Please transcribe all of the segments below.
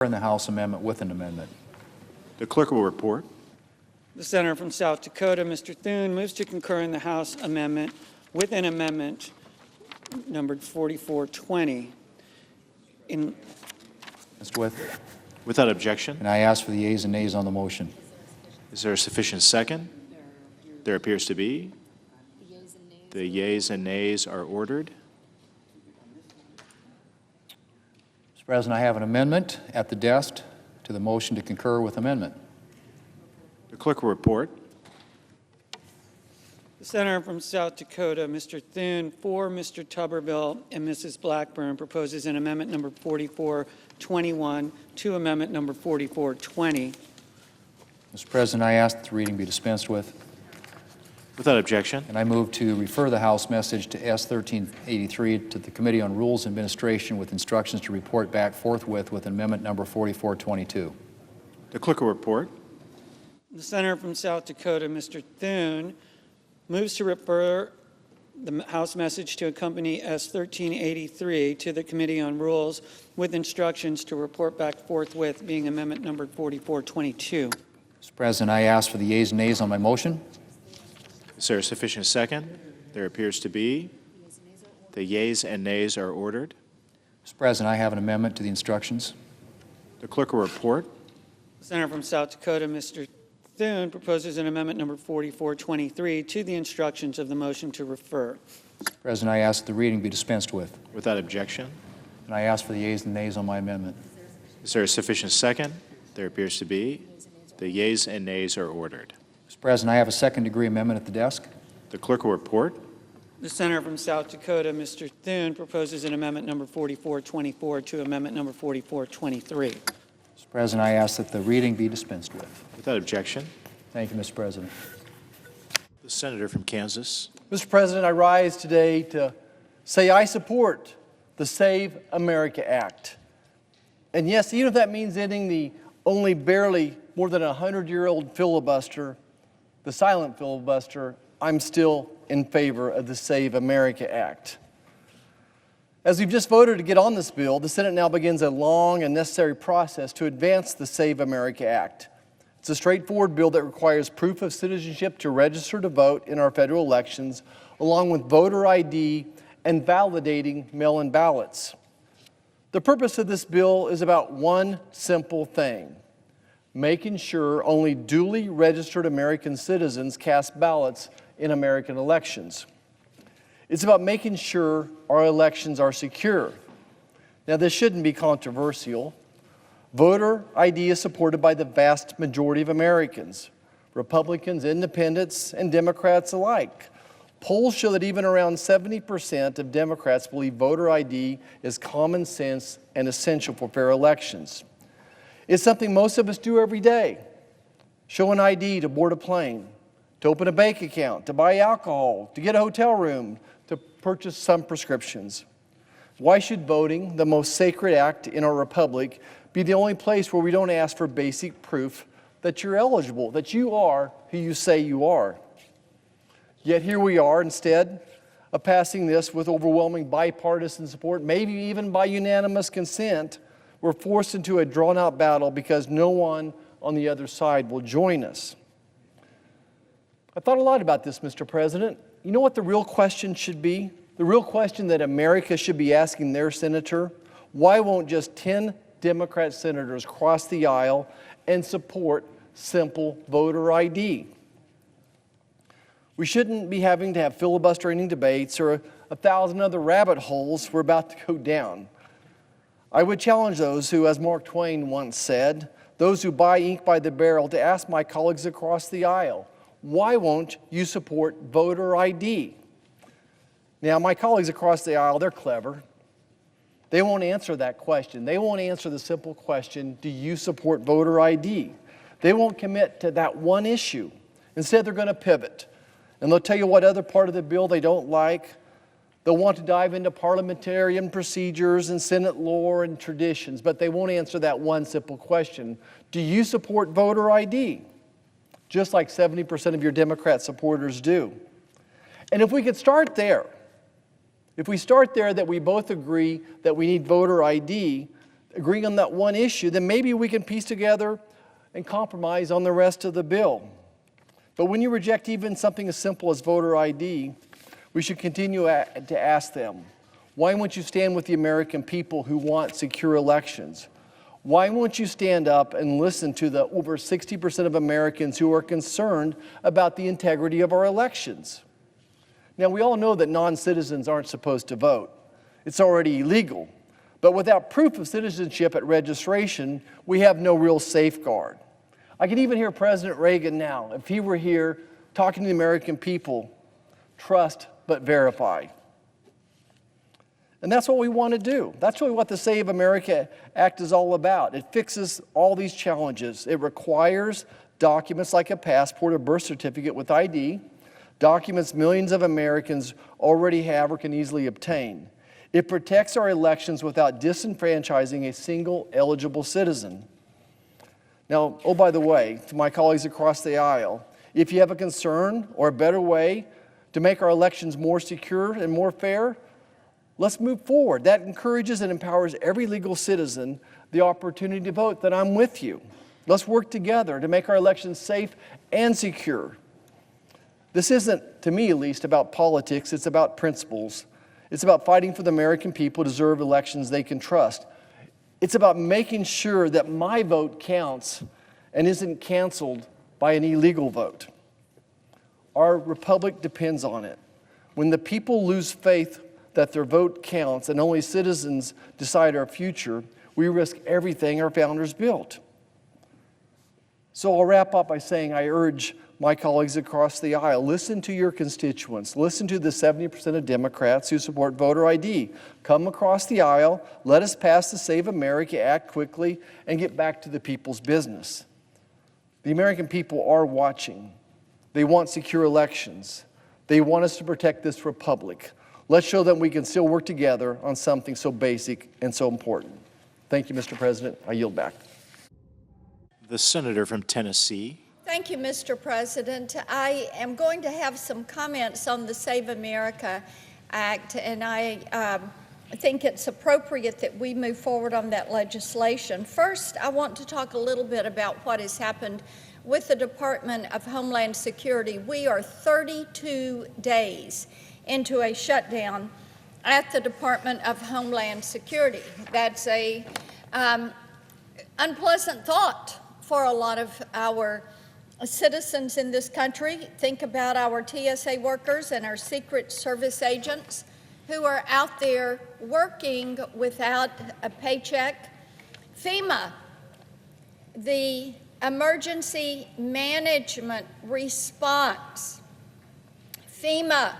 in the House amendment with an amendment. The clerk will report. The senator from South Dakota, Mr. Thune, moves to concur in the House amendment with an amendment numbered 4420. Without objection. And I ask for the yeas and nays on the motion. Is there a sufficient second? There appears to be. The yeas and nays are ordered. Mr. President, I have an amendment at the desk to the motion to concur with amendment. The clerk will report. The senator from South Dakota, Mr. Thune, for Mr. Tuberville and Mrs. Blackburn, proposes an amendment number 4421 to amendment number 4420. Mr. President, I ask that the reading be dispensed with. Without objection. And I move to refer the House message to S-1383 to the Committee on Rules and Administration with instructions to report back forthwith with amendment number 4422. The clerk will report. The senator from South Dakota, Mr. Thune, moves to refer the House message to accompany S-1383 to the Committee on Rules with instructions to report back forthwith, being amendment number 4422. Mr. President, I ask for the yeas and nays on my motion. Is there a sufficient second? There appears to be. The yeas and nays are ordered. Mr. President, I have an amendment to the instructions. The clerk will report. The senator from South Dakota, Mr. Thune, proposes an amendment number 4423 to the instructions of the motion to refer. Mr. President, I ask that the reading be dispensed with. Without objection. And I ask for the yeas and nays on my amendment. Is there a sufficient second? There appears to be. The yeas and nays are ordered. Mr. President, I have a second-degree amendment at the desk. The clerk will report. The senator from South Dakota, Mr. Thune, proposes an amendment number 4424 to amendment number 4423. Mr. President, I ask that the reading be dispensed with. Without objection. Thank you, Mr. President. The senator from Kansas. Mr. President, I rise today to say I support the Save America Act. And yes, even if that means ending the only barely more than 100-year-old filibuster, the silent filibuster, I'm still in favor of the Save America Act. As we've just voted to get on this bill, the Senate now begins a long and necessary process to advance the Save America Act. It's a straightforward bill that requires proof of citizenship to register to vote in our federal elections, along with voter ID and validating mail-in ballots. The purpose of this bill is about one simple thing: making sure only duly registered American citizens cast ballots in American elections. It's about making sure our elections are secure. Now, this shouldn't be controversial. Voter ID is supported by the vast majority of Americans, Republicans, Independents, and Democrats alike. Polls show that even around 70% of Democrats believe voter ID is common sense and essential for fair elections. It's something most of us do every day. Show an ID to board a plane, to open a bank account, to buy alcohol, to get a hotel room, to purchase some prescriptions. Why should voting, the most sacred act in our republic, be the only place where we don't ask for basic proof that you're eligible, that you are who you say you are? Yet here we are, instead of passing this with overwhelming bipartisan support, maybe even by unanimous consent, we're forced into a drawn-out battle because no one on the other side will join us. I thought a lot about this, Mr. President. You know what the real question should be? The real question that America should be asking their senator? Why won't just 10 Democrat senators cross the aisle and support simple voter ID? We shouldn't be having to have filibustering debates or 1,000 other rabbit holes we're about to go down. I would challenge those who, as Mark Twain once said, those who buy ink by the barrel, to ask my colleagues across the aisle, why won't you support voter ID? Now, my colleagues across the aisle, they're clever. They won't answer that question. They won't answer the simple question, do you support voter ID? They won't commit to that one issue. Instead, they're going to pivot. And they'll tell you what other part of the bill they don't like. They'll want to dive into parliamentarian procedures and Senate lore and traditions, but they won't answer that one simple question. Do you support voter ID? Just like 70% of your Democrat supporters do. And if we could start there, if we start there that we both agree that we need voter ID, agreeing on that one issue, then maybe we can piece together and compromise on the rest of the bill. But when you reject even something as simple as voter ID, we should continue to ask them, why won't you stand with the American people who want secure elections? Why won't you stand up and listen to the over 60% of Americans who are concerned about the integrity of our elections? Now, we all know that non-citizens aren't supposed to vote. It's already illegal. But without proof of citizenship at registration, we have no real safeguard. I can even hear President Reagan now, if he were here talking to the American people, trust but verify. And that's what we want to do. That's really what the Save America Act is all about. It fixes all these challenges. It requires documents like a passport or birth certificate with ID, documents millions of Americans already have or can easily obtain. It protects our elections without disenfranchising a single eligible citizen. Now, oh, by the way, to my colleagues across the aisle, if you have a concern or a better way to make our elections more secure and more fair, let's move forward. That encourages and empowers every legal citizen the opportunity to vote, then I'm with you. Let's work together to make our elections safe and secure. This isn't, to me at least, about politics. It's about principles. It's about fighting for the American people to deserve elections they can trust. It's about making sure that my vote counts and isn't canceled by an illegal vote. Our republic depends on it. When the people lose faith that their vote counts and only citizens decide our future, we risk everything our founders built. So I'll wrap up by saying I urge my colleagues across the aisle, listen to your constituents. Listen to the 70% of Democrats who support voter ID. Come across the aisle, let us pass the Save America Act quickly and get back to the people's business. The American people are watching. They want secure elections. They want us to protect this republic. Let's show them we can still work together on something so basic and so important. Thank you, Mr. President. I yield back. The senator from Tennessee. Thank you, Mr. President. I am going to have some comments on the Save America Act, and I think it's appropriate that we move forward on that legislation. First, I want to talk a little bit about what has happened with the Department of Homeland Security. We are 32 days into a shutdown at the Department of Homeland Security. That's a unpleasant thought for a lot of our citizens in this country. Think about our TSA workers and our Secret Service agents who are out there working without a paycheck. FEMA, the emergency management response, FEMA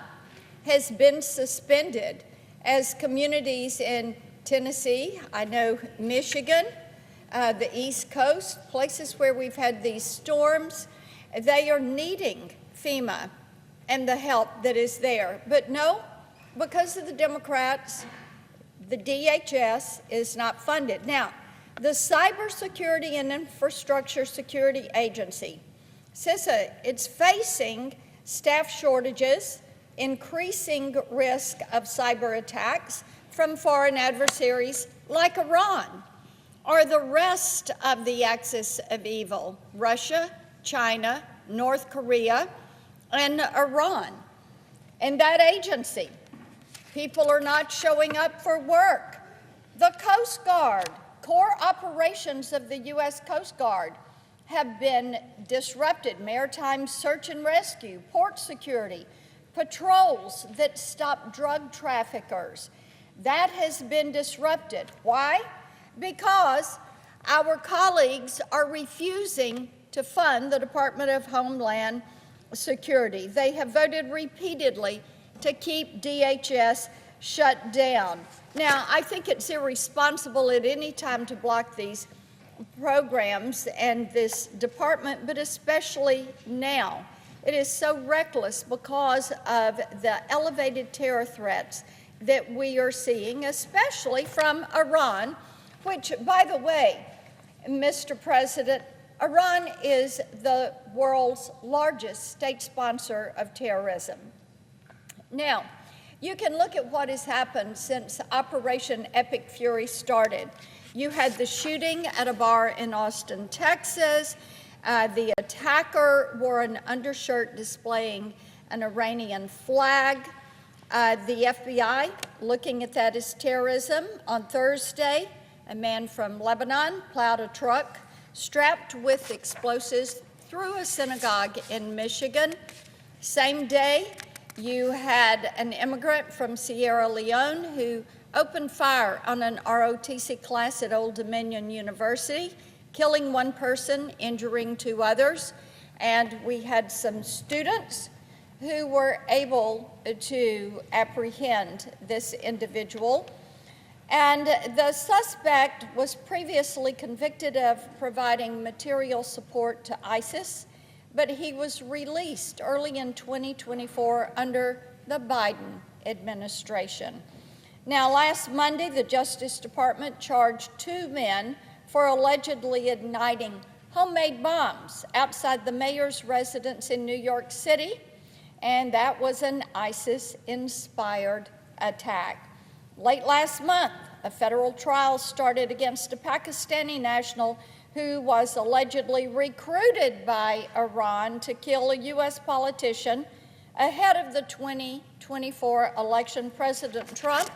has been suspended as communities in Tennessee, I know Michigan, the East Coast, places where we've had these storms, they are needing FEMA and the help that is there. But no, because of the Democrats, the DHS is not funded. Now, the Cybersecurity and Infrastructure Security Agency, CISA, it's facing staff shortages, increasing risk of cyber attacks from foreign adversaries like Iran or the rest of the axis of evil, Russia, China, North Korea, and Iran. And that agency, people are not showing up for work. The Coast Guard, core operations of the U.S. Coast Guard have been disrupted. Maritime search and rescue, port security, patrols that stop drug traffickers. That has been disrupted. Why? Because our colleagues are refusing to fund the Department of Homeland Security. They have voted repeatedly to keep DHS shut down. Now, I think it's irresponsible at any time to block these programs and this department, but especially now. It is so reckless because of the elevated terror threats that we are seeing, especially from Iran, which, by the way, Mr. President, Iran is the world's largest state sponsor of terrorism. Now, you can look at what has happened since Operation Epic Fury started. You had the shooting at a bar in Austin, Texas. The attacker wore an undershirt displaying an Iranian flag. The FBI looking at that as terrorism. On Thursday, a man from Lebanon plowed a truck strapped with explosives through a synagogue in Michigan. Same day, you had an immigrant from Sierra Leone who opened fire on an ROTC class at Old Dominion University, killing one person, injuring two others. And we had some students who were able to apprehend this individual. And the suspect was previously convicted of providing material support to ISIS, but he was released early in 2024 under the Biden administration. Now, last Monday, the Justice Department charged 2 men for allegedly igniting homemade bombs outside the mayor's residence in New York City, and that was an ISIS-inspired attack. Late last month, a federal trial started against a Pakistani national who was allegedly recruited by Iran to kill a U.S. politician ahead of the 2024 election. President Trump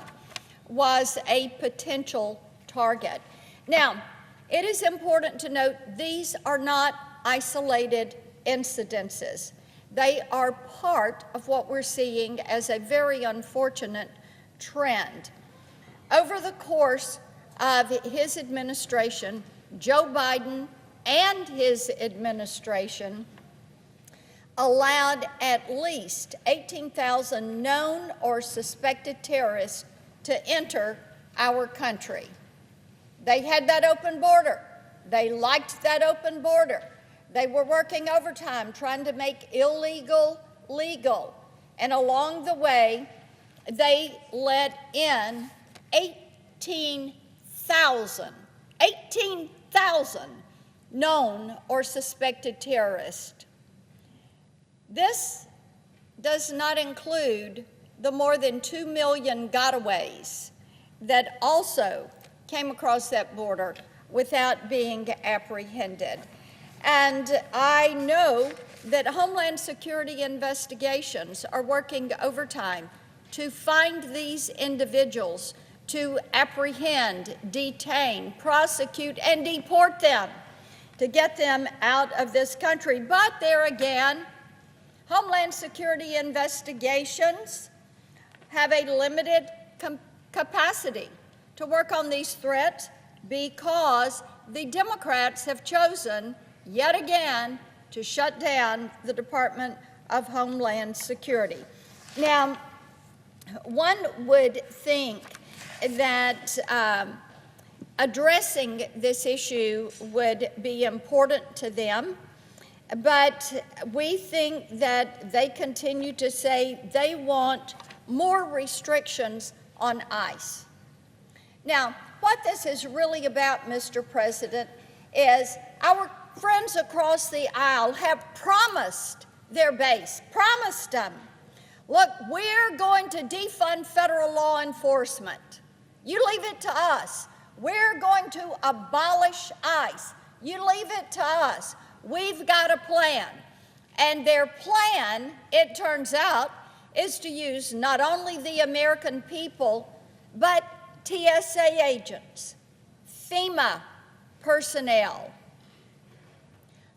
was a potential target. Now, it is important to note these are not isolated incidences. They are part of what we're seeing as a very unfortunate trend. Over the course of his administration, Joe Biden and his administration allowed at least 18,000 known or suspected terrorists to enter our country. They had that open border. They liked that open border. They were working overtime trying to make illegal legal. And along the way, they let in 18,000 known or suspected terrorists. This does not include the more than 2 million gotaways that also came across that border without being apprehended. And I know that Homeland Security investigations are working overtime to find these individuals, to apprehend, detain, prosecute, and deport them, to get them out of this country. But there again, Homeland Security investigations have a limited capacity to work on these threats because the Democrats have chosen yet again to shut down the Department of Homeland Security. Now, one would think that addressing this issue would be important to them, but we think that they continue to say they want more restrictions on ICE. Now, what this is really about, Mr. President, is our friends across the aisle have promised their base, promised them, look, we're going to defund federal law enforcement. You leave it to us. We're going to abolish ICE. You leave it to us. We've got a plan. And their plan, it turns out, is to use not only the American people, but TSA agents, FEMA personnel,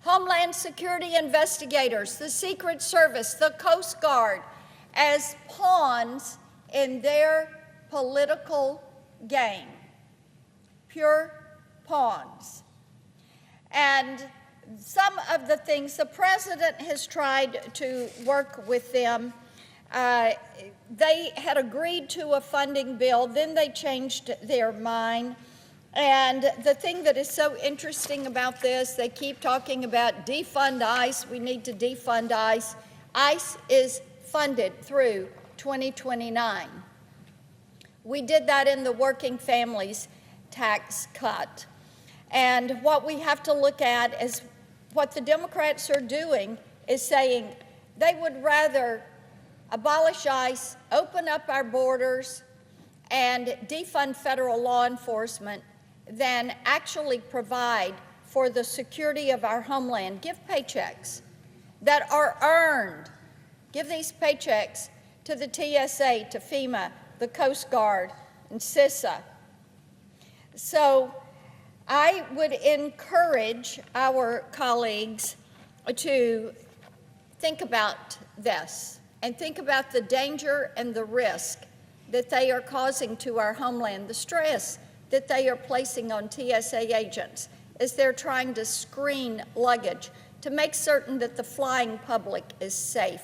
Homeland Security investigators, the Secret Service, the Coast Guard, as pawns in their political game, pure pawns. And some of the things the president has tried to work with them, they had agreed to a funding bill, then they changed their mind. And the thing that is so interesting about this, they keep talking about defund ICE, we need to defund ICE. ICE is funded through 2029. We did that in the working families tax cut. And what we have to look at is what the Democrats are doing is saying they would rather abolish ICE, open up our borders, and defund federal law enforcement than actually provide for the security of our homeland. Give paychecks that are earned. Give these paychecks to the TSA, to FEMA, the Coast Guard, and CISA. So I would encourage our colleagues to think about this and think about the danger and the risk that they are causing to our homeland, the stress that they are placing on TSA agents as they're trying to screen luggage to make certain that the flying public is safe.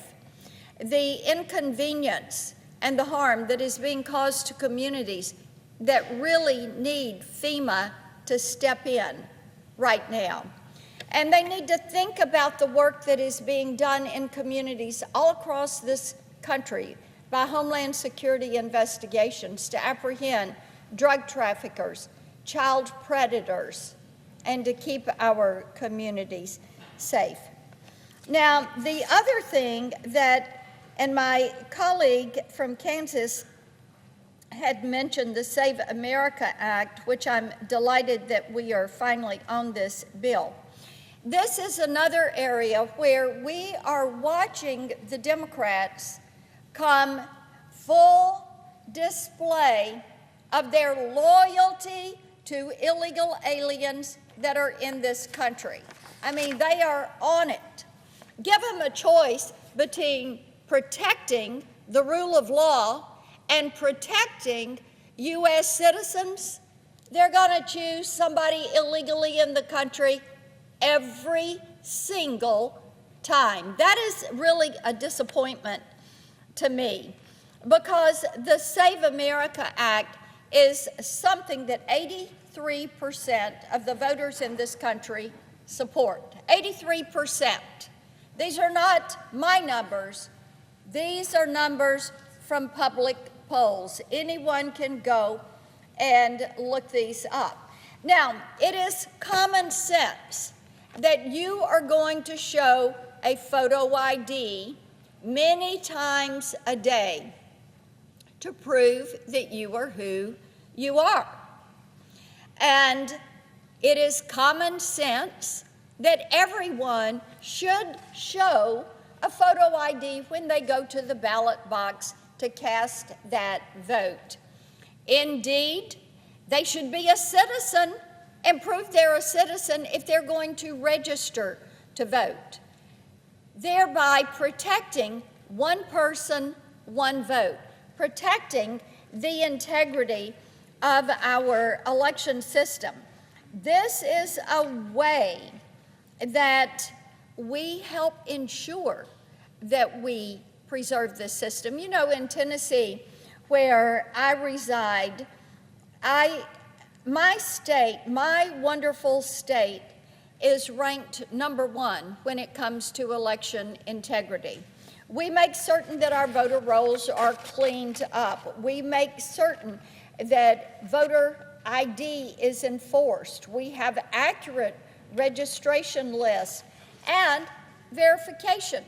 The inconvenience and the harm that is being caused to communities that really need FEMA to step in right now. And they need to think about the work that is being done in communities all across this country by Homeland Security investigations to apprehend drug traffickers, child predators, and to keep our communities safe. Now, the other thing that, and my colleague from Kansas had mentioned the Save America Act, which I'm delighted that we are finally on this bill. This is another area where we are watching the Democrats come full display of their loyalty to illegal aliens that are in this country. I mean, they are on it. Give them a choice between protecting the rule of law and protecting U.S. citizens. They're going to choose somebody illegally in the country every single time. That is really a disappointment to me, because the Save America Act is something that 83% of the voters in this country support. 83%. These are not my numbers. These are numbers from public polls. Anyone can go and look these up. Now, it is common sense that you are going to show a photo ID many times a day to prove that you are who you are. And it is common sense that everyone should show a photo ID when they go to the ballot box to cast that vote. Indeed, they should be a citizen and prove they're a citizen if they're going to register to vote, thereby protecting one person, one vote, protecting the integrity of our election system. This is a way that we help ensure that we preserve this system. You know, in Tennessee, where I reside, my state, my wonderful state, is ranked #1 when it comes to election integrity. We make certain that our voter rolls are cleaned up. We make certain that voter ID is enforced. We have accurate registration lists and verification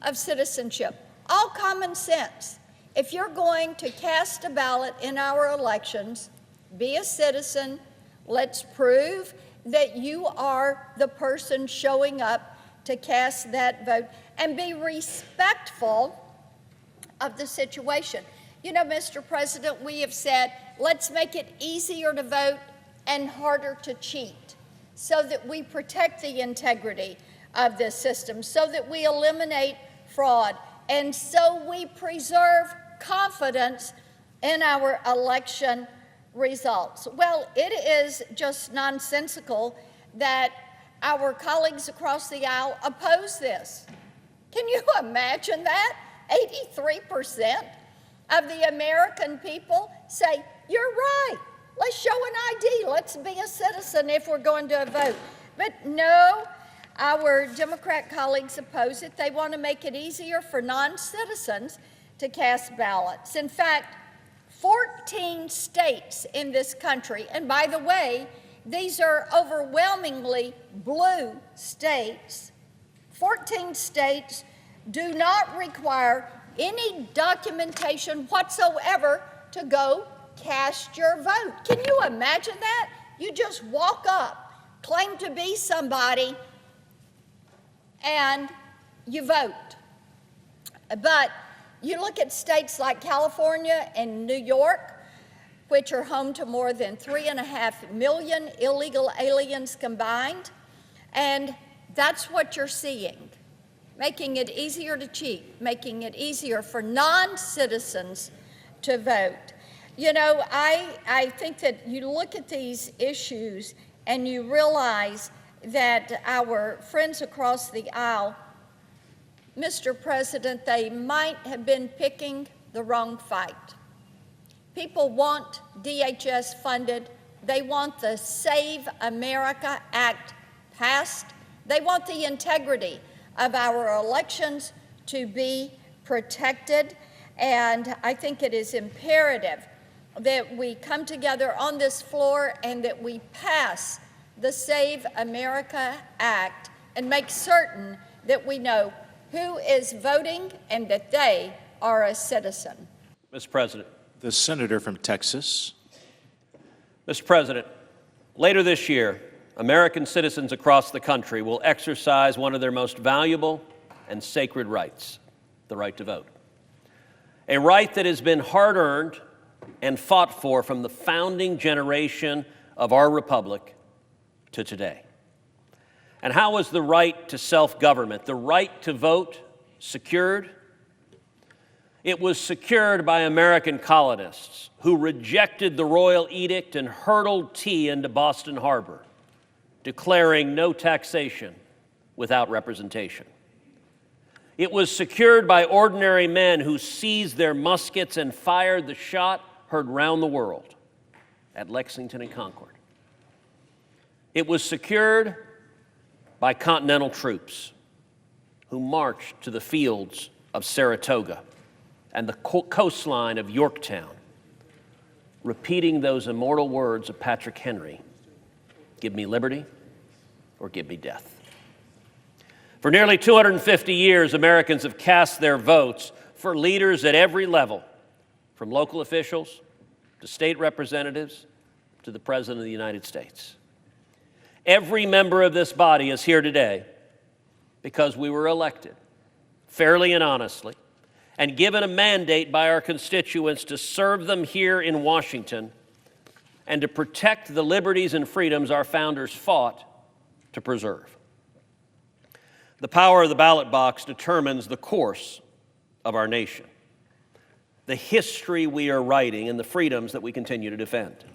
of citizenship. All common sense. If you're going to cast a ballot in our elections, be a citizen. Let's prove that you are the person showing up to cast that vote, and be respectful of the situation. You know, Mr. President, we have said, let's make it easier to vote and harder to cheat so that we protect the integrity of this system, so that we eliminate fraud, and so we preserve confidence in our election results. Well, it is just nonsensical that our colleagues across the aisle oppose this. Can you imagine that? 83% of the American people say, you're right, let's show an ID, let's be a citizen if we're going to vote. But no, our Democrat colleagues oppose it. They want to make it easier for non-citizens to cast ballots. In fact, 14 states in this country, and by the way, these are overwhelmingly blue states. 14 states do not require any documentation whatsoever to go cast your vote. Can you imagine that? You just walk up, claim to be somebody, and you vote. But you look at states like California and New York, which are home to more than 3.5 million illegal aliens combined, and that's what you're seeing, making it easier to cheat, making it easier for non-citizens to vote. You know, I think that you look at these issues and you realize that our friends across the aisle, Mr. President, they might have been picking the wrong fight. People want DHS funded. They want the Save America Act passed. They want the integrity of our elections to be protected. And I think it is imperative that we come together on this floor and that we pass the Save America Act and make certain that we know who is voting and that they are a citizen. Mr. President. The senator from Texas. Mr. President, later this year, American citizens across the country will exercise one of their most valuable and sacred rights, the right to vote. A right that has been hard-earned and fought for from the founding generation of our republic to today. And how was the right to self-government, the right to vote, secured? It was secured by American colonists who rejected the royal edict and hurled tea into Boston Harbor, declaring no taxation without representation. It was secured by ordinary men who seized their muskets and fired the shot heard round the world at Lexington and Concord. It was secured by Continental troops who marched to the fields of Saratoga and the coastline of Yorktown, repeating those immortal words of Patrick Henry, "Give me liberty or give me death." For nearly 250 years, Americans have cast their votes for leaders at every level, from local officials to state representatives to the President of the United States. Every member of this body is here today because we were elected fairly and honestly and given a mandate by our constituents to serve them here in Washington and to protect the liberties and freedoms our founders fought to preserve. The power of the ballot box determines the course of our nation, the history we are writing, and the freedoms that we continue to defend.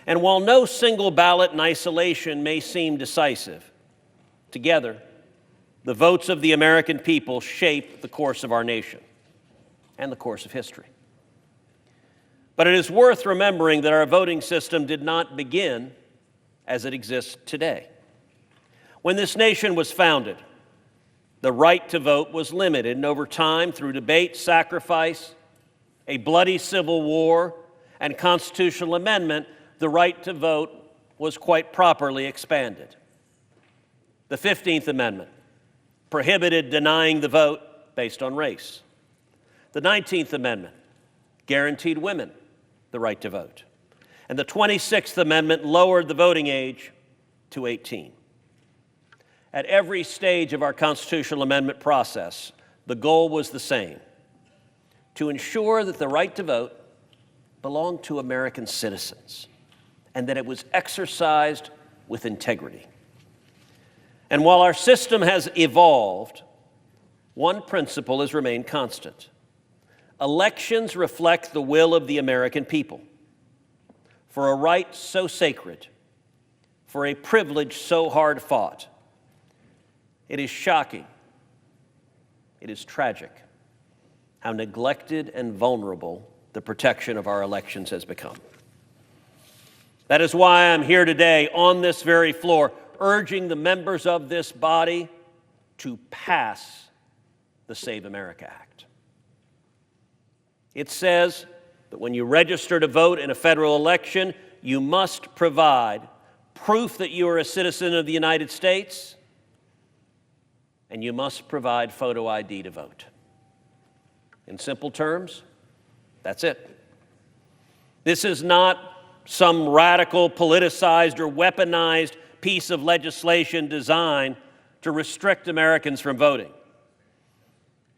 And while no single ballot in isolation may seem decisive, together, the votes of the American people shape the course of our nation and the course of history. But it is worth remembering that our voting system did not begin as it exists today. When this nation was founded, the right to vote was limited, and over time, through debate, sacrifice, a bloody civil war, and constitutional amendment, the right to vote was quite properly expanded. The 15th Amendment prohibited denying the vote based on race. The 19th Amendment guaranteed women the right to vote. And the 26th Amendment lowered the voting age to 18. At every stage of our constitutional amendment process, the goal was the same: to ensure that the right to vote belonged to American citizens and that it was exercised with integrity. And while our system has evolved, one principle has remained constant. Elections reflect the will of the American people. For a right so sacred, for a privilege so hard fought, it is shocking, it is tragic, how neglected and vulnerable the protection of our elections has become. That is why I'm here today on this very floor, urging the members of this body to pass the Save America Act. It says that when you register to vote in a federal election, you must provide proof that you are a citizen of the United States, and you must provide photo ID to vote. In simple terms, that's it. This is not some radical, politicized, or weaponized piece of legislation designed to restrict Americans from voting.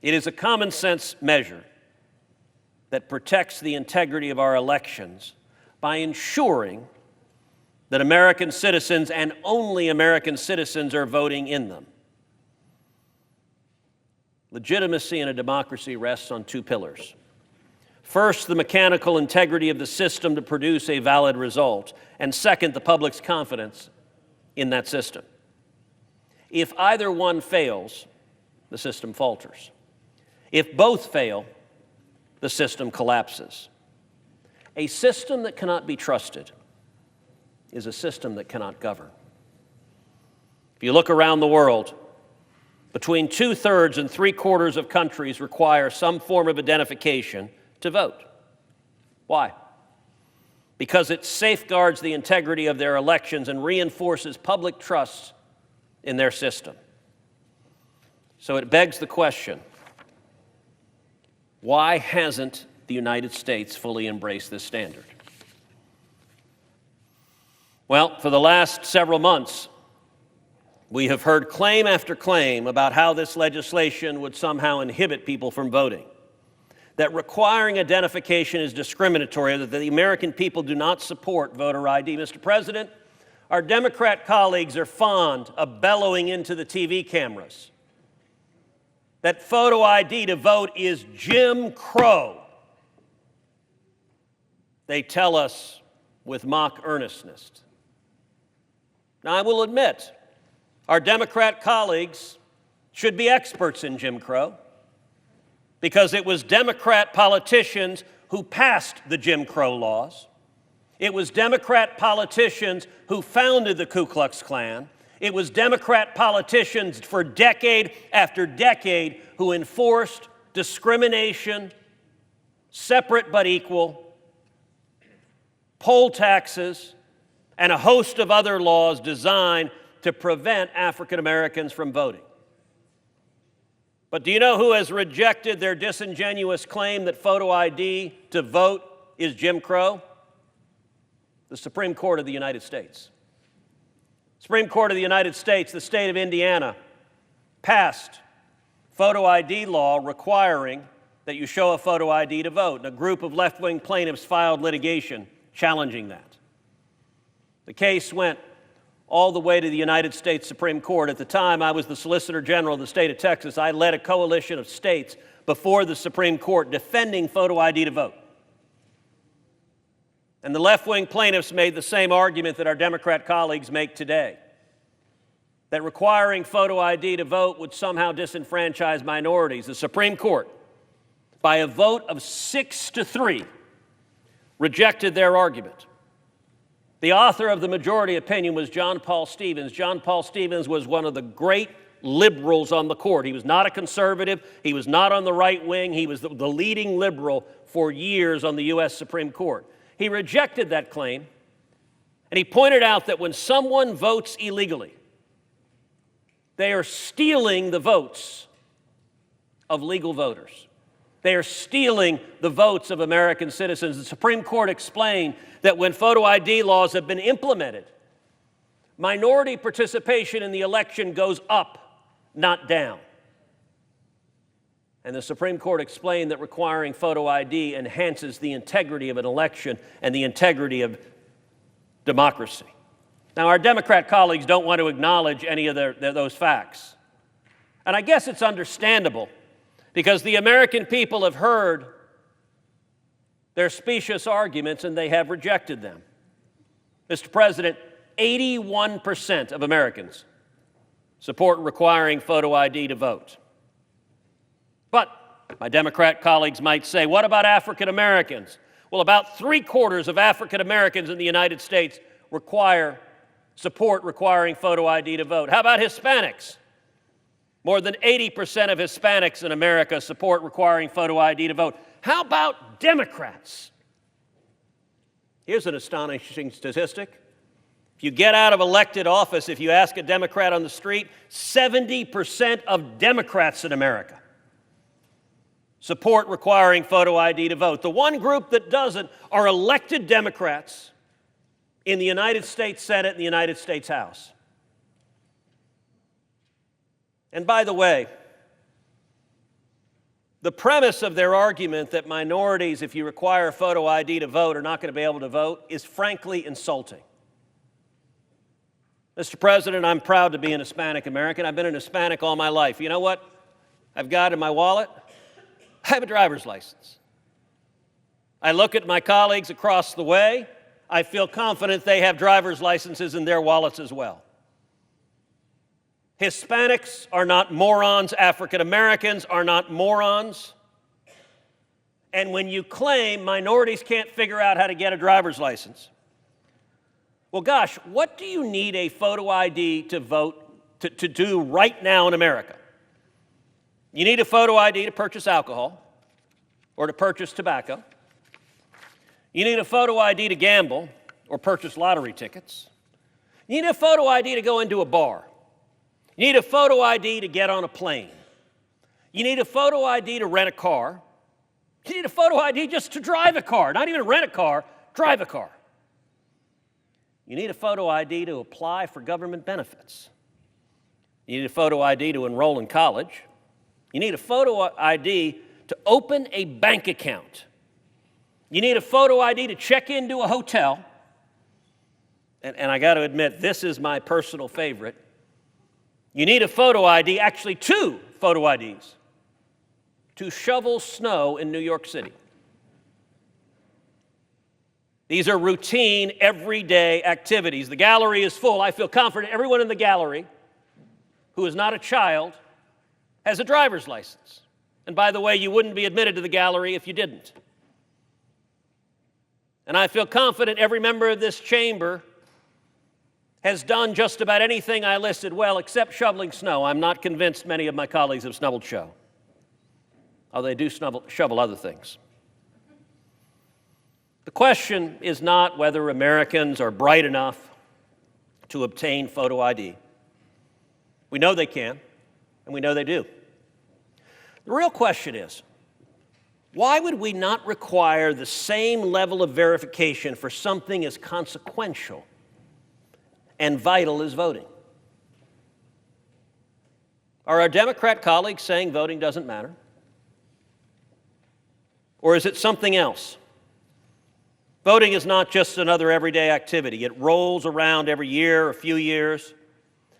It is a common sense measure that protects the integrity of our elections by ensuring that American citizens and only American citizens are voting in them. Legitimacy in a democracy rests on two pillars. First, the mechanical integrity of the system to produce a valid result, and second, the public's confidence in that system. If either one fails, the system falters. If both fail, the system collapses. A system that cannot be trusted is a system that cannot govern. If you look around the world, between 2/3 and 3/4 of countries require some form of identification to vote. Why? Because it safeguards the integrity of their elections and reinforces public trust in their system. So it begs the question, why hasn't the United States fully embraced this standard? Well, for the last several months, we have heard claim after claim about how this legislation would somehow inhibit people from voting, that requiring identification is discriminatory, that the American people do not support voter ID. Mr. President, our Democrat colleagues are fond of bellowing into the TV cameras that photo ID to vote is Jim Crow. They tell us with mock earnestness. Now, I will admit, our Democrat colleagues should be experts in Jim Crow, because it was Democrat politicians who passed the Jim Crow laws. It was Democrat politicians who founded the Ku Klux Klan. It was Democrat politicians for decade after decade who enforced discrimination, separate but equal, poll taxes, and a host of other laws designed to prevent African Americans from voting. But do you know who has rejected their disingenuous claim that photo ID to vote is Jim Crow? The Supreme Court of the United States. Supreme Court of the United States, the state of Indiana, passed photo ID law requiring that you show a photo ID to vote, and a group of left-wing plaintiffs filed litigation challenging that. The case went all the way to the United States Supreme Court. At the time, I was the Solicitor General of the state of Texas. I led a coalition of states before the Supreme Court defending photo ID to vote. And the left-wing plaintiffs made the same argument that our Democrat colleagues make today, that requiring photo ID to vote would somehow disenfranchise minorities. The Supreme Court, by a vote of 6-3, rejected their argument. The author of the majority opinion was John Paul Stevens. John Paul Stevens was one of the great liberals on the court. He was not a conservative. He was not on the right wing. He was the leading liberal for years on the U.S. Supreme Court. He rejected that claim, and he pointed out that when someone votes illegally, they are stealing the votes of legal voters. They are stealing the votes of American citizens. The Supreme Court explained that when photo ID laws have been implemented, minority participation in the election goes up, not down. And the Supreme Court explained that requiring photo ID enhances the integrity of an election and the integrity of democracy. Now, our Democrat colleagues don't want to acknowledge any of those facts. And I guess it's understandable, because the American people have heard their specious arguments and they have rejected them. Mr. President, 81% of Americans support requiring photo ID to vote. But my Democrat colleagues might say, what about African Americans? Well, about 3/4 of African Americans in the United States support requiring photo ID to vote. How about Hispanics? More than 80% of Hispanics in America support requiring photo ID to vote. How about Democrats? Here's an astonishing statistic. If you get out of elected office, if you ask a Democrat on the street, 70% of Democrats in America support requiring photo ID to vote. The one group that doesn't are elected Democrats in the United States Senate and the United States House. And by the way, the premise of their argument that minorities, if you require photo ID to vote, are not going to be able to vote is frankly insulting. Mr. President, I'm proud to be an Hispanic American. I've been an Hispanic all my life. You know what I've got in my wallet? I have a driver's license. I look at my colleagues across the way. I feel confident they have driver's licenses in their wallets as well. Hispanics are not morons. African Americans are not morons. And when you claim minorities can't figure out how to get a driver's license, well, gosh, what do you need a photo ID to vote to do right now in America? You need a photo ID to purchase alcohol or to purchase tobacco. You need a photo ID to gamble or purchase lottery tickets. You need a photo ID to go into a bar. You need a photo ID to get on a plane. You need a photo ID to rent a car. You need a photo ID just to drive a car, not even rent a car, drive a car. You need a photo ID to apply for government benefits. You need a photo ID to enroll in college. You need a photo ID to open a bank account. You need a photo ID to check into a hotel. And I got to admit, this is my personal favorite. You need a photo ID, actually 2 photo IDs, to shovel snow in New York City. These are routine, everyday activities. The gallery is full. I feel confident everyone in the gallery who is not a child has a driver's license. And by the way, you wouldn't be admitted to the gallery if you didn't. And I feel confident every member of this chamber has done just about anything I listed well, except shoveling snow. I'm not convinced many of my colleagues have shoveled snow. Oh, they do shovel other things. The question is not whether Americans are bright enough to obtain photo ID. We know they can, and we know they do. The real question is, why would we not require the same level of verification for something as consequential and vital as voting? Are our Democrat colleagues saying voting doesn't matter? Or is it something else? Voting is not just another everyday activity. It rolls around every year, a few years,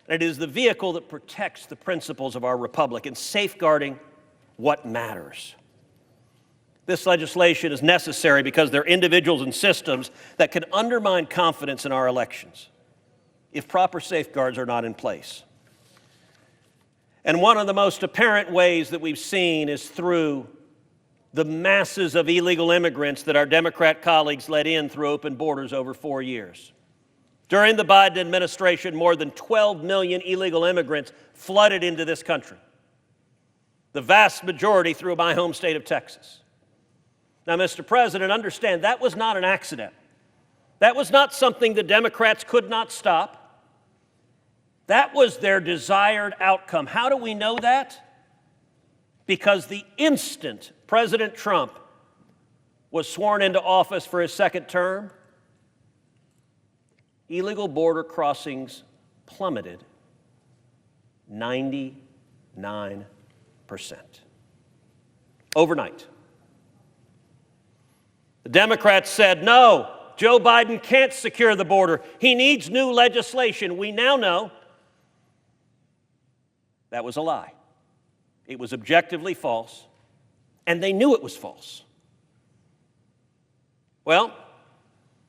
and it is the vehicle that protects the principles of our republic and safeguarding what matters. This legislation is necessary because there are individuals and systems that can undermine confidence in our elections if proper safeguards are not in place. And one of the most apparent ways that we've seen is through the masses of illegal immigrants that our Democrat colleagues let in through open borders over 4 years. During the Biden administration, more than 12 million illegal immigrants flooded into this country, the vast majority through my home state of Texas. Now, Mr. President, understand that was not an accident. That was not something the Democrats could not stop. That was their desired outcome. How do we know that? Because the instant President Trump was sworn into office for his second term, illegal border crossings plummeted 99%. Overnight. The Democrats said, no, Joe Biden can't secure the border. He needs new legislation. We now know that was a lie. It was objectively false, and they knew it was false. Well,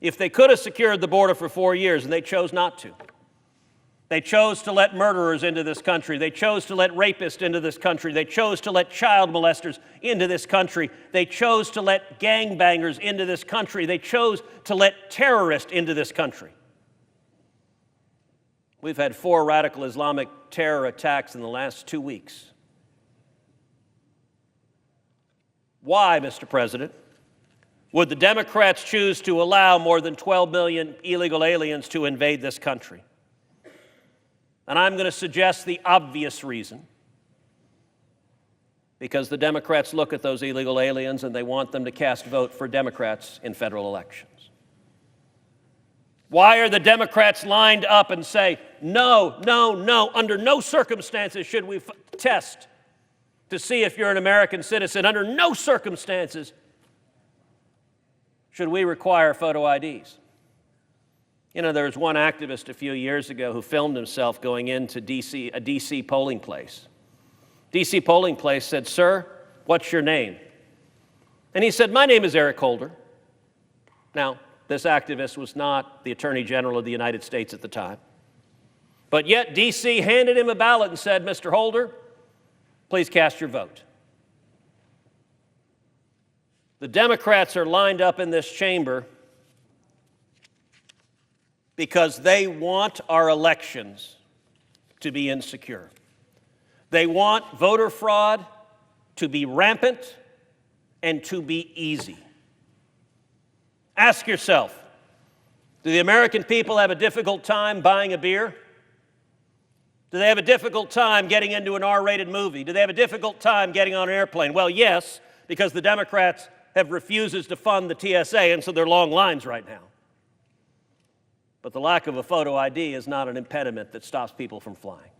if they could have secured the border for 4 years, and they chose not to, they chose to let murderers into this country. They chose to let rapists into this country. They chose to let child molesters into this country. They chose to let gangbangers into this country. They chose to let terrorists into this country. We've had 4 radical Islamic terror attacks in the last 2 weeks. Why, Mr. President, would the Democrats choose to allow more than 12 million illegal aliens to invade this country? And I'm going to suggest the obvious reason. Because the Democrats look at those illegal aliens and they want them to cast vote for Democrats in federal elections. Why are the Democrats lined up and say, no, no, no, under no circumstances should we test to see if you're an American citizen. Under no circumstances should we require photo IDs. You know, there was one activist a few years ago who filmed himself going into a D.C. polling place. D.C. polling place said, "Sir, what's your name?" And he said, "My name is Eric Holder." Now, this activist was not the Attorney General of the United States at the time. But yet, D.C. handed him a ballot and said, "Mr. Holder, please cast your vote." The Democrats are lined up in this chamber because they want our elections to be insecure. They want voter fraud to be rampant and to be easy. Ask yourself, do the American people have a difficult time buying a beer? Do they have a difficult time getting into an R-rated movie? Do they have a difficult time getting on an airplane? Well, yes, because the Democrats have refuses to fund the TSA, and so there are long lines right now. But the lack of a photo ID is not an impediment that stops people from flying.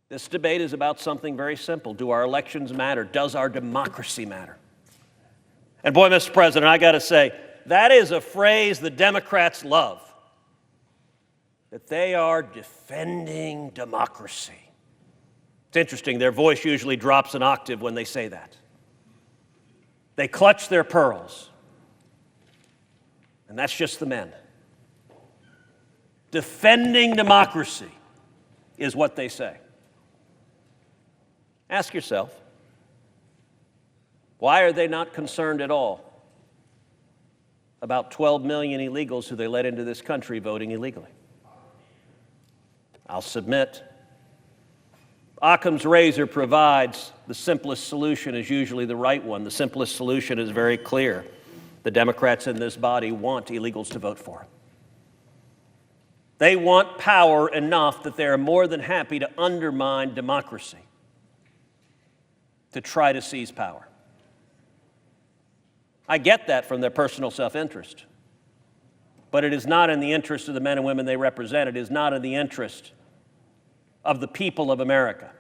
This debate is about something very simple. Do our elections matter? Does our democracy matter? And boy, Mr. President, I got to say, that is a phrase the Democrats love, that they are defending democracy. It's interesting, their voice usually drops an octave when they say that. They clutch their pearls, and that's just the men. Defending democracy is what they say. Ask yourself, why are they not concerned at all about 12 million illegals who they let into this country voting illegally? I'll submit, Occam's razor provides the simplest solution is usually the right one. The simplest solution is very clear. The Democrats in this body want illegals to vote for them. They want power enough that they are more than happy to undermine democracy, to try to seize power. I get that from their personal self-interest, but it is not in the interest of the men and women they represent. It is not in the interest of the people of America.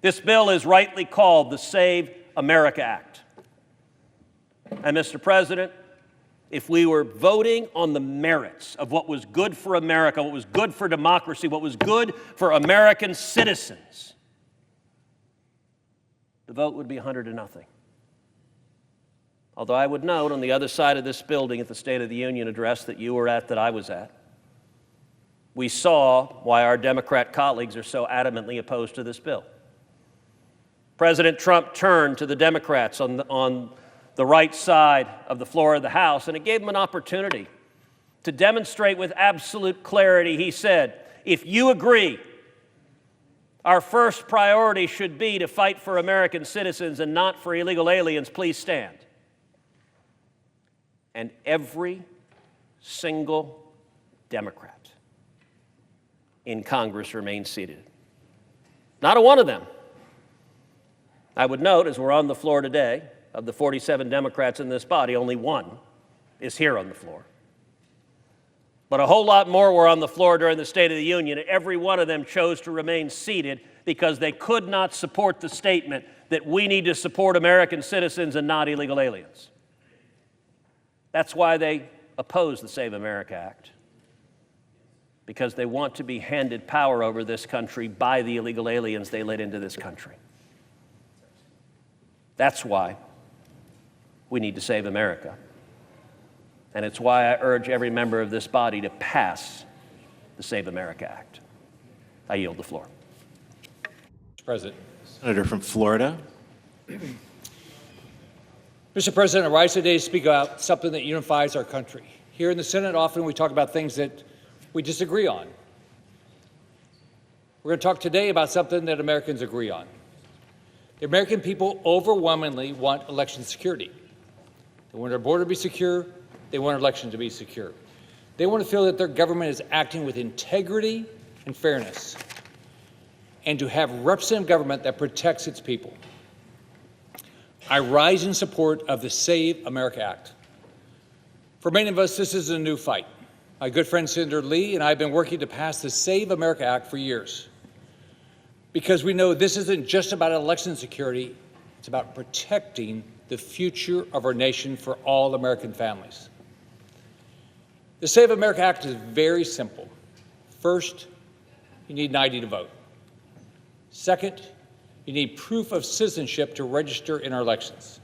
This bill is rightly called the Save America Act. And Mr. President, if we were voting on the merits of what was good for America, what was good for democracy, what was good for American citizens, the vote would be 100-0. Although I would note on the other side of this building at the State of the Union address that you were at, that I was at, we saw why our Democrat colleagues are so adamantly opposed to this bill. President Trump turned to the Democrats on the right side of the floor of the House, and it gave them an opportunity to demonstrate with absolute clarity. He said, if you agree, our first priority should be to fight for American citizens and not for illegal aliens. Please stand. And every single Democrat in Congress remained seated. Not a one of them. I would note, as we're on the floor today, of the 47 Democrats in this body, only one is here on the floor. But a whole lot more were on the floor during the State of the Union. Every one of them chose to remain seated because they could not support the statement that we need to support American citizens and not illegal aliens. That's why they oppose the Save America Act, because they want to be handed power over this country by the illegal aliens they let into this country. That's why we need to save America. And it's why I urge every member of this body to pass the Save America Act. I yield the floor. Mr. President. Senator from Florida. Mr. President, I rise today to speak about something that unifies our country. Here in the Senate, often we talk about things that we disagree on. We're going to talk today about something that Americans agree on. The American people overwhelmingly want election security. They want our border to be secure. They want our election to be secure. They want to feel that their government is acting with integrity and fairness, and to have representative government that protects its people. I rise in support of the Save America Act. For many of us, this is a new fight. My good friend Senator Lee and I have been working to pass the Save America Act for years because we know this isn't just about election security, it's about protecting the future of our nation for all American families. The Save America Act is very simple. First, you need an ID to vote. Second, you need proof of citizenship to register in our elections.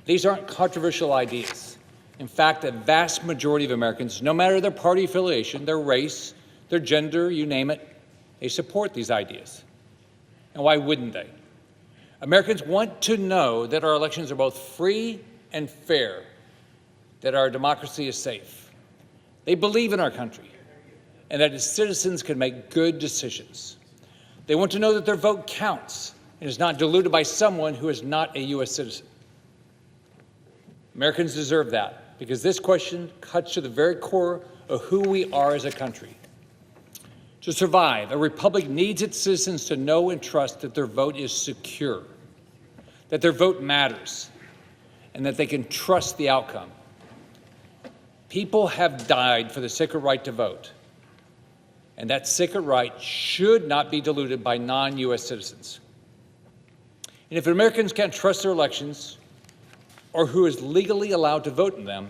These aren't controversial ideas. In fact, the vast majority of Americans, no matter their party affiliation, their race, their gender, you name it, they support these ideas. And why wouldn't they? Americans want to know that our elections are both free and fair, that our democracy is safe. They believe in our country and that its citizens can make good decisions. They want to know that their vote counts and is not diluted by someone who is not a U.S. citizen. Americans deserve that because this question cuts to the very core of who we are as a country. To survive, a republic needs its citizens to know and trust that their vote is secure, that their vote matters, and that they can trust the outcome. People have died for the sacred right to vote, and that sacred right should not be diluted by non-U.S. citizens. And if Americans can't trust their elections or who is legally allowed to vote in them,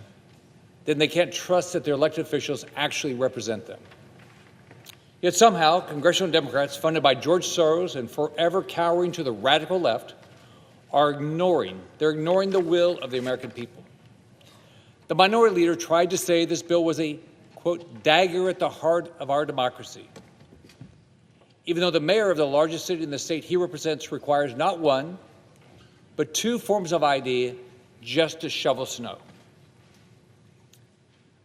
then they can't trust that their elected officials actually represent them. Yet somehow, congressional Democrats funded by George Soros and forever cowering to the radical left are ignoring the will of the American people. The minority leader tried to say this bill was a, quote, dagger at the heart of our democracy, even though the mayor of the largest city in the state he represents requires not one, but two forms of ID just to shovel snow.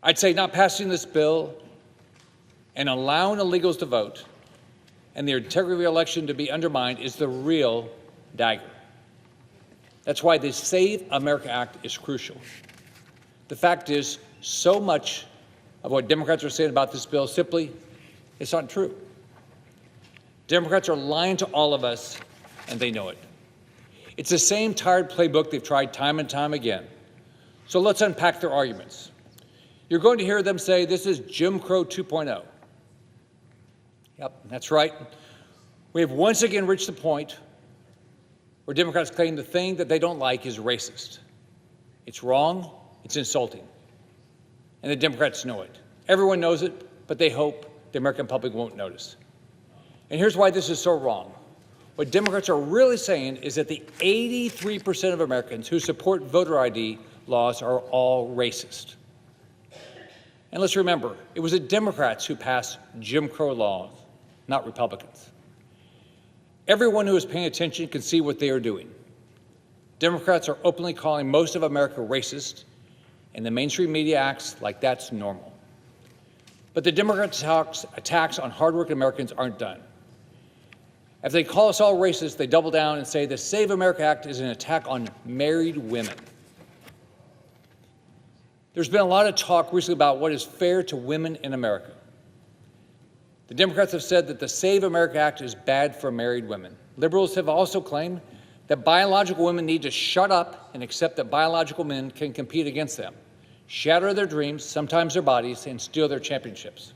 I'd say not passing this bill and allowing illegals to vote and the integrity of the election to be undermined is the real dagger. That's why the Save America Act is crucial. The fact is, so much of what Democrats are saying about this bill simply, it's not true. Democrats are lying to all of us, and they know it. It's the same tired playbook they've tried time and time again. So let's unpack their arguments. You're going to hear them say this is Jim Crow 2.0. Yep, that's right. We have once again reached the point where Democrats claim the thing that they don't like is racist. It's wrong, it's insulting. And the Democrats know it. Everyone knows it, but they hope the American public won't notice. And here's why this is so wrong. What Democrats are really saying is that the 83% of Americans who support voter ID laws are all racist. And let's remember, it was the Democrats who passed Jim Crow laws, not Republicans. Everyone who is paying attention can see what they are doing. Democrats are openly calling most of America racist, and the mainstream media acts like that's normal. But the Democrats' attacks on hardworking Americans aren't done. If they call us all racist, they double down and say the Save America Act is an attack on married women. There's been a lot of talk recently about what is fair to women in America. The Democrats have said that the Save America Act is bad for married women. Liberals have also claimed that biological women need to shut up and accept that biological men can compete against them, shatter their dreams, sometimes their bodies, and steal their championships.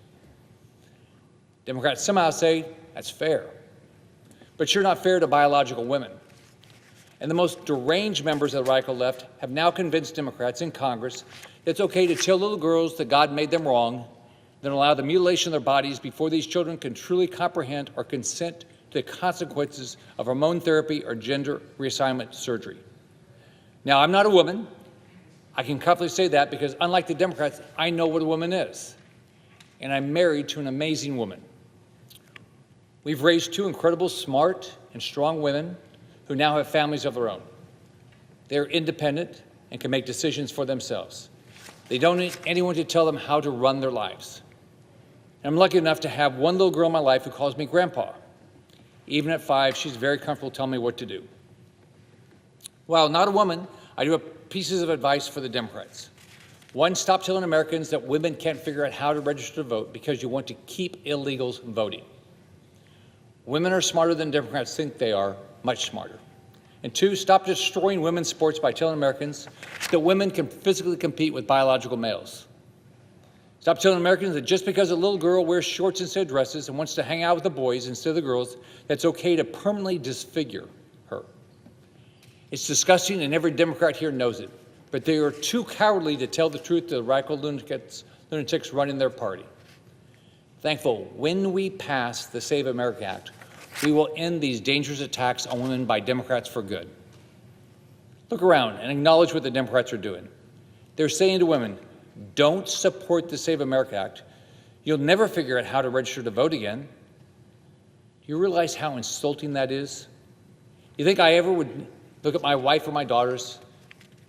Democrats somehow say that's fair. But you're not fair to biological women. And the most deranged members of the radical left have now convinced Democrats in Congress that it's okay to tell little girls that God made them wrong, then allow the mutilation of their bodies before these children can truly comprehend or consent to the consequences of hormone therapy or gender reassignment surgery. Now, I'm not a woman. I can confidently say that because, unlike the Democrats, I know what a woman is. And I'm married to an amazing woman. We've raised two incredible, smart, and strong women who now have families of their own. They're independent and can make decisions for themselves. They don't need anyone to tell them how to run their lives. And I'm lucky enough to have one little girl in my life who calls me Grandpa. Even at 5, she's very comfortable telling me what to do. While not a woman, I do have pieces of advice for the Democrats. One, stop telling Americans that women can't figure out how to register to vote because you want to keep illegals voting. Women are smarter than Democrats think they are, much smarter. And 2, stop destroying women's sports by telling Americans that women can physically compete with biological males. Stop telling Americans that just because a little girl wears shorts instead of dresses and wants to hang out with the boys instead of the girls, that's okay to permanently disfigure her. It's disgusting, and every Democrat here knows it, but they are too cowardly to tell the truth to the radical lunatics running their party. Thankful, when we pass the Save America Act, we will end these dangerous attacks on women by Democrats for good. Look around and acknowledge what the Democrats are doing. They're saying to women, don't support the Save America Act. You'll never figure out how to register to vote again. Do you realize how insulting that is? You think I ever would look at my wife or my daughters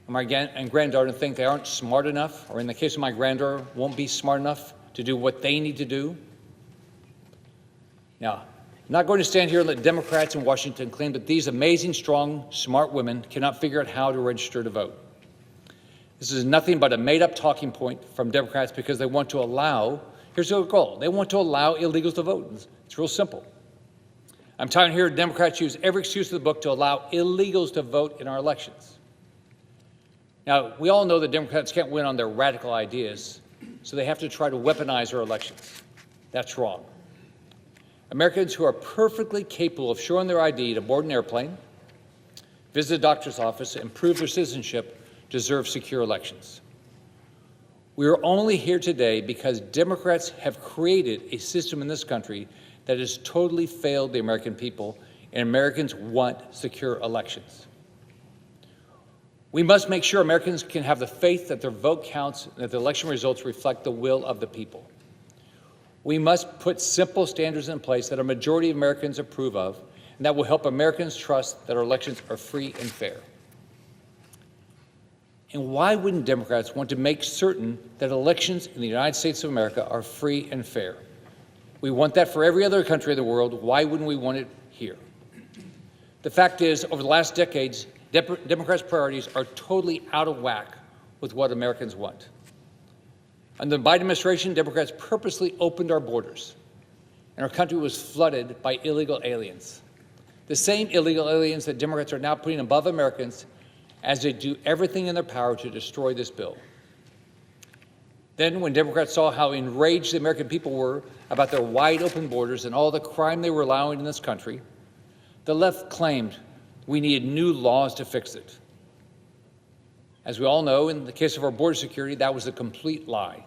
or my granddaughter and think they aren't smart enough, or in the case of my granddaughter, won't be smart enough to do what they need to do? Now, I'm not going to stand here and let Democrats in Washington claim that these amazing, strong, smart women cannot figure out how to register to vote. This is nothing but a made-up talking point from Democrats because they want to allow, here's their goal, they want to allow illegals to vote. It's real simple. I'm tired of hearing Democrats use every excuse in the book to allow illegals to vote in our elections. Now, we all know that Democrats can't win on their radical ideas, so they have to try to weaponize our elections. That's wrong. Americans who are perfectly capable of showing their ID to board an airplane, visit a doctor's office, and prove their citizenship deserve secure elections. We are only here today because Democrats have created a system in this country that has totally failed the American people, and Americans want secure elections. We must make sure Americans can have the faith that their vote counts and that the election results reflect the will of the people. We must put simple standards in place that a majority of Americans approve of, and that will help Americans trust that our elections are free and fair. And why wouldn't Democrats want to make certain that elections in the United States of America are free and fair? We want that for every other country in the world. Why wouldn't we want it here? The fact is, over the last decades, Democrats' priorities are totally out of whack with what Americans want. Under the Biden administration, Democrats purposely opened our borders, and our country was flooded by illegal aliens. The same illegal aliens that Democrats are now putting above Americans as they do everything in their power to destroy this bill. Then, when Democrats saw how enraged the American people were about their wide-open borders and all the crime they were allowing in this country, the left claimed we needed new laws to fix it. As we all know, in the case of our border security, that was a complete lie.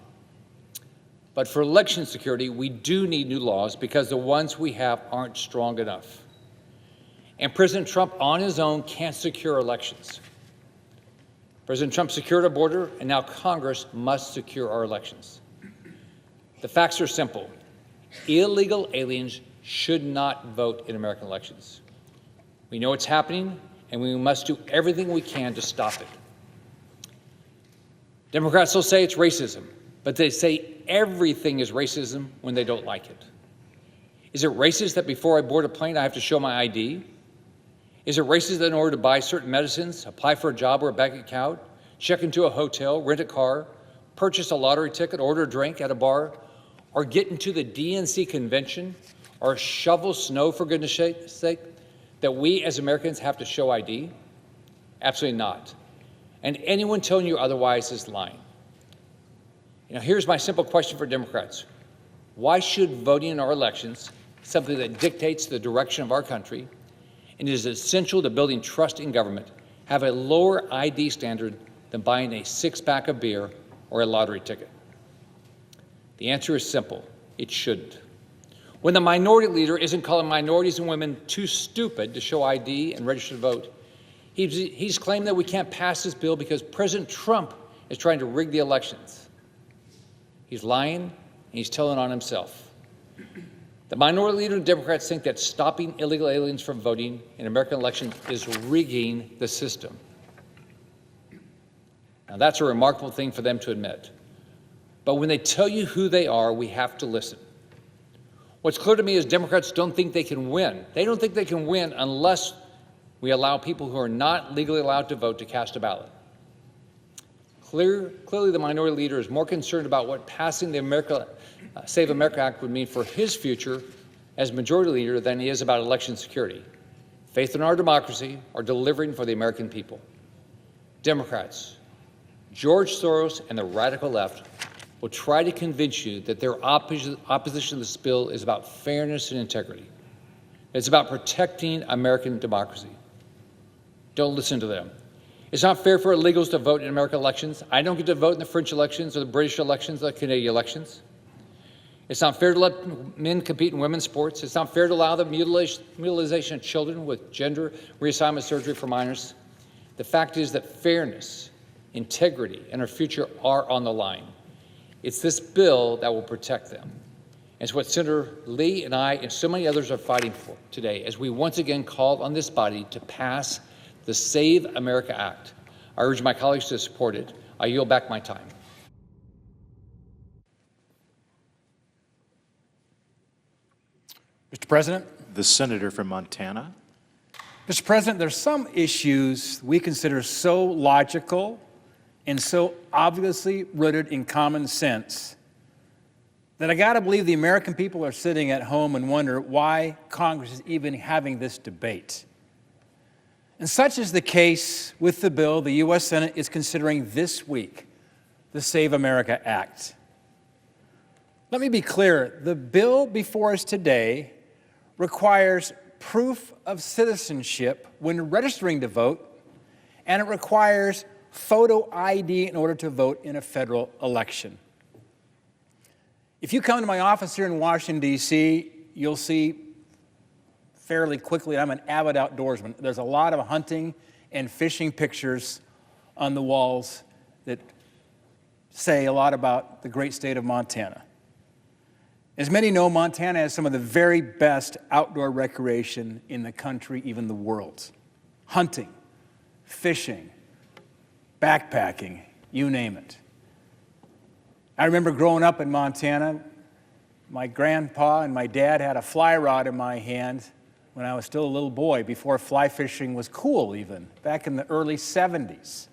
But for election security, we do need new laws because the ones we have aren't strong enough. And President Trump, on his own, can't secure elections. President Trump secured our border, and now Congress must secure our elections. The facts are simple. Illegal aliens should not vote in American elections. We know it's happening, and we must do everything we can to stop it. Democrats will say it's racism, but they say everything is racism when they don't like it. Is it racist that before I board a plane I have to show my ID? Is it racist that in order to buy certain medicines, apply for a job or a bank account, check into a hotel, rent a car, purchase a lottery ticket, order a drink at a bar, or get into the DNC convention, or shovel snow, for goodness sake, that we as Americans have to show ID? Absolutely not. And anyone telling you otherwise is lying. Here's my simple question for Democrats. Why should voting in our elections, something that dictates the direction of our country and is essential to building trust in government, have a lower ID standard than buying a six-pack of beer or a lottery ticket? The answer is simple. It shouldn't. When the minority leader isn't calling minorities and women too stupid to show ID and register to vote, he's claimed that we can't pass this bill because President Trump is trying to rig the elections. He's lying, and he's telling on himself. The minority leader and Democrats think that stopping illegal aliens from voting in American elections is rigging the system. Now, that's a remarkable thing for them to admit. But when they tell you who they are, we have to listen. What's clear to me is Democrats don't think they can win. They don't think they can win unless we allow people who are not legally allowed to vote to cast a ballot. Clearly, the minority leader is more concerned about what passing the Save America Act would mean for his future as majority leader than he is about election security. faith in our democracy, are delivering for the American people. Democrats, George Soros and the radical left will try to convince you that their opposition to this bill is about fairness and integrity. It's about protecting American democracy. Don't listen to them. It's not fair for illegals to vote in American elections. I don't get to vote in the French elections or the British elections or the Canadian elections. It's not fair to let men compete in women's sports. It's not fair to allow the mutilation of children with gender reassignment surgery for minors. The fact is that fairness, integrity, and our future are on the line. It's this bill that will protect them. It's what Senator Lee and I and so many others are fighting for today as we once again call on this body to pass the Save America Act. I urge my colleagues to support it. I yield back my time. Mr. President. The senator from Montana. Mr. President, there's some issues we consider so logical and so obviously rooted in common sense that I got to believe the American people are sitting at home and wonder why Congress is even having this debate. And such is the case with the bill the U.S. Senate is considering this week, the Save America Act. Let me be clear, the bill before us today requires proof of citizenship when registering to vote, and it requires photo ID in order to vote in a federal election. If you come to my office here in Washington, D.C., you'll see fairly quickly I'm an avid outdoorsman. There's a lot of hunting and fishing pictures on the walls that say a lot about the great state of Montana. As many know, Montana has some of the very best outdoor recreation in the country, even the world. Hunting, fishing, backpacking, you name it. I remember growing up in Montana, my grandpa and my dad had a fly rod in my hand when I was still a little boy, before fly fishing was cool even, back in the early 70s.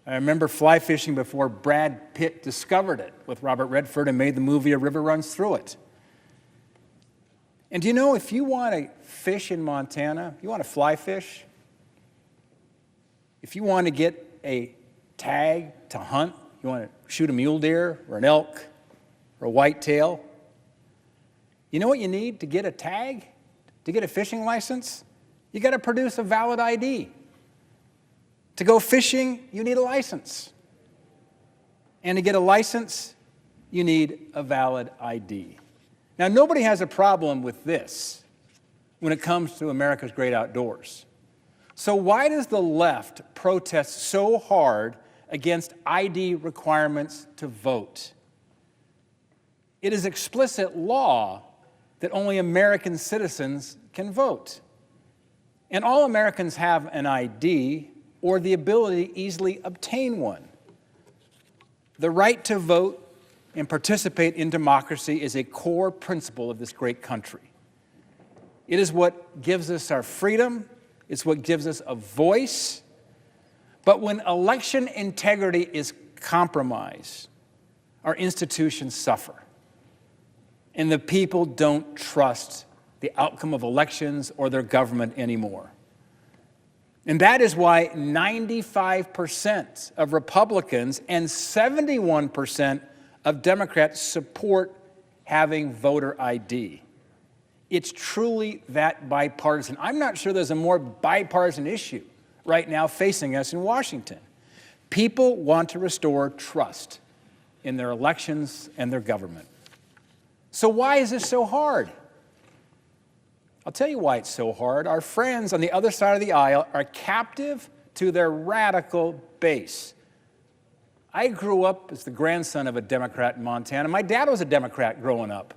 I remember fly fishing before Brad Pitt discovered it with Robert Redford and made the movie A River Runs Through It. And do you know, if you want to fish in Montana, you want to fly fish, if you want to get a tag to hunt, you want to shoot a mule deer or an elk or a whitetail, you know what you need to get a tag, to get a fishing license? You got to produce a valid ID. To go fishing, you need a license. And to get a license, you need a valid ID. Now, nobody has a problem with this when it comes to America's great outdoors. So why does the left protest so hard against ID requirements to vote? It is explicit law that only American citizens can vote. And all Americans have an ID or the ability to easily obtain one. The right to vote and participate in democracy is a core principle of this great country. It is what gives us our freedom. It's what gives us a voice. But when election integrity is compromised, our institutions suffer. And the people don't trust the outcome of elections or their government anymore. And that is why 95% of Republicans and 71% of Democrats support having voter ID. It's truly that bipartisan. I'm not sure there's a more bipartisan issue right now facing us in Washington. People want to restore trust in their elections and their government. So why is this so hard? I'll tell you why it's so hard. Our friends on the other side of the aisle are captive to their radical base. I grew up as the grandson of a Democrat in Montana. My dad was a Democrat growing up.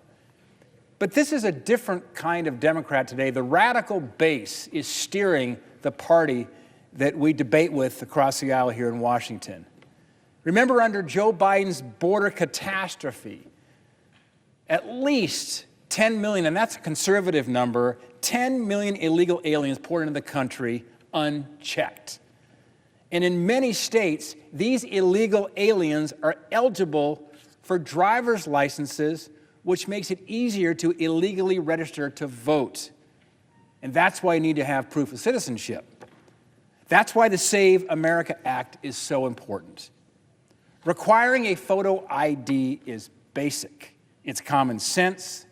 But this is a different kind of Democrat today. The radical base is steering the party that we debate with across the aisle here in Washington. Remember, under Joe Biden's border catastrophe, at least 10 million, and that's a conservative number, 10 million illegal aliens poured into the country unchecked. And in many states, these illegal aliens are eligible for driver's licenses, which makes it easier to illegally register to vote. And that's why you need to have proof of citizenship. That's why the Save America Act is so important. Requiring a photo ID is basic. It's common sense.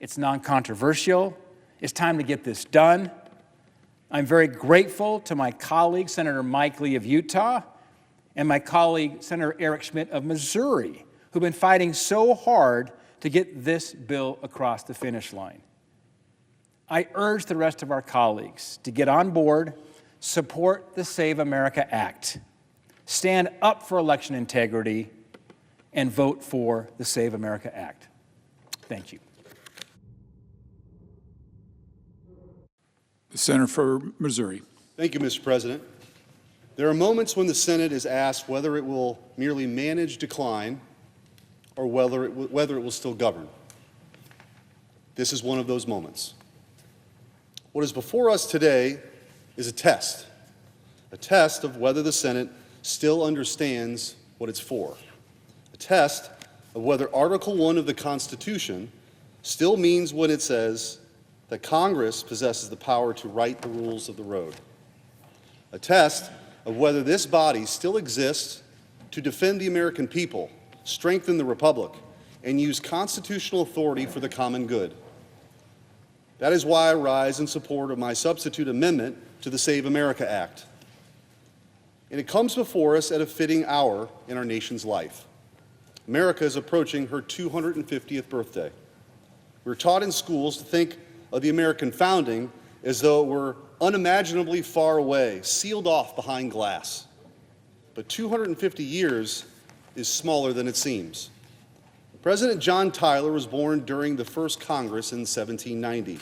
It's non-controversial. It's time to get this done. I'm very grateful to my colleague, Senator Mike Lee of Utah, and my colleague, Senator Eric Schmidt of Missouri, who've been fighting so hard to get this bill across the finish line. I urge the rest of our colleagues to get on board, support the Save America Act, stand up for election integrity, and vote for the Save America Act. Thank you. The senator for Missouri. Thank you, Mr. President. There are moments when the Senate is asked whether it will merely manage decline or whether it will still govern. This is one of those moments. What is before us today is a test of whether the Senate still understands what it's for, a test of whether Article 1 of the Constitution still means what it says, that Congress possesses the power to write the rules of the road, a test of whether this body still exists to defend the American people, strengthen the Republic, and use constitutional authority for the common good. That is why I rise in support of my substitute amendment to the Save America Act. And it comes before us at a fitting hour in our nation's life. America is approaching her 250th birthday. We're taught in schools to think of the American founding as though it were unimaginably far away, sealed off behind glass. But 250 years is smaller than it seems. President John Tyler was born during the first Congress in 1790.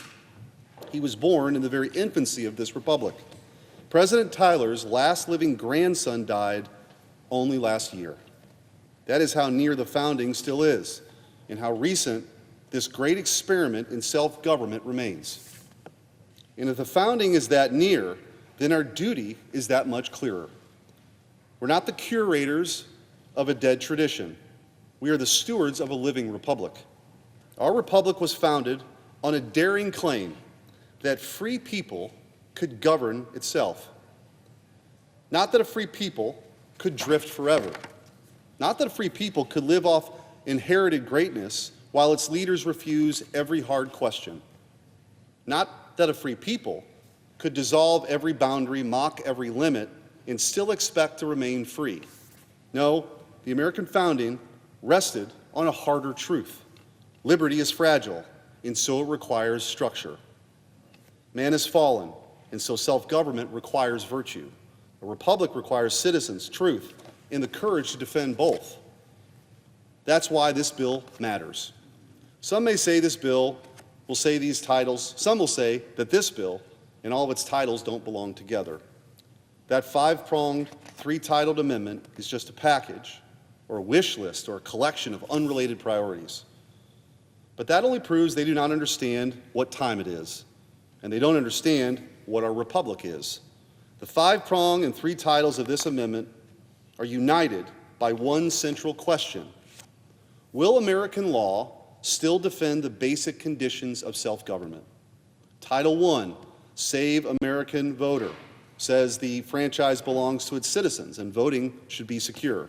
He was born in the very infancy of this republic. President Tyler's last living grandson died only last year. That is how near the founding still is, and how recent this great experiment in self-government remains. And if the founding is that near, then our duty is that much clearer. We're not the curators of a dead tradition. We are the stewards of a living republic. Our republic was founded on a daring claim that free people could govern itself. Not that a free people could drift forever. Not that a free people could live off inherited greatness while its leaders refuse every hard question. Not that a free people could dissolve every boundary, mock every limit, and still expect to remain free. No, the American founding rested on a harder truth. Liberty is fragile, and so it requires structure. Man is fallen, and so self-government requires virtue. A republic requires citizens, truth, and the courage to defend both. That's why this bill matters. Some may say this bill will say these titles. Some will say that this bill and all of its titles don't belong together. That five-pronged, three-titled amendment is just a package, or a wish list, or a collection of unrelated priorities. But that only proves they do not understand what time it is, and they don't understand what our republic is. The five-prong and three titles of this amendment are united by one central question. Will American law still defend the basic conditions of self-government? Title I, Save American Voter, says the franchise belongs to its citizens and voting should be secure.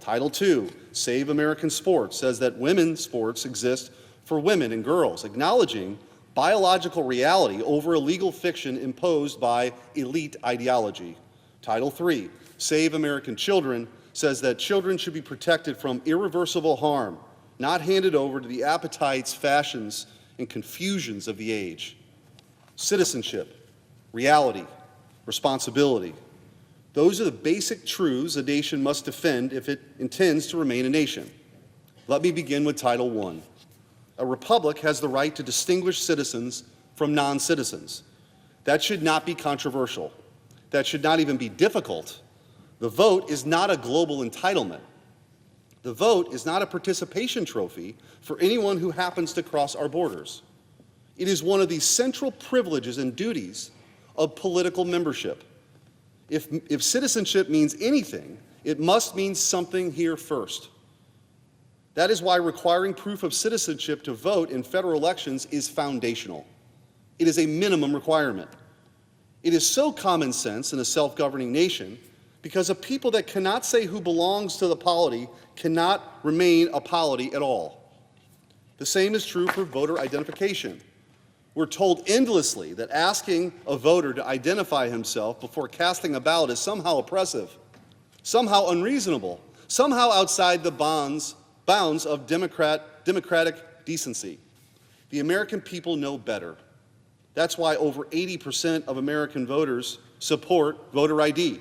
Title II, Save American Sports, says that women's sports exist for women and girls, acknowledging biological reality over a legal fiction imposed by elite ideology. Title III, Save American Children, says that children should be protected from irreversible harm, not handed over to the appetites, fashions, and confusions of the age. Citizenship, reality, responsibility. Those are the basic truths a nation must defend if it intends to remain a nation. Let me begin with Title I. A republic has the right to distinguish citizens from non-citizens. That should not be controversial. That should not even be difficult. The vote is not a global entitlement. The vote is not a participation trophy for anyone who happens to cross our borders. It is one of the central privileges and duties of political membership. If citizenship means anything, it must mean something here first. That is why requiring proof of citizenship to vote in federal elections is foundational. It is a minimum requirement. It is so common sense in a self-governing nation because a people that cannot say who belongs to the polity cannot remain a polity at all. The same is true for voter identification. We're told endlessly that asking a voter to identify himself before casting a ballot is somehow oppressive, somehow unreasonable, somehow outside the bounds of democratic decency. The American people know better. That's why over 80% of American voters support voter ID.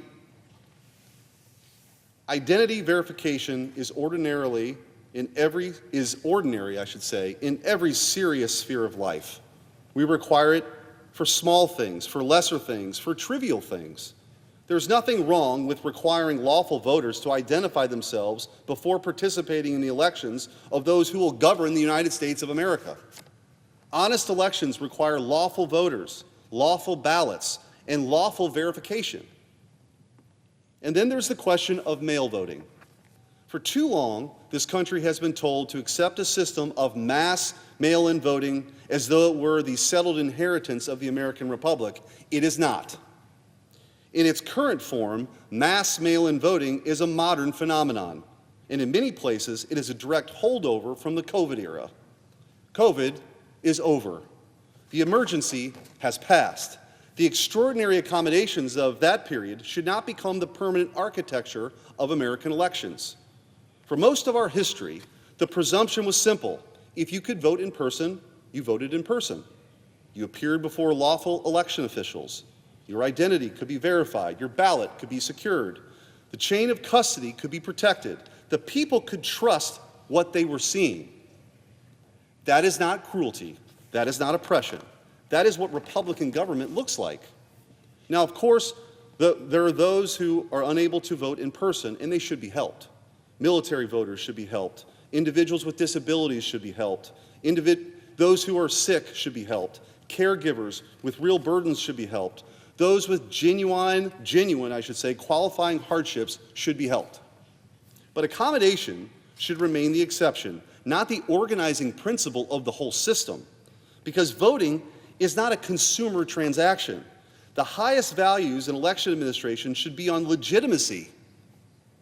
Identity verification is ordinary, in every serious sphere of life. We require it for small things, for lesser things, for trivial things. There's nothing wrong with requiring lawful voters to identify themselves before participating in the elections of those who will govern the United States of America. Honest elections require lawful voters, lawful ballots, and lawful verification. And then there's the question of mail voting. For too long, this country has been told to accept a system of mass mail-in voting as though it were the settled inheritance of the American Republic. It is not. In its current form, mass mail-in voting is a modern phenomenon, and in many places, it is a direct holdover from the COVID era. COVID is over. The emergency has passed. The extraordinary accommodations of that period should not become the permanent architecture of American elections. For most of our history, the presumption was simple. If you could vote in person, you voted in person. You appeared before lawful election officials. Your identity could be verified. Your ballot could be secured. The chain of custody could be protected. The people could trust what they were seeing. That is not cruelty. That is not oppression. That is what Republican government looks like. Now, of course, there are those who are unable to vote in person, and they should be helped. Military voters should be helped. Individuals with disabilities should be helped. Those who are sick should be helped. Caregivers with real burdens should be helped. Those with genuine, qualifying hardships should be helped. But accommodation should remain the exception, not the organizing principle of the whole system, because voting is not a consumer transaction. The highest values in election administration should be on legitimacy,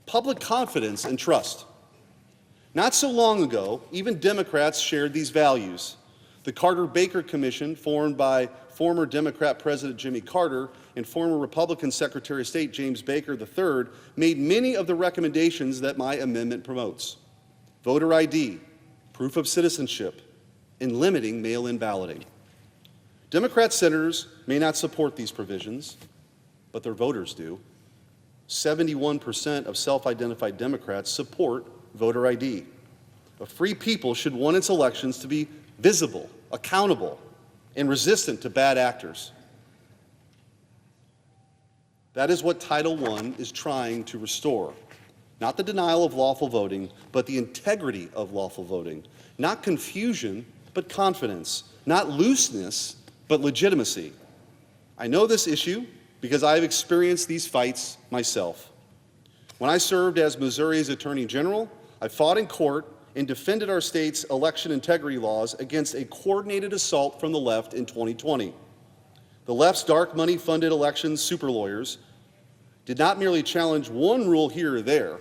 public confidence, and trust. Not so long ago, even Democrats shared these values. The Carter-Baker Commission, formed by former Democrat President Jimmy Carter and former Republican Secretary of State James Baker III, made many of the recommendations that my amendment promotes: voter ID, proof of citizenship, and limiting mail-in balloting. Democrat senators may not support these provisions, but their voters do. 71% of self-identified Democrats support voter ID. A free people should want its elections to be visible, accountable, and resistant to bad actors. That is what Title I is trying to restore. Not the denial of lawful voting, but the integrity of lawful voting. Not confusion, but confidence. Not looseness, but legitimacy. I know this issue because I have experienced these fights myself. When I served as Missouri's Attorney General, I fought in court and defended our state's election integrity laws against a coordinated assault from the left in 2020. The left's dark money-funded elections super lawyers did not merely challenge one rule here or there.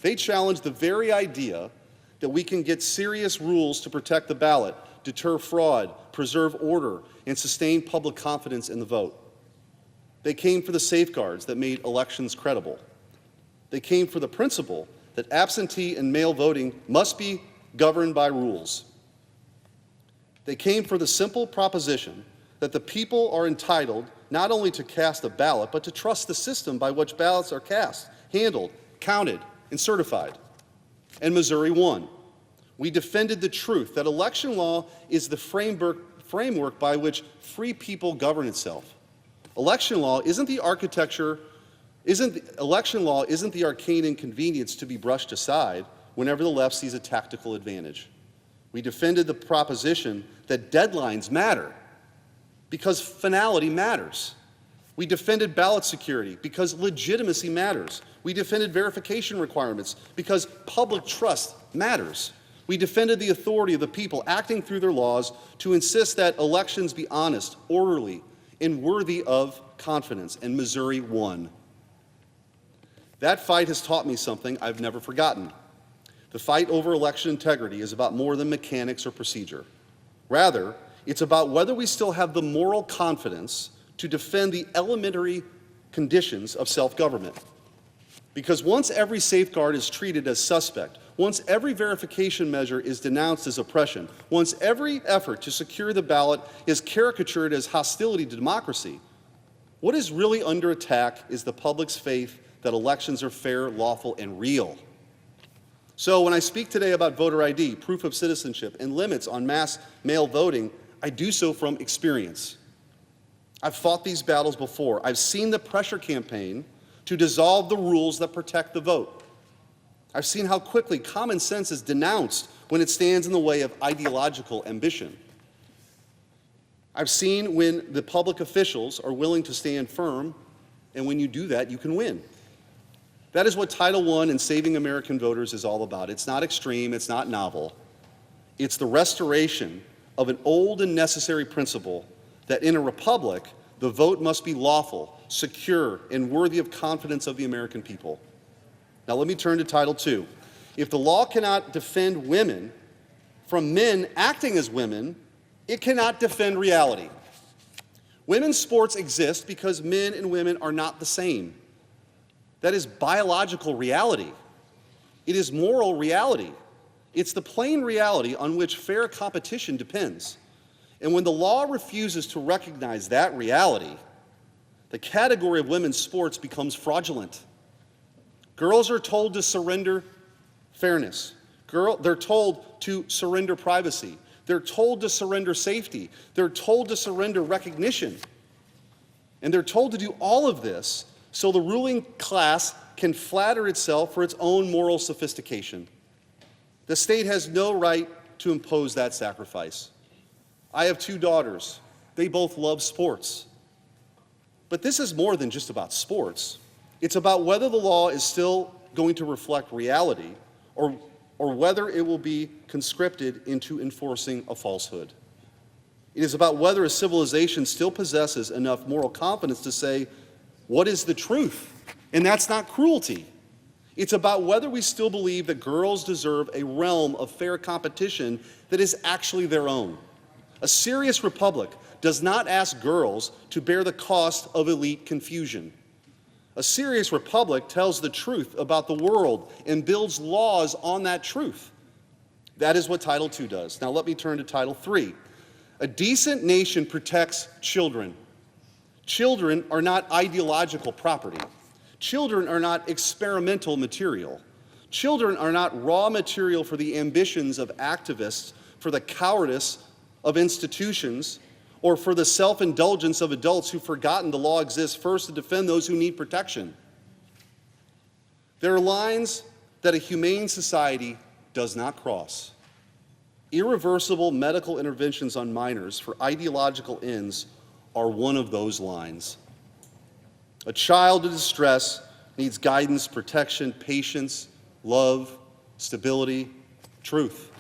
They challenged the very idea that we can get serious rules to protect the ballot, deter fraud, preserve order, and sustain public confidence in the vote. They came for the safeguards that made elections credible. They came for the principle that absentee and mail voting must be governed by rules. They came for the simple proposition that the people are entitled not only to cast a ballot, but to trust the system by which ballots are cast, handled, counted, and certified. And Missouri won. We defended the truth that election law is the framework by which free people govern itself. Election law isn't the arcane inconvenience to be brushed aside whenever the left sees a tactical advantage. We defended the proposition that deadlines matter because finality matters. We defended ballot security because legitimacy matters. We defended verification requirements because public trust matters. We defended the authority of the people acting through their laws to insist that elections be honest, orderly, and worthy of confidence, and Missouri won. That fight has taught me something I've never forgotten. The fight over election integrity is about more than mechanics or procedure. Rather, it's about whether we still have the moral confidence to defend the elementary conditions of self-government. Because once every safeguard is treated as suspect, once every verification measure is denounced as oppression, once every effort to secure the ballot is caricatured as hostility to democracy, what is really under attack is the public's faith that elections are fair, lawful, and real. So when I speak today about voter ID, proof of citizenship, and limits on mass mail voting, I do so from experience. I've fought these battles before. I've seen the pressure campaign to dissolve the rules that protect the vote. I've seen how quickly common sense is denounced when it stands in the way of ideological ambition. I've seen when the public officials are willing to stand firm, and when you do that, you can win. That is what Title I and Saving American Voters is all about. It's not extreme, it's not novel. It's the restoration of an old and necessary principle that in a republic, the vote must be lawful, secure, and worthy of confidence of the American people. Now let me turn to Title II. If the law cannot defend women from men acting as women, it cannot defend reality. Women's sports exist because men and women are not the same. That is biological reality. It is moral reality. It's the plain reality on which fair competition depends. And when the law refuses to recognize that reality, the category of women's sports becomes fraudulent. Girls are told to surrender fairness. They're told to surrender privacy. They're told to surrender safety. They're told to surrender recognition. And they're told to do all of this so the ruling class can flatter itself for its own moral sophistication. The state has no right to impose that sacrifice. I have 2 daughters. They both love sports. But this is more than just about sports. It's about whether the law is still going to reflect reality or whether it will be conscripted into enforcing a falsehood. It is about whether a civilization still possesses enough moral confidence to say, what is the truth? And that's not cruelty. It's about whether we still believe that girls deserve a realm of fair competition that is actually their own. A serious republic does not ask girls to bear the cost of elite confusion. A serious republic tells the truth about the world and builds laws on that truth. That is what Title II does. Now let me turn to Title III. A decent nation protects children. Children are not ideological property. Children are not experimental material. Children are not raw material for the ambitions of activists, for the cowardice of institutions, or for the self-indulgence of adults who've forgotten the law exists first to defend those who need protection. There are lines that a humane society does not cross. Irreversible medical interventions on minors for ideological ends are one of those lines. A child in distress needs guidance, protection, patience, love, stability, truth.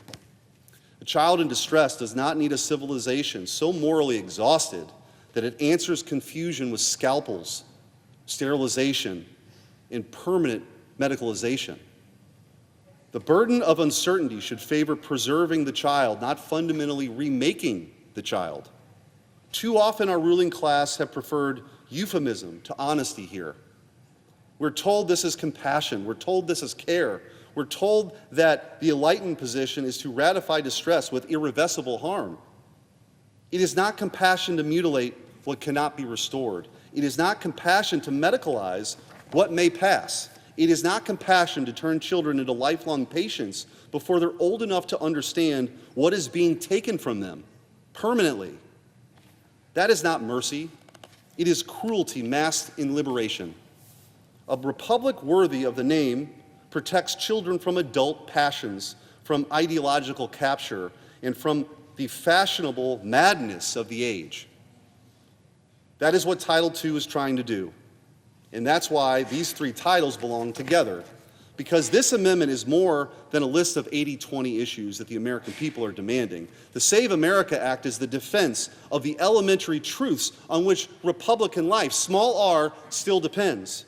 A child in distress does not need a civilization so morally exhausted that it answers confusion with scalpels, sterilization, and permanent medicalization. The burden of uncertainty should favor preserving the child, not fundamentally remaking the child. Too often our ruling class have preferred euphemism to honesty here. We're told this is compassion. We're told this is care. We're told that the enlightened position is to ratify distress with irreversible harm. It is not compassion to mutilate what cannot be restored. It is not compassion to medicalize what may pass. It is not compassion to turn children into lifelong patients before they're old enough to understand what is being taken from them permanently. That is not mercy. It is cruelty masked in liberation. A republic worthy of the name protects children from adult passions, from ideological capture, and from the fashionable madness of the age. That is what Title II is trying to do. And that's why these 3 titles belong together. because this amendment is more than a list of 80-20 issues that the American people are demanding. The Save America Act is the defense of the elementary truths on which Republican life, small r, still depends.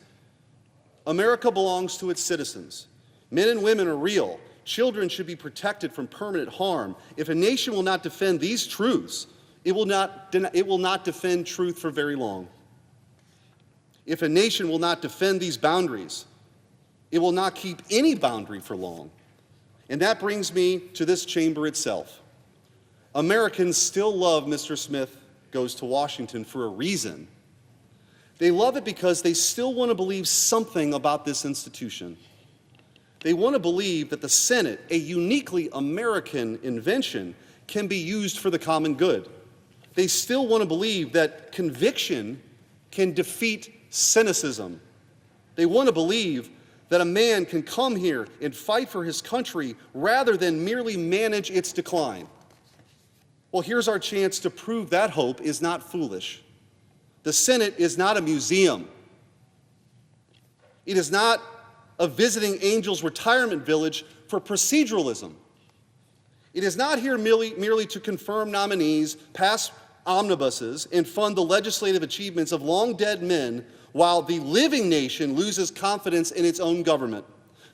America belongs to its citizens. Men and women are real. Children should be protected from permanent harm. If a nation will not defend these truths, it will not defend truth for very long. If a nation will not defend these boundaries, it will not keep any boundary for long. And that brings me to this chamber itself. Americans still love Mr. Smith Goes to Washington for a reason. They love it because they still want to believe something about this institution. They want to believe that the Senate, a uniquely American invention, can be used for the common good. They still want to believe that conviction can defeat cynicism. They want to believe that a man can come here and fight for his country rather than merely manage its decline. Well, here's our chance to prove that hope is not foolish. The Senate is not a museum. It is not a visiting angels retirement village for proceduralism. It is not here merely to confirm nominees, pass omnibuses, and fund the legislative achievements of long-dead men while the living nation loses confidence in its own government.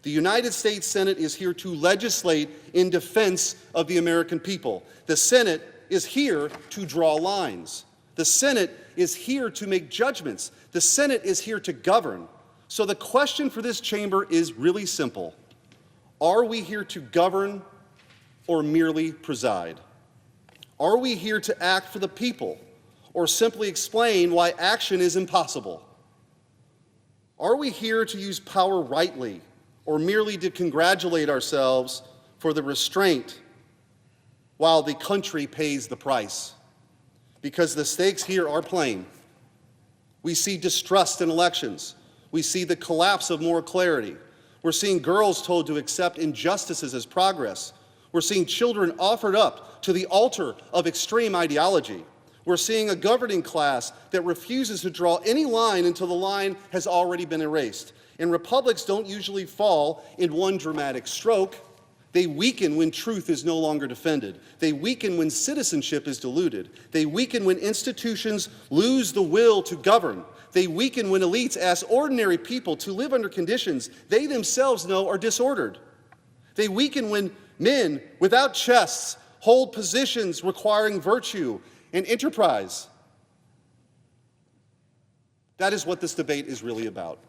The United States Senate is here to legislate in defense of the American people. The Senate is here to draw lines. The Senate is here to make judgments. The Senate is here to govern. So the question for this chamber is really simple. Are we here to govern or merely preside? Are we here to act for the people or simply explain why action is impossible? Are we here to use power rightly or merely to congratulate ourselves for the restraint while the country pays the price? Because the stakes here are plain. We see distrust in elections. We see the collapse of moral clarity. We're seeing girls told to accept injustices as progress. We're seeing children offered up to the altar of extreme ideology. We're seeing a governing class that refuses to draw any line until the line has already been erased. And republics don't usually fall in one dramatic stroke. They weaken when truth is no longer defended. They weaken when citizenship is diluted. They weaken when institutions lose the will to govern. They weaken when elites ask ordinary people to live under conditions they themselves know are disordered. They weaken when men without chests hold positions requiring virtue and enterprise. That is what this debate is really about.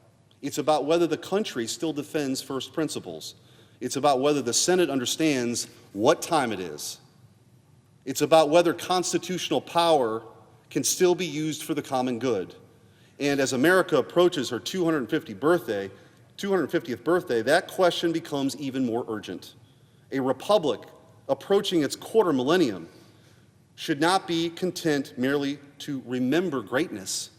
It's about whether the country still defends first principles. It's about whether the Senate understands what time it is. It's about whether constitutional power can still be used for the common good. And as America approaches her 250th birthday, that question becomes even more urgent. A republic approaching its quarter millennium should not be content merely to remember greatness.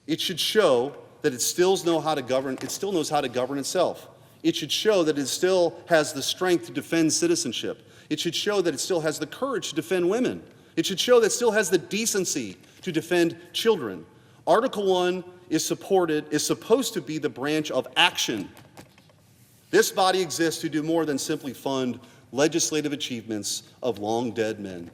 It should show that it still knows how to govern itself. It should show that it still has the strength to defend citizenship. It should show that it still has the courage to defend women. It should show that it still has the decency to defend children. Article 1 is supposed to be the branch of action. This body exists to do more than simply fund legislative achievements of long-dead men.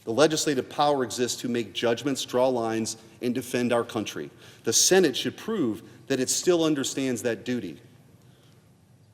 The legislative power exists to make judgments, draw lines, and defend our country. The Senate should prove that it still understands that duty.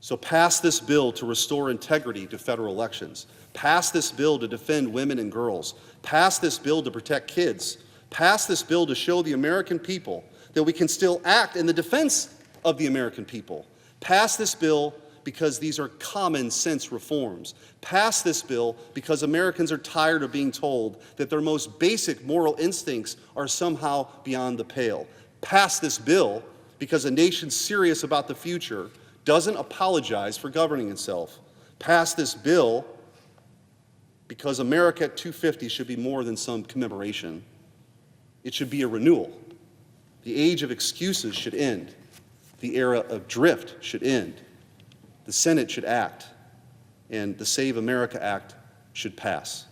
So pass this bill to restore integrity to federal elections. Pass this bill to defend women and girls. Pass this bill to protect kids. Pass this bill to show the American people that we can still act in the defense of the American people. Pass this bill because these are common sense reforms. Pass this bill because Americans are tired of being told that their most basic moral instincts are somehow beyond the pale. Pass this bill because a nation serious about the future doesn't apologize for governing itself. Pass this bill because America at 250 should be more than some commemoration. It should be a renewal. The age of excuses should end. The era of drift should end. The Senate should act, and the Save America Act should pass.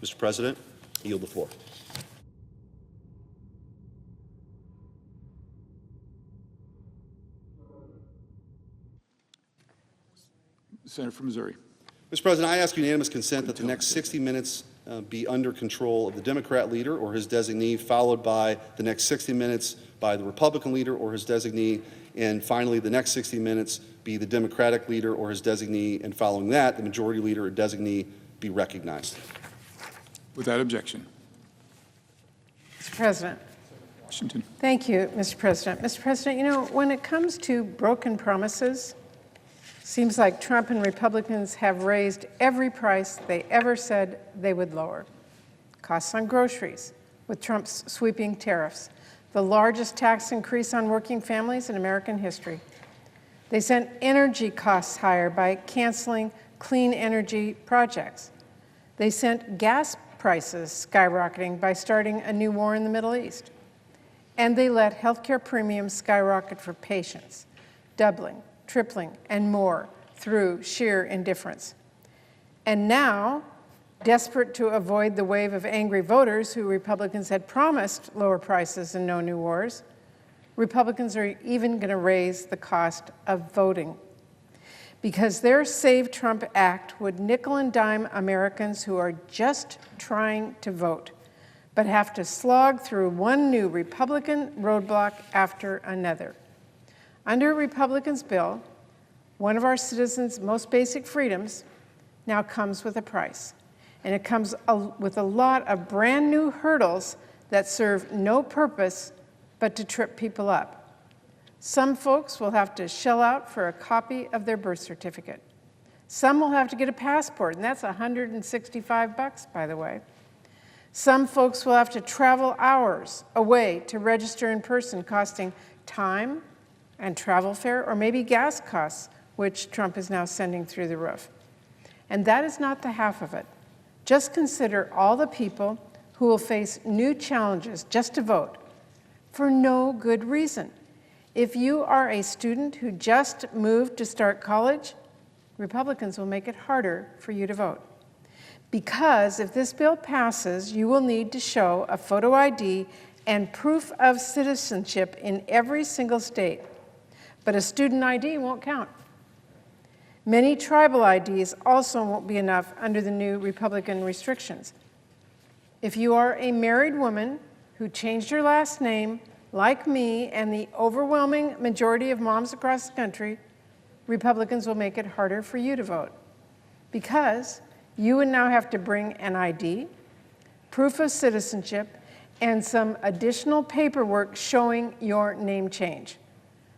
Mr. President, I yield the floor. Senator from Missouri. Mr. President, I ask unanimous consent that the next 60 minutes be under control of the Democrat leader or his designee, followed by the next 60 minutes by the Republican leader or his designee, and finally the next 60 minutes be the Democratic leader or his designee, and following that, the majority leader or designee be recognized. Without objection. Mr. President. Washington. Thank you, Mr. President. Mr. President, you know, when it comes to broken promises, seems like Trump and Republicans have raised every price they ever said they would lower. Costs on groceries, with Trump's sweeping tariffs, the largest tax increase on working families in American history. They sent energy costs higher by canceling clean energy projects. They sent gas prices skyrocketing by starting a new war in the Middle East. And they let healthcare premiums skyrocket for patients, doubling, tripling, and more through sheer indifference. And now, desperate to avoid the wave of angry voters who Republicans had promised lower prices and no new wars, Republicans are even going to raise the cost of voting, because their Save Trump Act would nickel and dime Americans who are just trying to vote, but have to slog through one new Republican roadblock after another. Under a Republican's bill, one of our citizens' most basic freedoms now comes with a price. And it comes with a lot of brand new hurdles that serve no purpose but to trip people up. Some folks will have to shell out for a copy of their birth certificate. Some will have to get a passport, and that's $165, by the way. Some folks will have to travel hours away to register in person, costing time and travel fare, or maybe gas costs, which Trump is now sending through the roof. And that is not the half of it. Just consider all the people who will face new challenges just to vote for no good reason. If you are a student who just moved to start college, Republicans will make it harder for you to vote. Because if this bill passes, you will need to show a photo ID and proof of citizenship in every single state. But a student ID won't count. Many tribal IDs also won't be enough under the new Republican restrictions. If you are a married woman who changed her last name, like me and the overwhelming majority of moms across the country, Republicans will make it harder for you to vote. Because you would now have to bring an ID, proof of citizenship, and some additional paperwork showing your name change.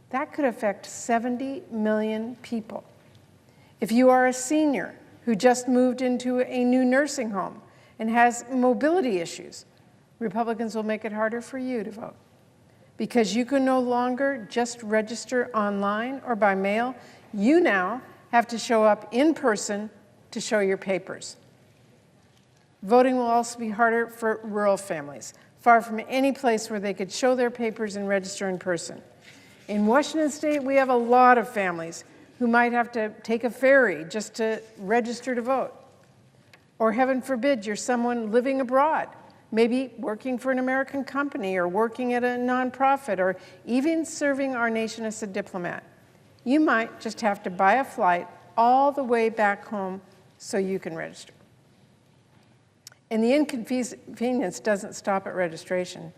That could affect 70 million people. If you are a senior who just moved into a new nursing home and has mobility issues, Republicans will make it harder for you to vote. Because you can no longer just register online or by mail, you now have to show up in person to show your papers. Voting will also be harder for rural families, far from any place where they could show their papers and register in person. In Washington State, we have a lot of families who might have to take a ferry just to register to vote. Or heaven forbid, you're someone living abroad, maybe working for an American company or working at a nonprofit or even serving our nation as a diplomat. You might just have to buy a flight all the way back home so you can register. And the inconvenience doesn't stop at registration,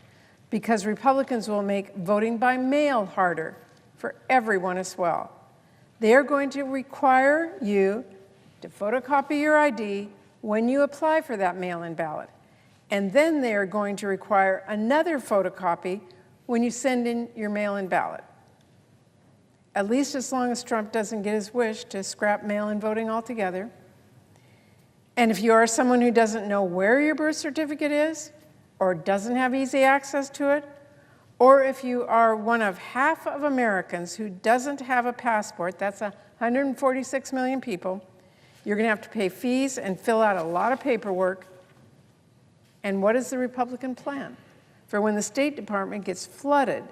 because Republicans will make voting by mail harder for everyone as well. They are going to require you to photocopy your ID when you apply for that mail-in ballot. And then they are going to require another photocopy when you send in your mail-in ballot. At least as long as Trump doesn't get his wish to scrap mail-in voting altogether. And if you are someone who doesn't know where your birth certificate is, or doesn't have easy access to it, or if you are one of half of Americans who doesn't have a passport, that's 146 million people, you're going to have to pay fees and fill out a lot of paperwork. And what is the Republican plan for when the State Department gets flooded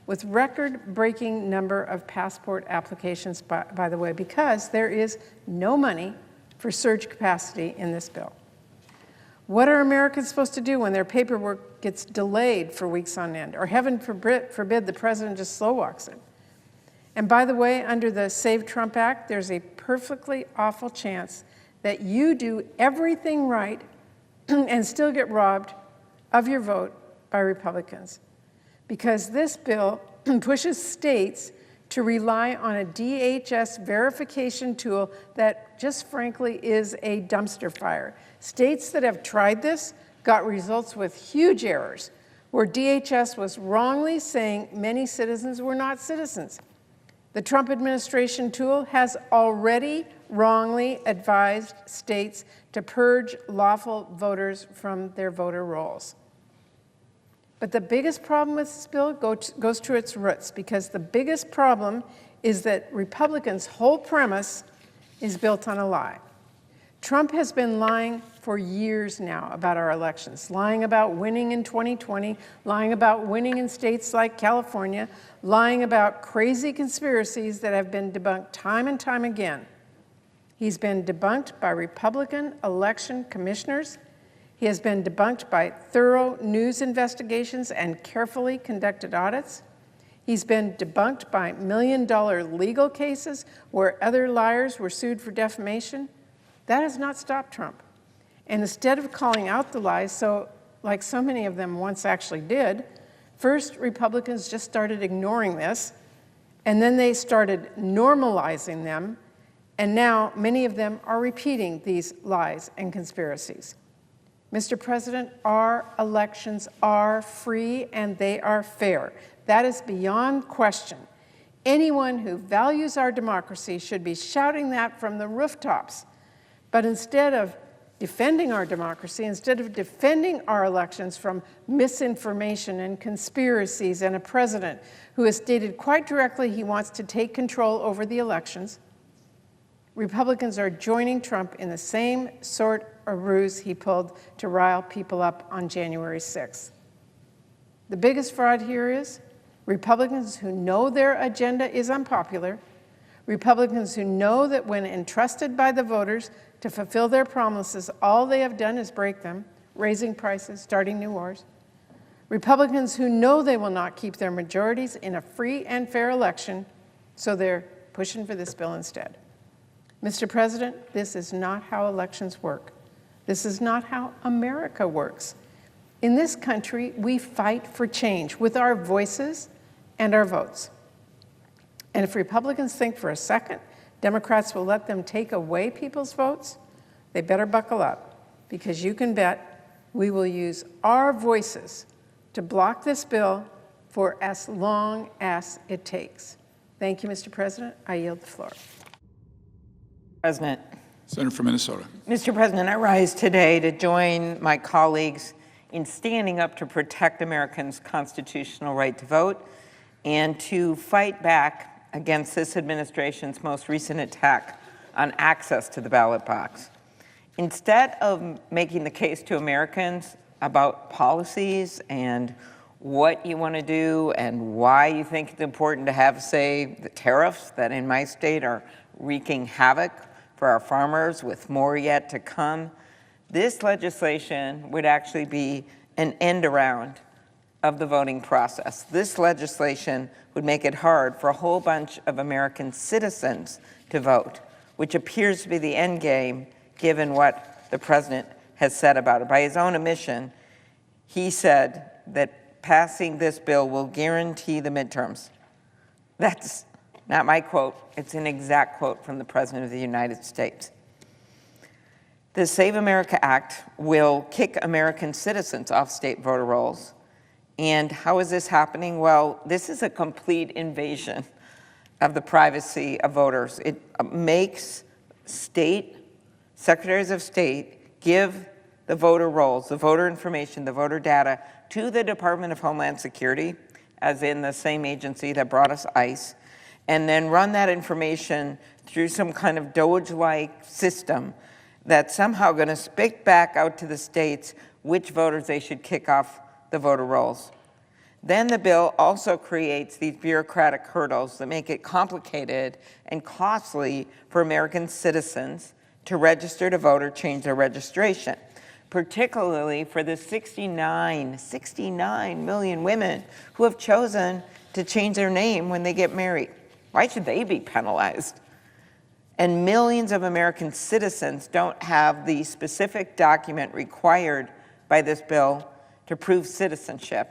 with record-breaking number of passport applications, by the way, because there is no money for surge capacity in this bill? What are Americans supposed to do when their paperwork gets delayed for weeks on end, or heaven forbid the president just slow walks it? And by the way, under the Save Trump Act, there's a perfectly awful chance that you do everything right and still get robbed of your vote by Republicans. Because this bill pushes states to rely on a DHS verification tool that just frankly is a dumpster fire. States that have tried this got results with huge errors, where DHS was wrongly saying many citizens were not citizens. The Trump administration tool has already wrongly advised states to purge lawful voters from their voter rolls. But the biggest problem with this bill goes to its roots, because the biggest problem is that Republicans' whole premise is built on a lie. Trump has been lying for years now about our elections, lying about winning in 2020, lying about winning in states like California, lying about crazy conspiracies that have been debunked time and time again. He's been debunked by Republican election commissioners. He has been debunked by thorough news investigations and carefully conducted audits. He's been debunked by million-dollar legal cases where other liars were sued for defamation. That has not stopped Trump. And instead of calling out the lies, like so many of them once actually did, first Republicans just started ignoring this, and then they started normalizing them, and now many of them are repeating these lies and conspiracies. Mr. President, our elections are free and they are fair. That is beyond question. Anyone who values our democracy should be shouting that from the rooftops. But instead of defending our democracy, instead of defending our elections from misinformation and conspiracies and a president who has stated quite directly he wants to take control over the elections, Republicans are joining Trump in the same sort of ruse he pulled to rile people up on January 6th. The biggest fraud here is Republicans who know their agenda is unpopular, Republicans who know that when entrusted by the voters to fulfill their promises, all they have done is break them, raising prices, starting new wars. Republicans who know they will not keep their majorities in a free and fair election, so they're pushing for this bill instead. Mr. President, this is not how elections work. This is not how America works. In this country, we fight for change with our voices and our votes. And if Republicans think for a second Democrats will let them take away people's votes, they better buckle up, because you can bet we will use our voices to block this bill for as long as it takes. Thank you, Mr. President. I yield the floor. President. Senator from Minnesota. Mr. President, I rise today to join my colleagues in standing up to protect Americans' constitutional right to vote and to fight back against this administration's most recent attack on access to the ballot box. Instead of making the case to Americans about policies and what you want to do and why you think it's important to have, say, the tariffs that in my state are wreaking havoc for our farmers with more yet to come, this legislation would actually be an end around of the voting process. This legislation would make it hard for a whole bunch of American citizens to vote, which appears to be the end game given what the president has said about it. By his own admission, he said that passing this bill will guarantee the midterms. That's not my quote, it's an exact quote from the President of the United States. The Save America Act will kick American citizens off state voter rolls. And how is this happening? Well, this is a complete invasion of the privacy of voters. It makes state secretaries of state give the voter rolls, the voter information, the voter data to the Department of Homeland Security, as in the same agency that brought us ICE, and then run that information through some kind of Doge-like system that's somehow going to spit back out to the states which voters they should kick off the voter rolls. Then the bill also creates these bureaucratic hurdles that make it complicated and costly for American citizens to register to vote or change their registration, particularly for the 69 million women who have chosen to change their name when they get married. Why should they be penalized? And millions of American citizens don't have the specific document required by this bill to prove citizenship,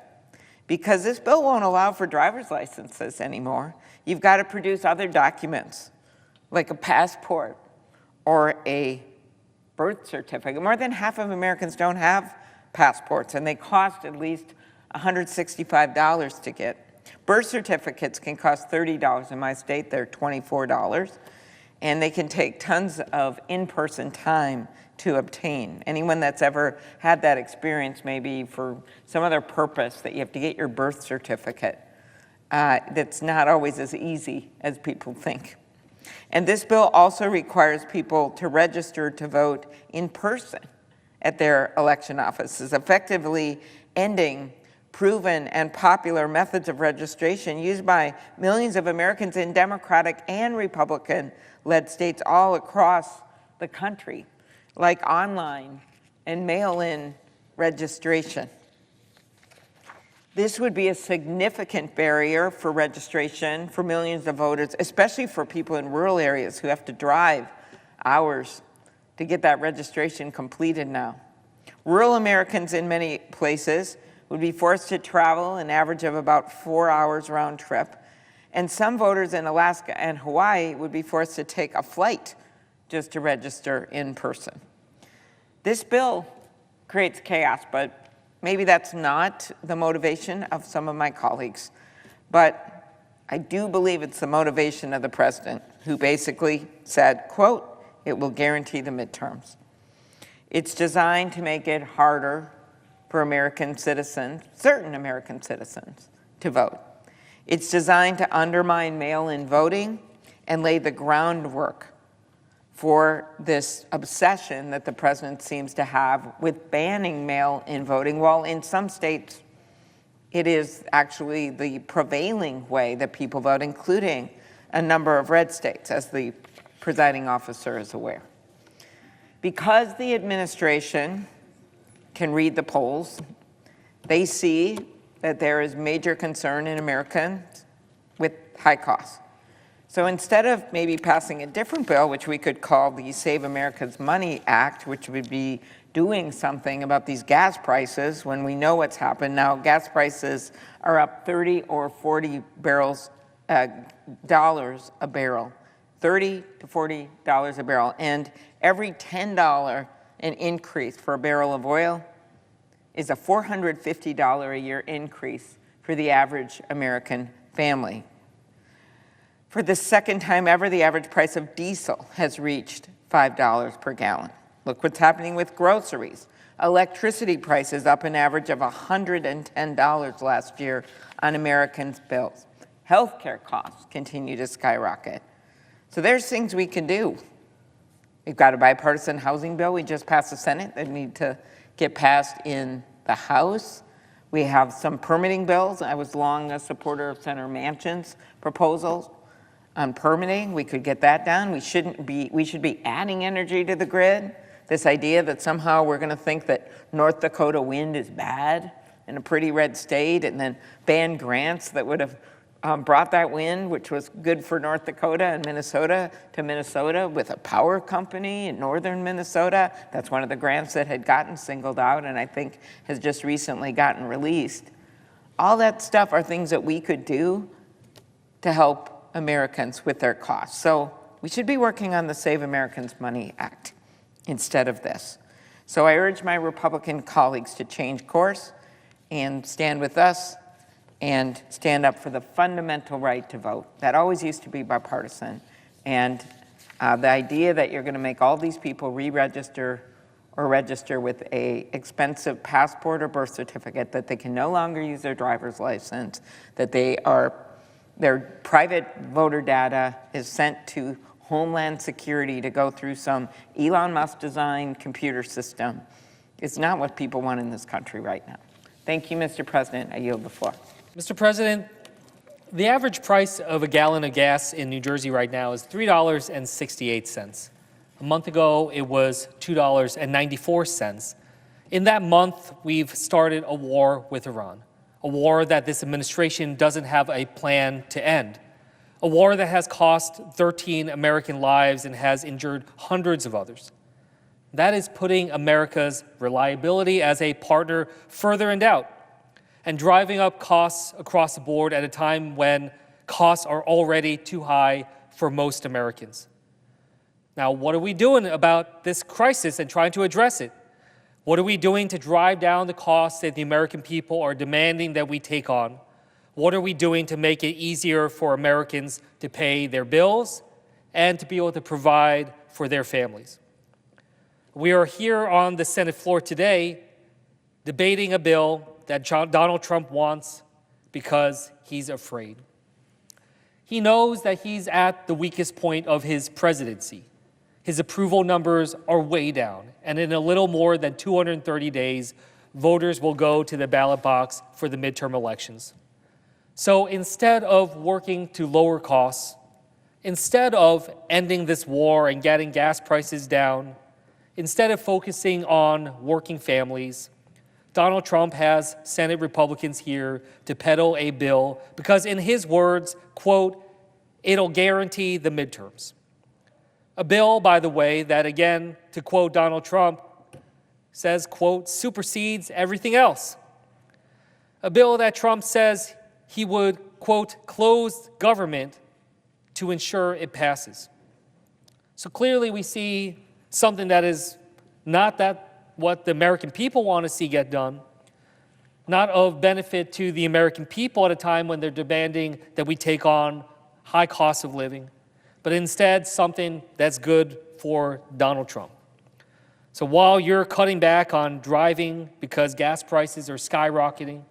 because this bill won't allow for driver's licenses anymore. You've got to produce other documents, like a passport or a birth certificate. More than half of Americans don't have passports, and they cost at least $165 to get. Birth certificates can cost $30. In my state, they're $24. And they can take tons of in-person time to obtain. Anyone that's ever had that experience, maybe for some other purpose, that you have to get your birth certificate, that's not always as easy as people think. And this bill also requires people to register to vote in person at their election offices, effectively ending proven and popular methods of registration used by millions of Americans in Democratic and Republican-led states all across the country, like online and mail-in registration. This would be a significant barrier for registration for millions of voters, especially for people in rural areas who have to drive hours to get that registration completed now. Rural Americans in many places would be forced to travel an average of about 4 hours round trip, and some voters in Alaska and Hawaii would be forced to take a flight just to register in person. This bill creates chaos, but maybe that's not the motivation of some of my colleagues. But I do believe it's the motivation of the president, who basically said, quote, "It will guarantee the midterms." It's designed to make it harder for American citizens, certain American citizens, to vote. It's designed to undermine mail-in voting and lay the groundwork for this obsession that the president seems to have with banning mail-in voting, while in some states it is actually the prevailing way that people vote, including a number of red states, as the presiding officer is aware. Because the administration can read the polls, they see that there is major concern in Americans with high costs. So instead of maybe passing a different bill, which we could call the Save America's Money Act, which would be doing something about these gas prices, when we know what's happened now, gas prices are up 30 or 40 dollars a barrel, $30 to $40 a barrel, and every $10 an increase for a barrel of oil is a $450 a year increase for the average American family. For the second time ever, the average price of diesel has reached $5 per gallon. Look what's happening with groceries. Electricity prices up an average of $110 last year on Americans' bills. Healthcare costs continue to skyrocket. So there's things we can do. We've got a bipartisan housing bill we just passed the Senate that need to get passed in the House. We have some permitting bills. I was long a supporter of Senator Manchin's proposals on permitting. We could get that done. We should be adding energy to the grid. This idea that somehow we're going to think that North Dakota wind is bad in a pretty red state, and then ban grants that would have brought that wind, which was good for North Dakota and Minnesota, to Minnesota with a power company in northern Minnesota. That's one of the grants that had gotten singled out and I think has just recently gotten released. All that stuff are things that we could do to help Americans with their costs. So we should be working on the Save Americans Money Act instead of this. So I urge my Republican colleagues to change course and stand with us and stand up for the fundamental right to vote. That always used to be bipartisan. And the idea that you're going to make all these people re-register or register with a expensive passport or birth certificate, that they can no longer use their driver's license, that their private voter data is sent to Homeland Security to go through some Elon Musk designed computer system, is not what people want in this country right now. Thank you, Mr. President. I yield the floor. Mr. President, the average price of a gallon of gas in New Jersey right now is $3.68. A month ago, it was $2.94. In that month, we've started a war with Iran, a war that this administration doesn't have a plan to end, a war that has cost 13 American lives and has injured hundreds of others. That is putting America's reliability as a partner further in doubt and driving up costs across the board at a time when costs are already too high for most Americans. Now, what are we doing about this crisis and trying to address it? What are we doing to drive down the costs that the American people are demanding that we take on? What are we doing to make it easier for Americans to pay their bills and to be able to provide for their families? We are here on the Senate floor today debating a bill that Donald Trump wants because he's afraid. He knows that he's at the weakest point of his presidency. His approval numbers are way down, and in a little more than 230 days, voters will go to the ballot box for the midterm elections. So instead of working to lower costs, instead of ending this war and getting gas prices down, instead of focusing on working families, Donald Trump has Senate Republicans here to peddle a bill because, in his words, quote, it'll guarantee the midterms. A bill, by the way, that, again, to quote Donald Trump, says, quote, supersedes everything else. A bill that Trump says he would, quote, close government to ensure it passes. So clearly we see something that is not that what the American people want to see get done, not of benefit to the American people at a time when they're demanding that we take on high costs of living, but instead something that's good for Donald Trump. So while you're cutting back on driving because gas prices are skyrocketing,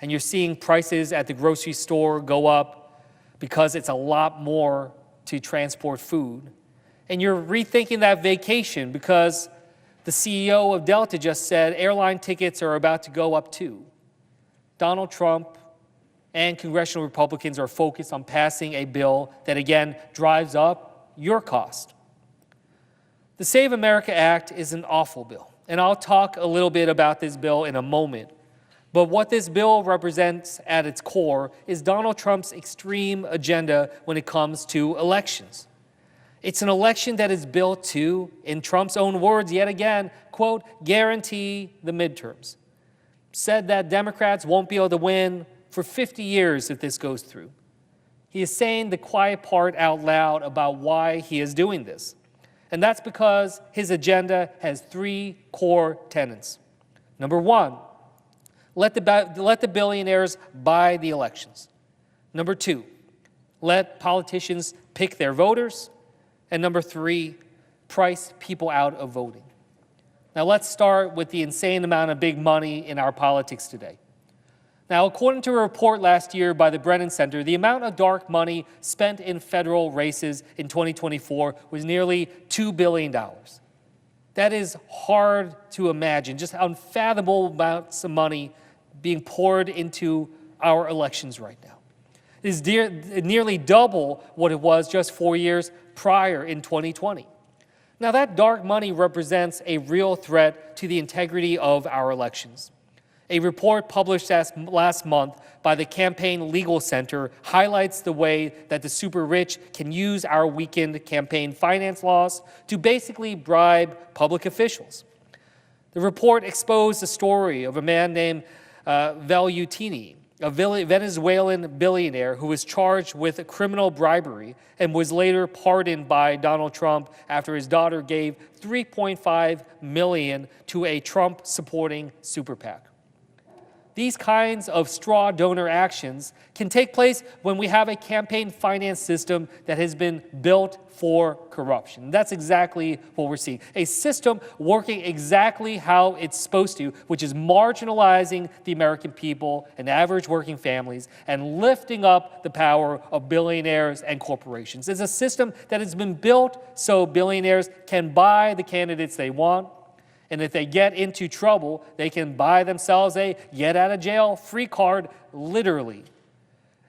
and you're seeing prices at the grocery store go up because it's a lot more to transport food, and you're rethinking that vacation because the CEO of Delta just said airline tickets are about to go up too, Donald Trump and congressional Republicans are focused on passing a bill that, again, drives up your cost. The Save America Act is an awful bill, and I'll talk a little bit about this bill in a moment. But what this bill represents at its core is Donald Trump's extreme agenda when it comes to elections. It's an election that is built to, in Trump's own words yet again, quote, guarantee the midterms. Said that Democrats won't be able to win for 50 years if this goes through. He is saying the quiet part out loud about why he is doing this. And that's because his agenda has three core tenets. Number one, let the billionaires buy the elections. Number two, let politicians pick their voters. And number three, price people out of voting. Now let's start with the insane amount of big money in our politics today. Now, according to a report last year by the Brennan Center, the amount of dark money spent in federal races in 2024 was nearly $2 billion. That is hard to imagine, just unfathomable amounts of money being poured into our elections right now. It is nearly double what it was just 4 years prior in 2020. Now, that dark money represents a real threat to the integrity of our elections. A report published last month by the Campaign Legal Center highlights the way that the super rich can use our weakened campaign finance laws to basically bribe public officials. The report exposed the story of a man named Velutini, a Venezuelan billionaire who was charged with criminal bribery and was later pardoned by Donald Trump after his daughter gave $3.5 million to a Trump-supporting super PAC. These kinds of straw donor actions can take place when we have a campaign finance system that has been built for corruption. That's exactly what we're seeing. A system working exactly how it's supposed to, which is marginalizing the American people and average working families and lifting up the power of billionaires and corporations. It's a system that has been built so billionaires can buy the candidates they want. And if they get into trouble, they can buy themselves a get-out-of-jail-free card, literally.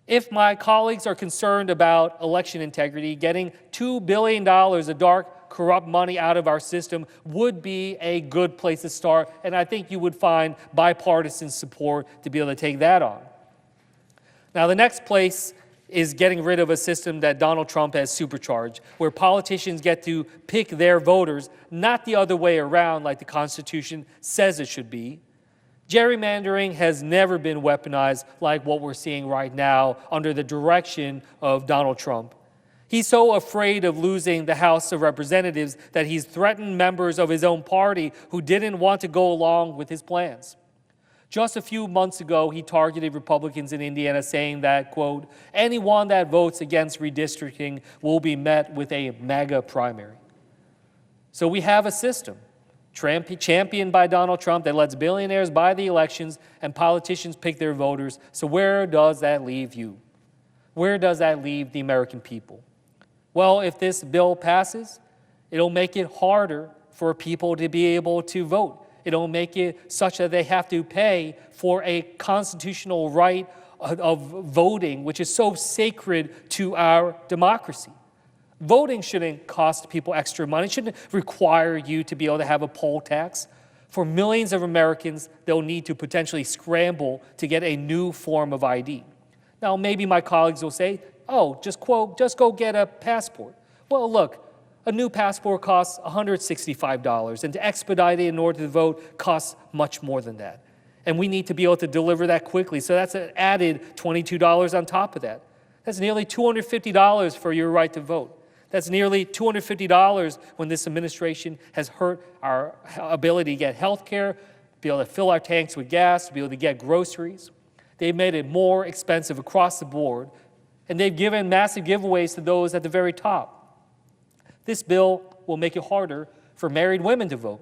If my colleagues are concerned about election integrity, getting $2 billion of dark, corrupt money out of our system would be a good place to start, and I think you would find bipartisan support to be able to take that on. Now, the next place is getting rid of a system that Donald Trump has supercharged, where politicians get to pick their voters, not the other way around like the Constitution says it should be. Gerrymandering has never been weaponized like what we're seeing right now under the direction of Donald Trump. He's so afraid of losing the House of Representatives that he's threatened members of his own party who didn't want to go along with his plans. Just a few months ago, he targeted Republicans in Indiana, saying that, quote, anyone that votes against redistricting will be met with a MAGA primary. So we have a system championed by Donald Trump that lets billionaires buy the elections and politicians pick their voters. So where does that leave you? Where does that leave the American people? Well, if this bill passes, it'll make it harder for people to be able to vote. It'll make it such that they have to pay for a constitutional right of voting, which is so sacred to our democracy. Voting shouldn't cost people extra money. It shouldn't require you to be able to have a poll tax. For millions of Americans, they'll need to potentially scramble to get a new form of ID. Now, maybe my colleagues will say, oh, just go get a passport. Well, look, a new passport costs $165, and to expedite it in order to vote costs much more than that. And we need to be able to deliver that quickly, so that's an added $22 on top of that. That's nearly $250 for your right to vote. That's nearly $250 when this administration has hurt our ability to get health care, be able to fill our tanks with gas, to be able to get groceries. They've made it more expensive across the board, and they've given massive giveaways to those at the very top. This bill will make it harder for married women to vote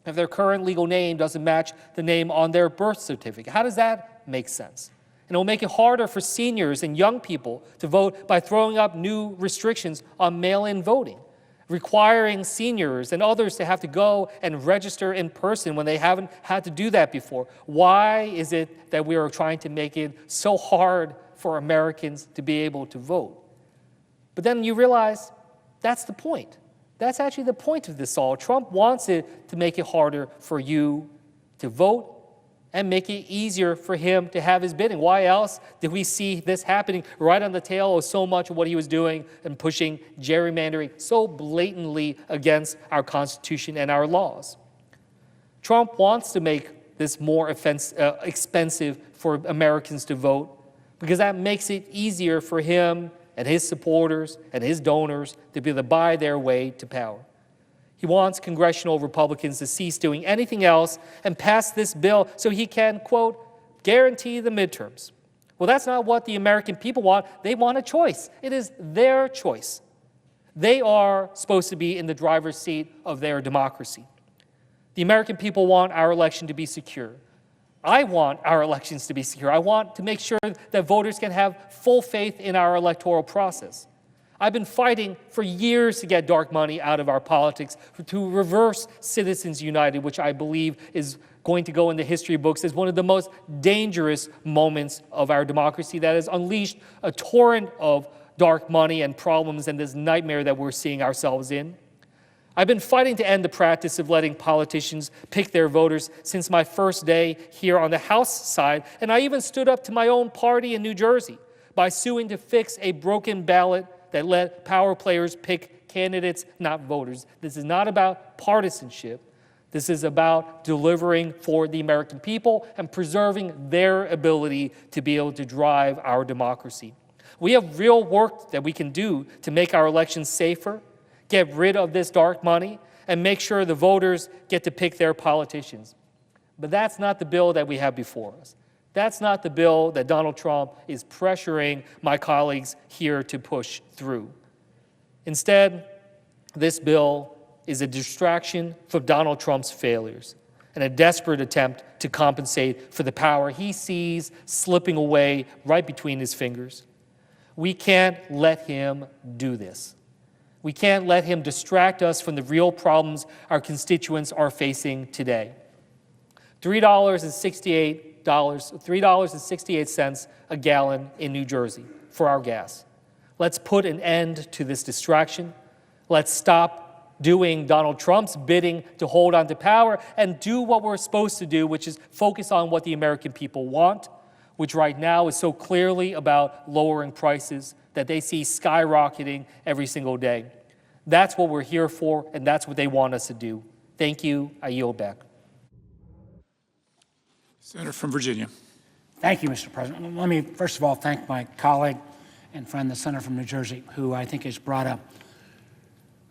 if their current legal name doesn't match the name on their birth certificate. How does that make sense? And it will make it harder for seniors and young people to vote by throwing up new restrictions on mail-in voting, requiring seniors and others to have to go and register in person when they haven't had to do that before. Why is it that we are trying to make it so hard for Americans to be able to vote? But then you realize that's the point. That's actually the point of this all. Trump wants it to make it harder for you to vote and make it easier for him to have his bidding. Why else did we see this happening right on the tail of so much of what he was doing and pushing gerrymandering so blatantly against our Constitution and our laws? Trump wants to make this more expensive for Americans to vote because that makes it easier for him and his supporters and his donors to be able to buy their way to power. He wants congressional Republicans to cease doing anything else and pass this bill so he can, quote, guarantee the midterms. Well, that's not what the American people want. They want a choice. It is their choice. They are supposed to be in the driver's seat of their democracy. The American people want our election to be secure. I want our elections to be secure. I want to make sure that voters can have full faith in our electoral process. I've been fighting for years to get dark money out of our politics, to reverse Citizens United, which I believe is going to go in the history books as one of the most dangerous moments of our democracy that has unleashed a torrent of dark money and problems and this nightmare that we're seeing ourselves in. I've been fighting to end the practice of letting politicians pick their voters since my first day here on the House side, and I even stood up to my own party in New Jersey by suing to fix a broken ballot that let power players pick candidates, not voters. This is not about partisanship. This is about delivering for the American people and preserving their ability to be able to drive our democracy. We have real work that we can do to make our elections safer, get rid of this dark money, and make sure the voters get to pick their politicians. But that's not the bill that we have before us. That's not the bill that Donald Trump is pressuring my colleagues here to push through. Instead, this bill is a distraction from Donald Trump's failures and a desperate attempt to compensate for the power he sees slipping away right between his fingers. We can't let him do this. We can't let him distract us from the real problems our constituents are facing today. $3.68 a gallon in New Jersey for our gas. Let's put an end to this distraction. Let's stop doing Donald Trump's bidding to hold on to power and do what we're supposed to do, which is focus on what the American people want. which right now is so clearly about lowering prices that they see skyrocketing every single day. That's what we're here for, and that's what they want us to do. Thank you. I yield back. Senator from Virginia. Thank you, Mr. President. Let me, first of all, thank my colleague and friend, the senator from New Jersey, who I think has brought a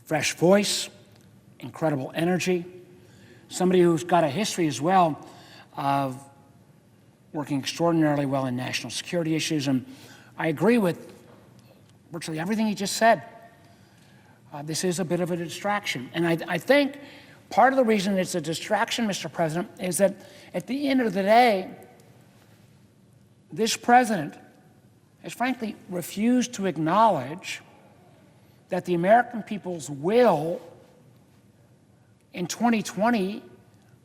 fresh voice, incredible energy, somebody who's got a history as well of working extraordinarily well in national security issues. And I agree with virtually everything he just said. This is a bit of a distraction. And I think part of the reason it's a distraction, Mr. President, is that at the end of the day, this president has frankly refused to acknowledge that the American people's will in 2020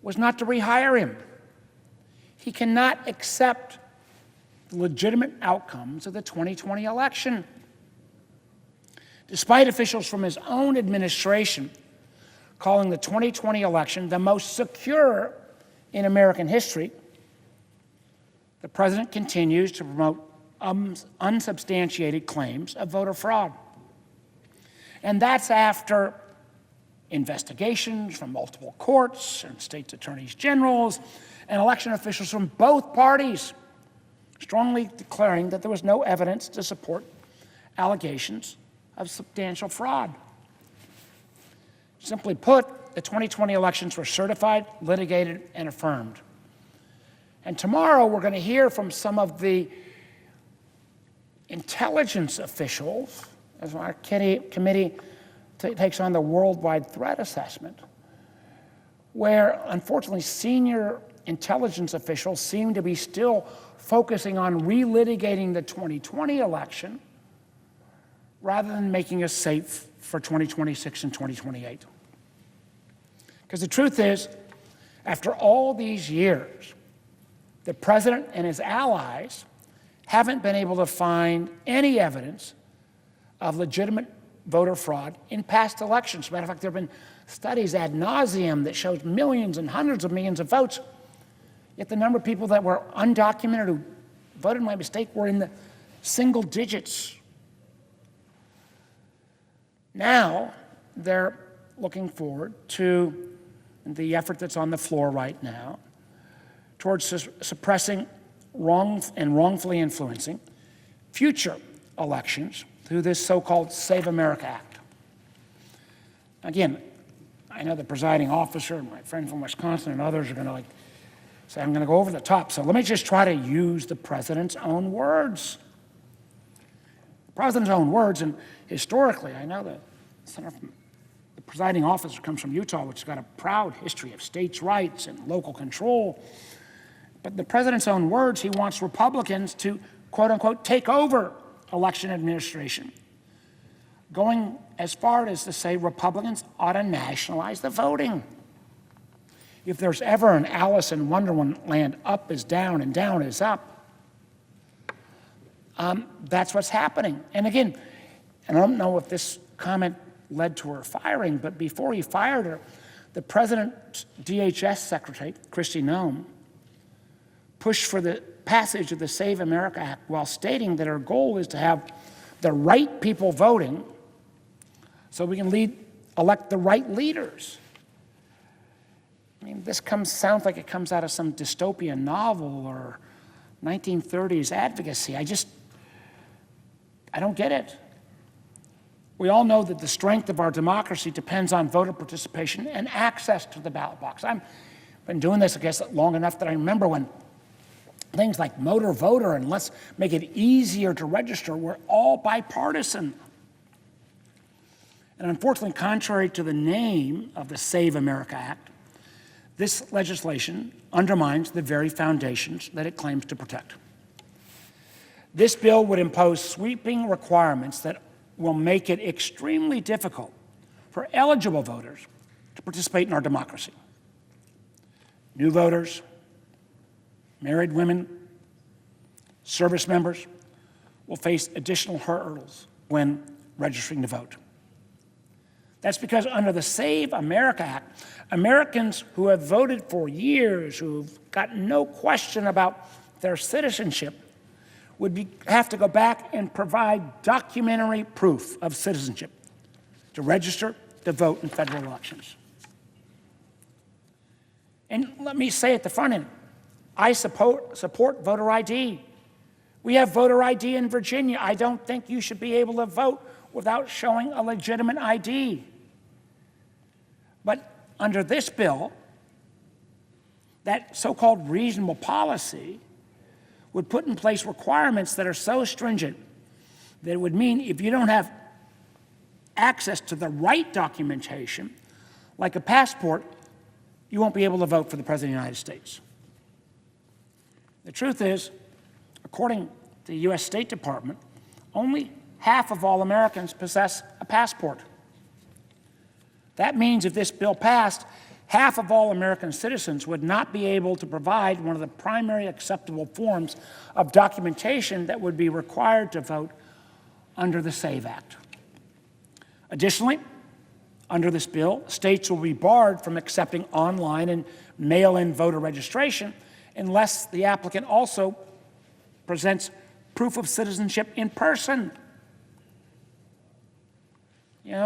was not to rehire him. He cannot accept the legitimate outcomes of the 2020 election. Despite officials from his own administration calling the 2020 election the most secure in American history, the president continues to promote unsubstantiated claims of voter fraud. And that's after investigations from multiple courts and states' attorneys generals and election officials from both parties strongly declaring that there was no evidence to support allegations of substantial fraud. Simply put, the 2020 elections were certified, litigated, and affirmed. And tomorrow we're going to hear from some of the intelligence officials as our committee takes on the worldwide threat assessment, where unfortunately senior intelligence officials seem to be still focusing on relitigating the 2020 election rather than making us safe for 2026 and 2028. Because the truth is, after all these years, the president and his allies haven't been able to find any evidence of legitimate voter fraud in past elections. As a matter of fact, there have been studies ad nauseum that shows millions and hundreds of millions of votes, yet the number of people that were undocumented who voted by mistake were in the single digits. Now, they're looking forward to the effort that's on the floor right now towards suppressing wrongfully influencing future elections through this so-called Save America Act. Again, I know the presiding officer, my friend from Wisconsin, and others are going to say I'm going to go over the top. So let me just try to use the president's own words. The president's own words, and historically, I know the presiding officer comes from Utah, which has got a proud history of states' rights and local control. But the president's own words, he wants Republicans to, quote unquote, take over election administration, going as far as to say Republicans ought to nationalize the voting. If there's ever an Alice in Wonderland, up is down and down is up, that's what's happening. And again, and I don't know if this comment led to her firing, but before he fired her, the president's DHS secretary, Kristi Noem, pushed for the passage of the Save America Act while stating that her goal is to have the right people voting so we can elect the right leaders. I mean, this sounds like it comes out of some dystopian novel or 1930s advocacy. I don't get it. We all know that the strength of our democracy depends on voter participation and access to the ballot box. I've been doing this, I guess, long enough that I remember when things like motor voter and let's make it easier to register were all bipartisan. And unfortunately, contrary to the name of the Save America Act, this legislation undermines the very foundations that it claims to protect. This bill would impose sweeping requirements that will make it extremely difficult for eligible voters to participate in our democracy. New voters, married women, service members will face additional hurdles when registering to vote. That's because under the Save America Act, Americans who have voted for years, who've got no question about their citizenship would have to go back and provide documentary proof of citizenship to register to vote in federal elections. And let me say at the front end, I support voter ID. We have voter ID in Virginia. I don't think you should be able to vote without showing a legitimate ID. But under this bill, that so-called reasonable policy would put in place requirements that are so stringent that it would mean if you don't have access to the right documentation, like a passport, you won't be able to vote for the President of the United States. The truth is, according to the U.S. State Department, only half of all Americans possess a passport. That means if this bill passed, half of all American citizens would not be able to provide one of the primary acceptable forms of documentation that would be required to vote under the SAVE Act. Additionally, under this bill, states will be barred from accepting online and mail-in voter registration unless the applicant also presents proof of citizenship in person.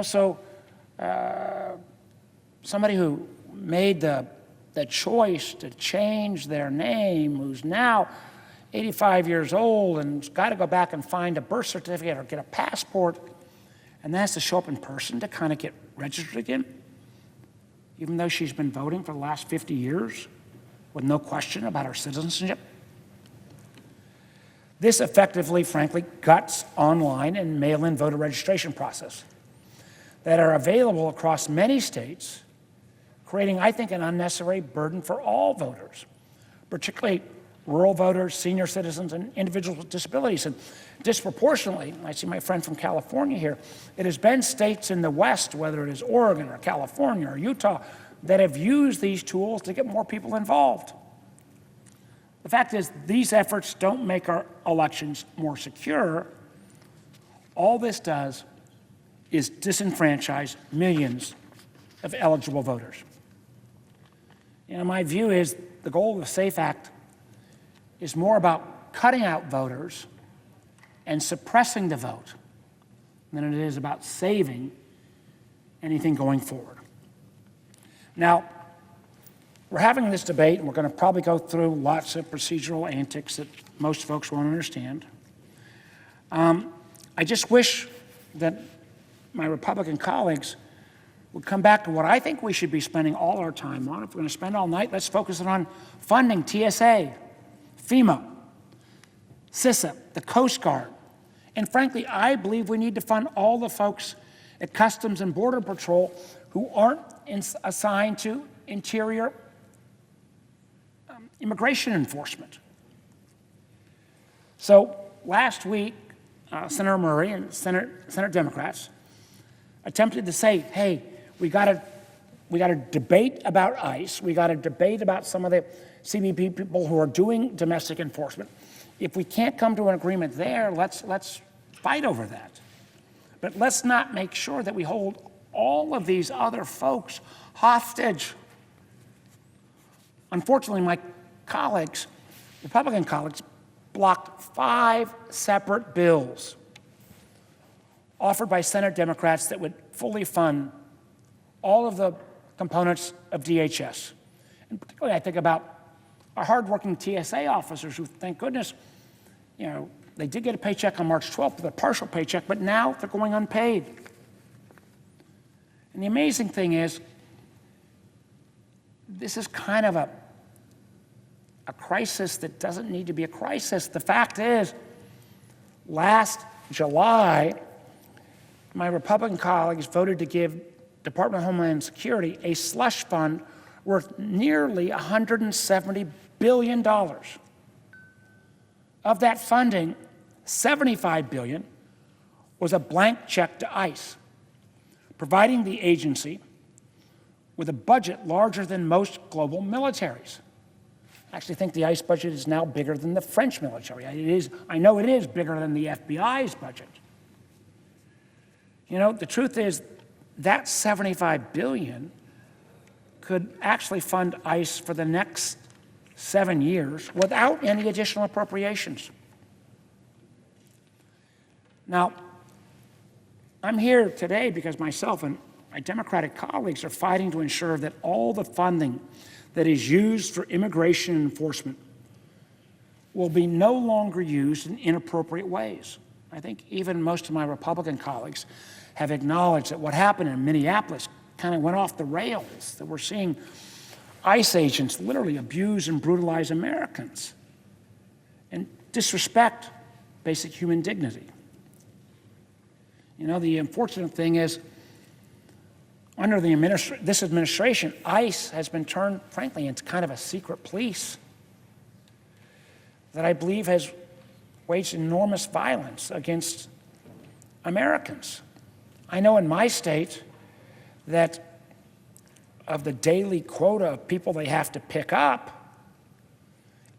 So somebody who made the choice to change their name, who's now 85 years old and's got to go back and find a birth certificate or get a passport, and then has to show up in person to kind of get registered again, even though she's been voting for the last 50 years with no question about her citizenship. This effectively, frankly, guts online and mail-in voter registration process that are available across many states, creating, I think, an unnecessary burden for all voters, particularly rural voters, senior citizens, and individuals with disabilities. And disproportionately, I see my friend from California here, it has been states in the West, whether it is Oregon or California or Utah, that have used these tools to get more people involved. The fact is, these efforts don't make our elections more secure. All this does is disenfranchise millions of eligible voters. My view is the goal of the SAFE Act is more about cutting out voters and suppressing the vote than it is about saving anything going forward. Now, we're having this debate, and we're going to probably go through lots of procedural antics that most folks won't understand. I just wish that my Republican colleagues would come back to what I think we should be spending all our time on. If we're going to spend all night, let's focus it on funding TSA, FEMA, CISA, the Coast Guard. And frankly, I believe we need to fund all the folks at Customs and Border Patrol who aren't assigned to Interior immigration enforcement. So last week, Senator Murray and Senate Democrats attempted to say, hey, we got to debate about ICE. We got to debate about some of the CBP people who are doing domestic enforcement. If we can't come to an agreement there, let's fight over that. But let's not make sure that we hold all of these other folks hostage. Unfortunately, my colleagues, Republican colleagues, blocked 5 separate bills offered by Senate Democrats that would fully fund all of the components of DHS. And particularly, I think about our hardworking TSA officers who, thank goodness, they did get a paycheck on March 12th, a partial paycheck, but now they're going unpaid. And the amazing thing is, this is kind of a crisis that doesn't need to be a crisis. The fact is, last July, my Republican colleagues voted to give Department of Homeland Security a slush fund worth nearly $170 billion. Of that funding, $75 billion was a blank check to ICE, providing the agency with a budget larger than most global militaries. I actually think the ICE budget is now bigger than the French military. I know it is bigger than the FBI's budget. The truth is that $75 billion could actually fund ICE for the next 7 years without any additional appropriations. Now, I'm here today because myself and my Democratic colleagues are fighting to ensure that all the funding that is used for immigration enforcement will be no longer used in inappropriate ways. I think even most of my Republican colleagues have acknowledged that what happened in Minneapolis kind of went off the rails, that we're seeing ICE agents literally abuse and brutalize Americans and disrespect basic human dignity. You know, the unfortunate thing is, under this administration, ICE has been turned, frankly, into kind of a secret police that I believe has waged enormous violence against Americans. I know in my state that of the daily quota of people they have to pick up,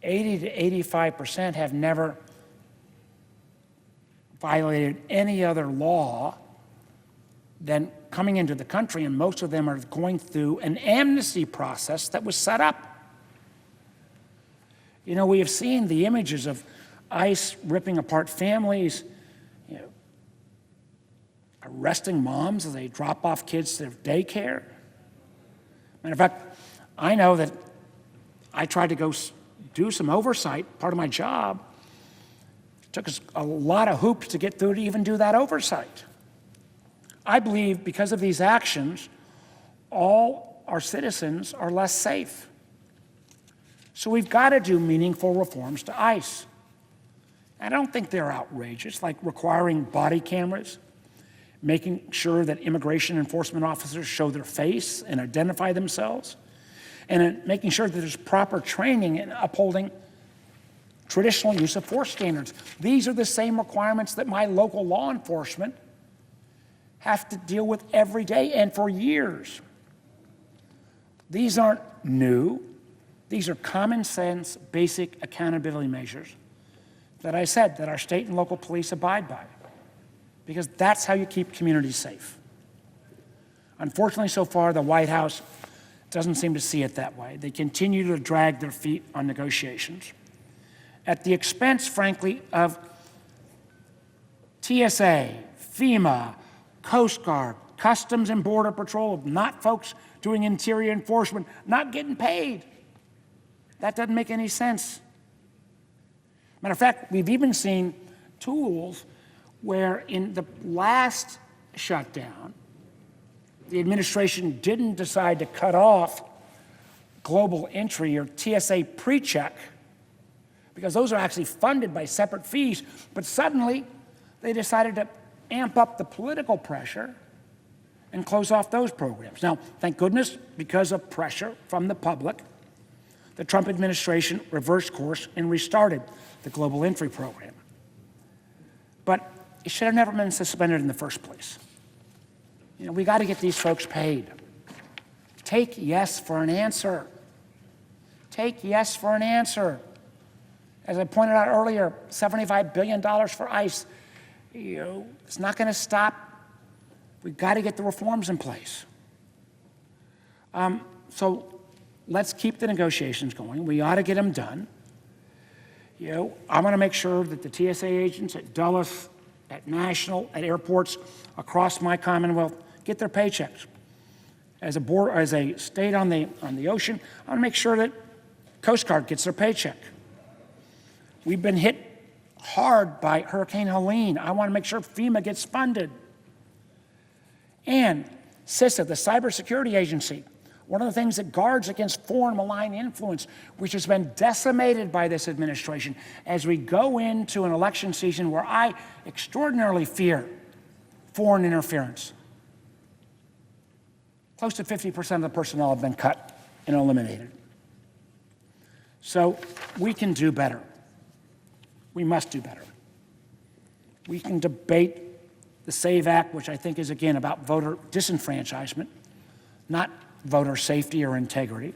80 to 85% have never violated any other law than coming into the country, and most of them are going through an amnesty process that was set up. You know, we have seen the images of ICE ripping apart families, you know, arresting moms as they drop off kids to daycare. Matter of fact, I know that I tried to go do some oversight, part of my job. It took us a lot of hoops to get through to even do that oversight. I believe because of these actions, all our citizens are less safe. So we've got to do meaningful reforms to ICE. I don't think they're outrageous, like requiring body cameras, making sure that immigration enforcement officers show their face and identify themselves, and making sure that there's proper training in upholding traditional use of force standards. These are the same requirements that my local law enforcement have to deal with every day and for years. These aren't new. These are common sense, basic accountability measures that I said that our state and local police abide by, because that's how you keep communities safe. Unfortunately, so far, the White House doesn't seem to see it that way. They continue to drag their feet on negotiations at the expense, frankly, of TSA, FEMA, Coast Guard, Customs and Border Patrol, not folks doing interior enforcement, not getting paid. That doesn't make any sense. Matter of fact, we've even seen tools where in the last shutdown, the administration didn't decide to cut off global entry or TSA pre-check, because those are actually funded by separate fees, but suddenly they decided to amp up the political pressure and close off those programs. Now, thank goodness, because of pressure from the public, the Trump administration reversed course and restarted the global entry program. But it should have never been suspended in the first place. You know, we got to get these folks paid. Take yes for an answer. Take yes for an answer. As I pointed out earlier, $75 billion for ICE. You know, it's not going to stop. We've got to get the reforms in place. So let's keep the negotiations going. We ought to get them done. You know, I want to make sure that the TSA agents at Dulles, at National, at airports across my Commonwealth get their paychecks. As a state on the ocean, I want to make sure that Coast Guard gets their paycheck. We've been hit hard by Hurricane Helene. I want to make sure FEMA gets funded. And CISA, the cybersecurity agency, one of the things that guards against foreign malign influence, which has been decimated by this administration as we go into an election season where I extraordinarily fear foreign interference. Close to 50% of the personnel have been cut and eliminated. So we can do better. We must do better. We can debate the SAVE Act, which I think is, again, about voter disenfranchisement, not voter safety or integrity.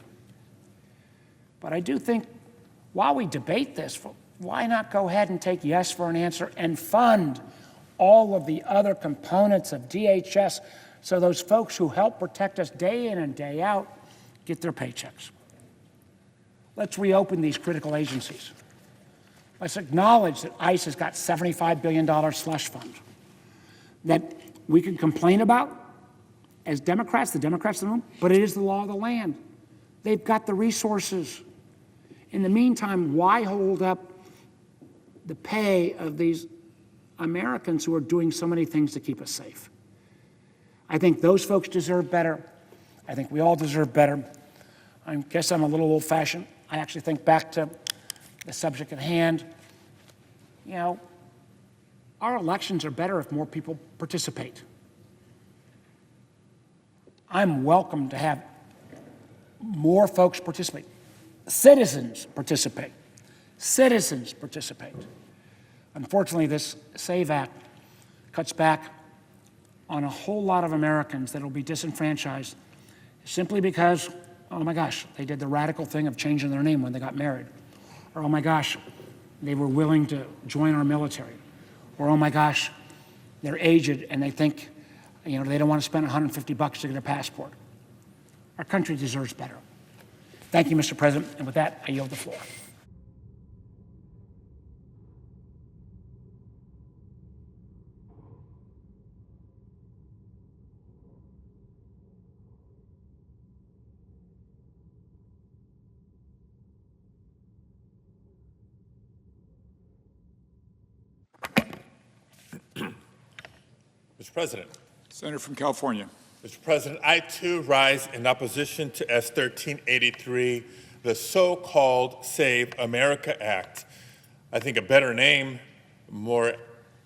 But I do think while we debate this, why not go ahead and take yes for an answer and fund all of the other components of DHS so those folks who help protect us day in and day out get their paychecks. Let's reopen these critical agencies. Let's acknowledge that ICE has got $75 billion slush fund that we can complain about as Democrats, the Democrats in the room, but it is the law of the land. They've got the resources. In the meantime, why hold up the pay of these Americans who are doing so many things to keep us safe? I think those folks deserve better. I think we all deserve better. I guess I'm a little old-fashioned. I actually think back to the subject at hand. You know, our elections are better if more people participate. I'm welcome to have more folks participate. Citizens participate. Citizens participate. Unfortunately, this SAVE Act cuts back on a whole lot of Americans that will be disenfranchised simply because, oh my gosh, they did the radical thing of changing their name when they got married. Or, oh my gosh, they were willing to join our military. Or, oh my gosh, they're aged and they think, you know, they don't want to spend $150 to get a passport. Our country deserves better. Thank you, Mr. President. And with that, I yield the floor. Mr. President. Senator from California. Mr. President, I too rise in opposition to S. 1383, the so-called Save America Act. I think a better name, more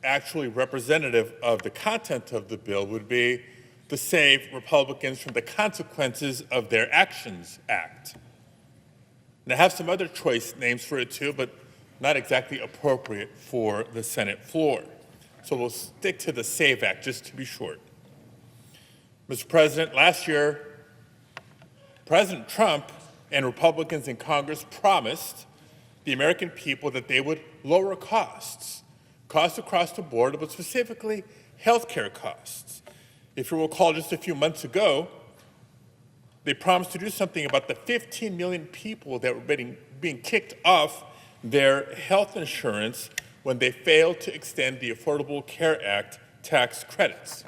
actually representative of the content of the bill, would be the Save Republicans from the Consequences of Their Actions Act. And I have some other choice names for it too, but not exactly appropriate for the Senate floor. So we'll stick to the SAVE Act, just to be short. Mr. President, last year, President Trump and Republicans in Congress promised the American people that they would lower costs across the board, but specifically health care costs. If you recall, just a few months ago, they promised to do something about the 15 million people that were being kicked off their health insurance when they failed to extend the Affordable Care Act tax credits.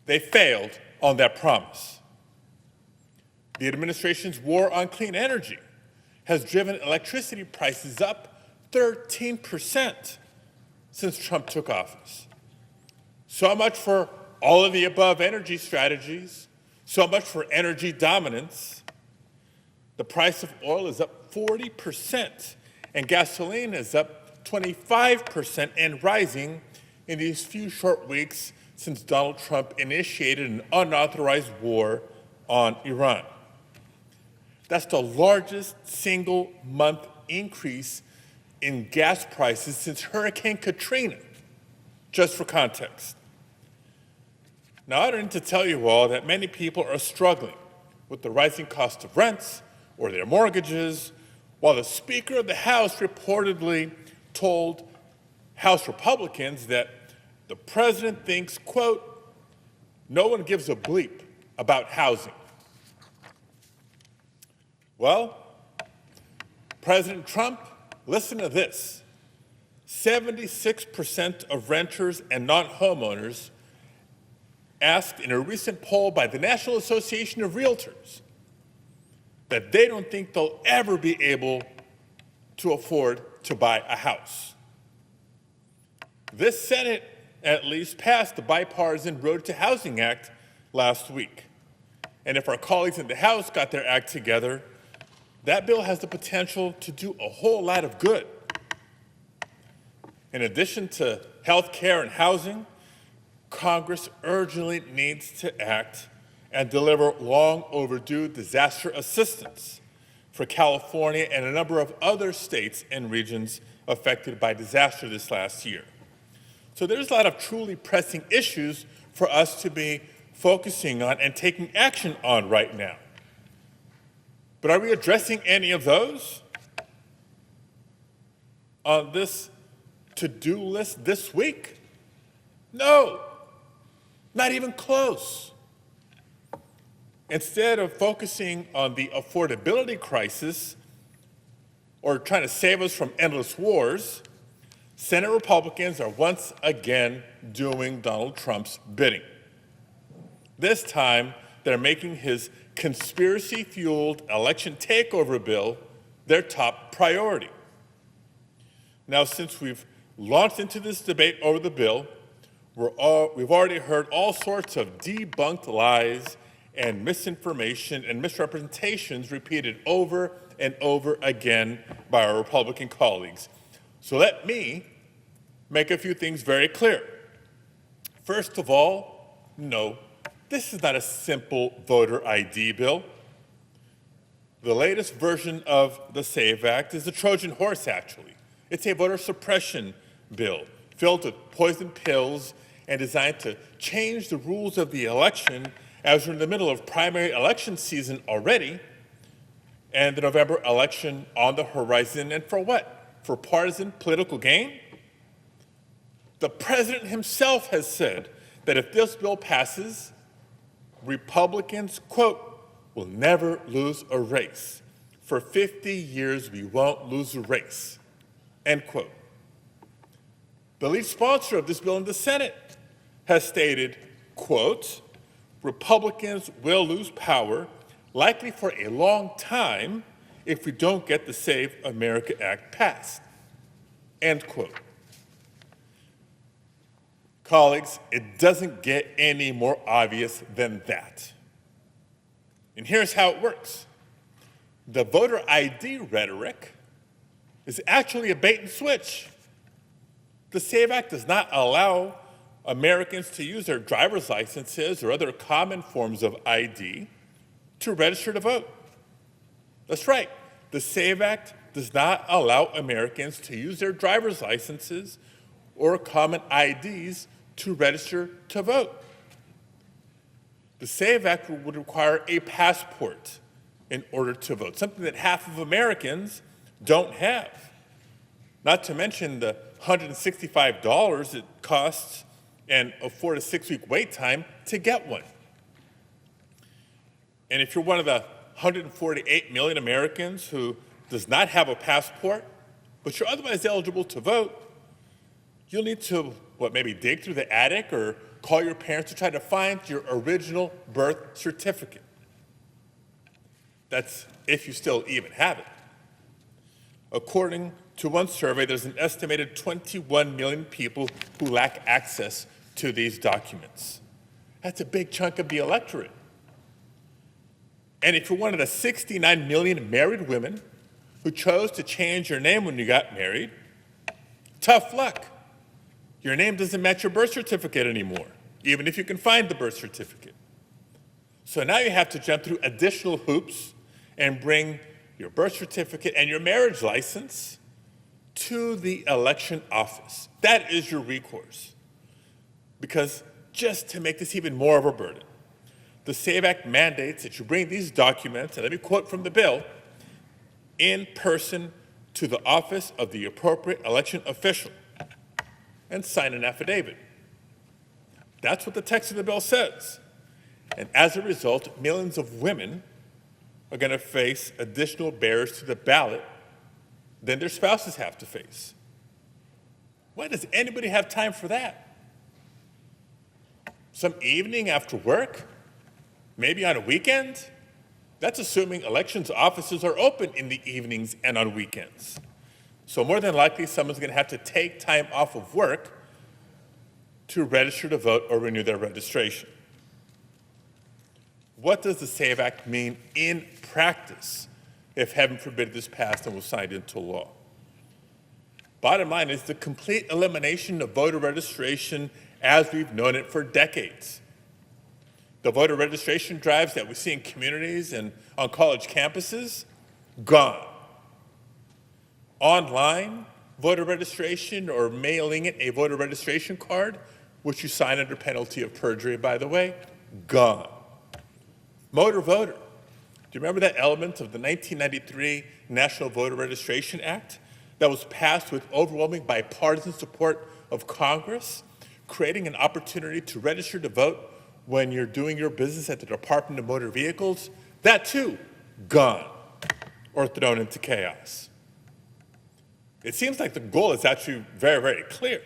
They failed on that promise. The administration's war on clean energy has driven electricity prices up 13% since Trump took office. So much for all of the above energy strategies, so much for energy dominance. The price of oil is up 40%, and gasoline is up 25% and rising in these few short weeks since Donald Trump initiated an unauthorized war on Iran. That's the largest single month increase in gas prices since Hurricane Katrina, just for context. Now, I don't need to tell you all that many people are struggling with the rising cost of rents or their mortgages, while the Speaker of the House reportedly told House Republicans that the president thinks, quote, no one gives a bleep about housing. Well, President Trump, listen to this. 76% of renters and non-homeowners asked in a recent poll by the National Association of Realtors that they don't think they'll ever be able to afford to buy a house. This Senate at least passed the bipartisan Road to Housing Act last week. And if our colleagues in the House got their act together, that bill has the potential to do a whole lot of good. In addition to health care and housing, Congress urgently needs to act and deliver long overdue disaster assistance for California and a number of other states and regions affected by disaster this last year. So there's a lot of truly pressing issues for us to be focusing on and taking action on right now. But are we addressing any of those on this to-do list this week? No, not even close. Instead of focusing on the affordability crisis or trying to save us from endless wars, Senate Republicans are once again doing Donald Trump's bidding. This time, they're making his conspiracy-fueled election takeover bill their top priority. Now, since we've launched into this debate over the bill, we've already heard all sorts of debunked lies and misinformation and misrepresentations repeated over and over again by our Republican colleagues. So let me make a few things very clear. First of all, no, this is not a simple voter ID bill. The latest version of the SAVE Act is a Trojan horse, actually. It's a voter suppression bill filled with poison pills and designed to change the rules of the election as we're in the middle of primary election season already and the November election on the horizon. And for what? For partisan political gain? The president himself has said that if this bill passes, Republicans, quote, will never lose a race. For 50 years, we won't lose a race, end quote. The lead sponsor of this bill in the Senate has stated, quote, Republicans will lose power, likely for a long time, if we don't get the Save America Act passed, end quote. Colleagues, it doesn't get any more obvious than that. And here's how it works. The voter ID rhetoric is actually a bait and switch. The SAVE Act does not allow Americans to use their driver's licenses or other common forms of ID to register to vote. That's right. The SAVE Act does not allow Americans to use their driver's licenses or common IDs to register to vote. The SAVE Act would require a passport in order to vote, something that half of Americans don't have. Not to mention the $165 it costs and a 4 to 6 week wait time to get one. And if you're one of the 148 million Americans who does not have a passport, but you're otherwise eligible to vote, you'll need to, maybe dig through the attic or call your parents to try to find your original birth certificate. That's if you still even have it. According to one survey, there's an estimated 21 million people who lack access to these documents. That's a big chunk of the electorate. And if you're one of the 69 million married women who chose to change your name when you got married, tough luck. Your name doesn't match your birth certificate anymore, even if you can find the birth certificate. So now you have to jump through additional hoops and bring your birth certificate and your marriage license to the election office. That is your recourse. Because just to make this even more of a burden, the SAVE Act mandates that you bring these documents, and let me quote from the bill, in person to the office of the appropriate election official and sign an affidavit. That's what the text of the bill says. And as a result, millions of women are going to face additional barriers to the ballot than their spouses have to face. Why does anybody have time for that? Some evening after work? Maybe on a weekend? That's assuming elections offices are open in the evenings and on weekends. So more than likely, someone's going to have to take time off of work to register to vote or renew their registration. What does the SAVE Act mean in practice if, heaven forbid, this passed and was signed into law? Bottom line is the complete elimination of voter registration as we've known it for decades. The voter registration drives that we see in communities and on college campuses, gone. Online voter registration or mailing in a voter registration card, which you sign under penalty of perjury, by the way, gone. Motor voter. Do you remember that element of the 1993 National Voter Registration Act that was passed with overwhelming bipartisan support of Congress, creating an opportunity to register to vote when you're doing your business at the Department of Motor Vehicles, that too, gone or thrown into chaos. It seems like the goal is actually very, very clear.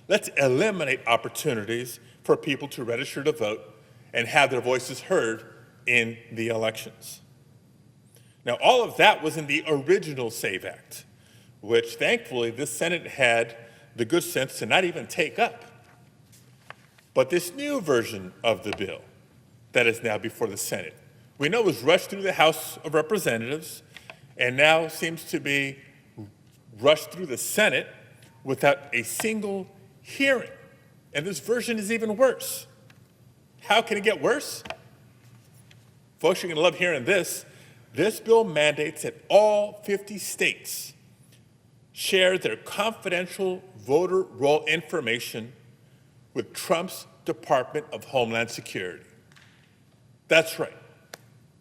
Let's eliminate opportunities for people to register to vote and have their voices heard in the elections. Now, all of that was in the original SAVE Act, which thankfully this Senate had the good sense to not even take up. But this new version of the bill that is now before the Senate, we know was rushed through the House of Representatives and now seems to be rushed through the Senate without a single hearing. And this version is even worse. How can it get worse? Folks, you're going to love hearing this. This bill mandates that all 50 states share their confidential voter roll information with Trump's Department of Homeland Security. That's right.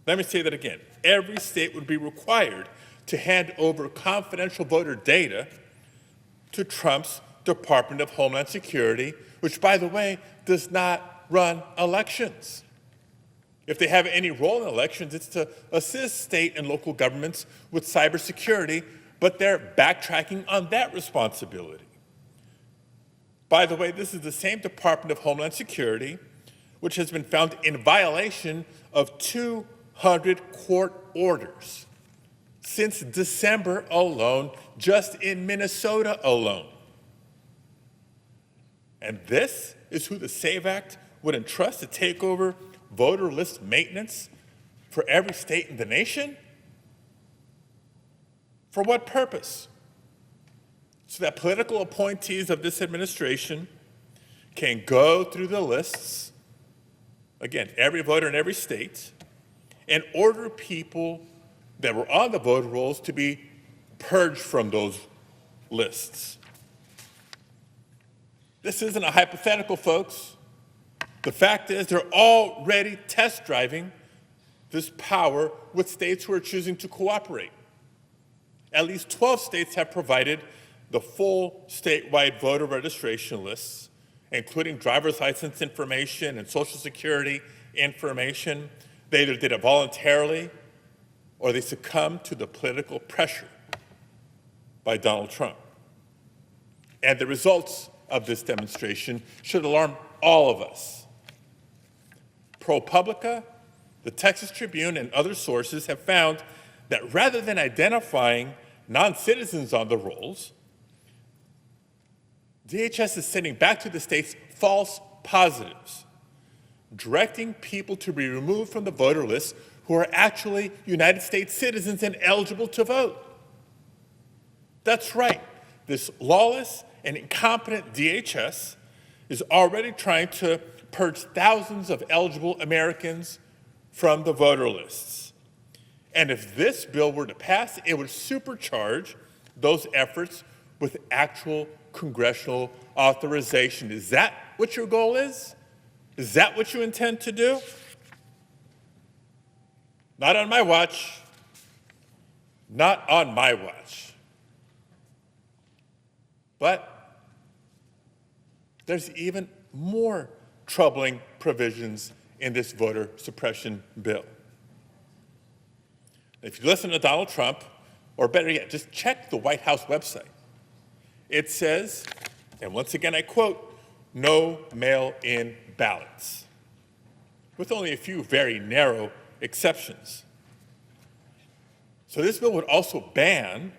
Let me say that again. Every state would be required to hand over confidential voter data to Trump's Department of Homeland Security, which, by the way, does not run elections. If they have any role in elections, it's to assist state and local governments with cybersecurity, but they're backtracking on that responsibility. By the way, this is the same Department of Homeland Security which has been found in violation of 200 court orders since December alone, just in Minnesota alone. And this is who the SAVE Act would entrust to take over voter list maintenance for every state in the nation? For what purpose? So that political appointees of this administration can go through the lists, again, every voter in every state, and order people that were on the voter rolls to be purged from those lists. This isn't a hypothetical, folks. The fact is they're already test driving this power with states who are choosing to cooperate. At least 12 states have provided the full statewide voter registration lists, including driver's license information and Social Security information. They either did it voluntarily or they succumbed to the political pressure by Donald Trump. And the results of this demonstration should alarm all of us. ProPublica, the Texas Tribune, and other sources have found that rather than identifying non-citizens on the rolls, DHS is sending back to the states false positives, directing people to be removed from the voter list who are actually United States citizens and eligible to vote. That's right. This lawless and incompetent DHS is already trying to purge thousands of eligible Americans from the voter lists. And if this bill were to pass, it would supercharge those efforts with actual congressional authorization. Is that what your goal is? Is that what you intend to do? Not on my watch. Not on my watch. But there's even more troubling provisions in this voter suppression bill. If you listen to Donald Trump, or better yet, just check the White House website. It says, and once again I quote, "no mail-in ballots," with only a few very narrow exceptions. So this bill would also ban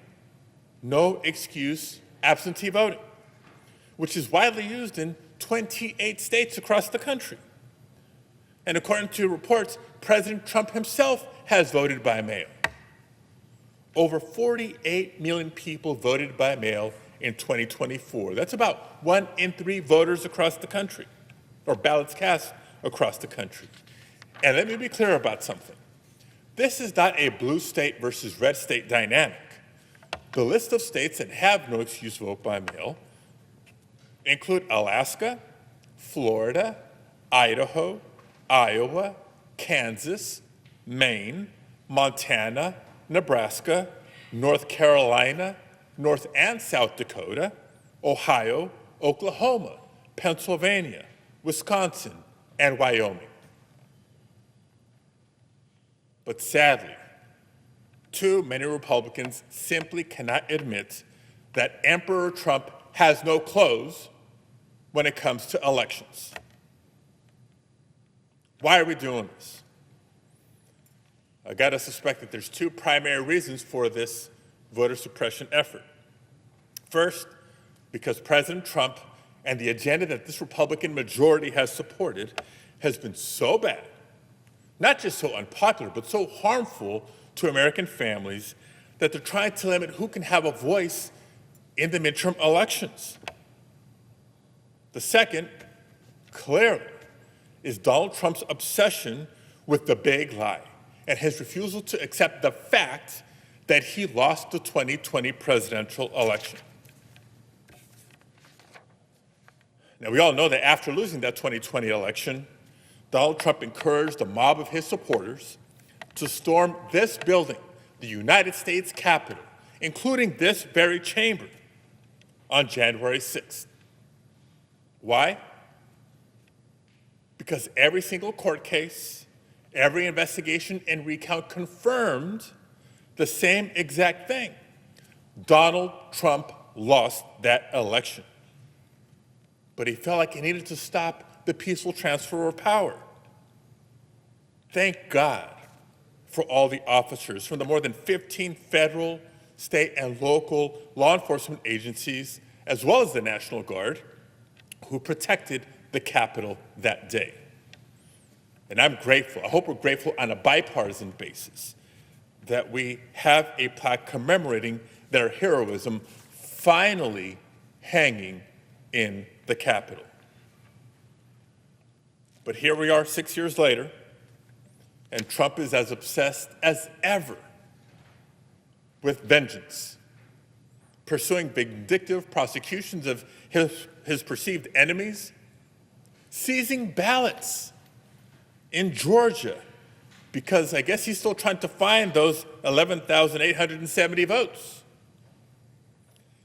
no-excuse absentee voting, which is widely used in 28 states across the country. And according to reports, President Trump himself has voted by mail. Over 48 million people voted by mail in 2024. That's about 1 in 3 voters across the country, or ballots cast across the country. And let me be clear about something. This is not a blue state versus red state dynamic. The list of states that have no excuse vote by mail include Alaska, Florida, Idaho, Iowa, Kansas, Maine, Montana, Nebraska, North Carolina, North and South Dakota, Ohio, Oklahoma, Pennsylvania, Wisconsin, and Wyoming. But sadly, too many Republicans simply cannot admit that Emperor Trump has no clothes when it comes to elections. Why are we doing this? I got to suspect that there's two primary reasons for this voter suppression effort. First, because President Trump and the agenda that this Republican majority has supported has been so bad, not just so unpopular, but so harmful to American families that they're trying to limit who can have a voice in the midterm elections. The second, clearly, is Donald Trump's obsession with the big lie and his refusal to accept the fact that he lost the 2020 presidential election. Now, we all know that after losing that 2020 election, Donald Trump encouraged a mob of his supporters to storm this building, the United States Capitol, including this very chamber, on January 6th. Why? Because every single court case, every investigation and recount confirmed the same exact thing. Donald Trump lost that election. But he felt like he needed to stop the peaceful transfer of power. Thank God for all the officers from the more than 15 federal, state, and local law enforcement agencies, as well as the National Guard, who protected the Capitol that day. And I'm grateful, I hope we're grateful on a bipartisan basis, that we have a plaque commemorating their heroism finally hanging in the Capitol. But here we are 6 years later, and Trump is as obsessed as ever with vengeance, pursuing vindictive prosecutions of his perceived enemies, seizing ballots in Georgia, because I guess he's still trying to find those 11,870 votes,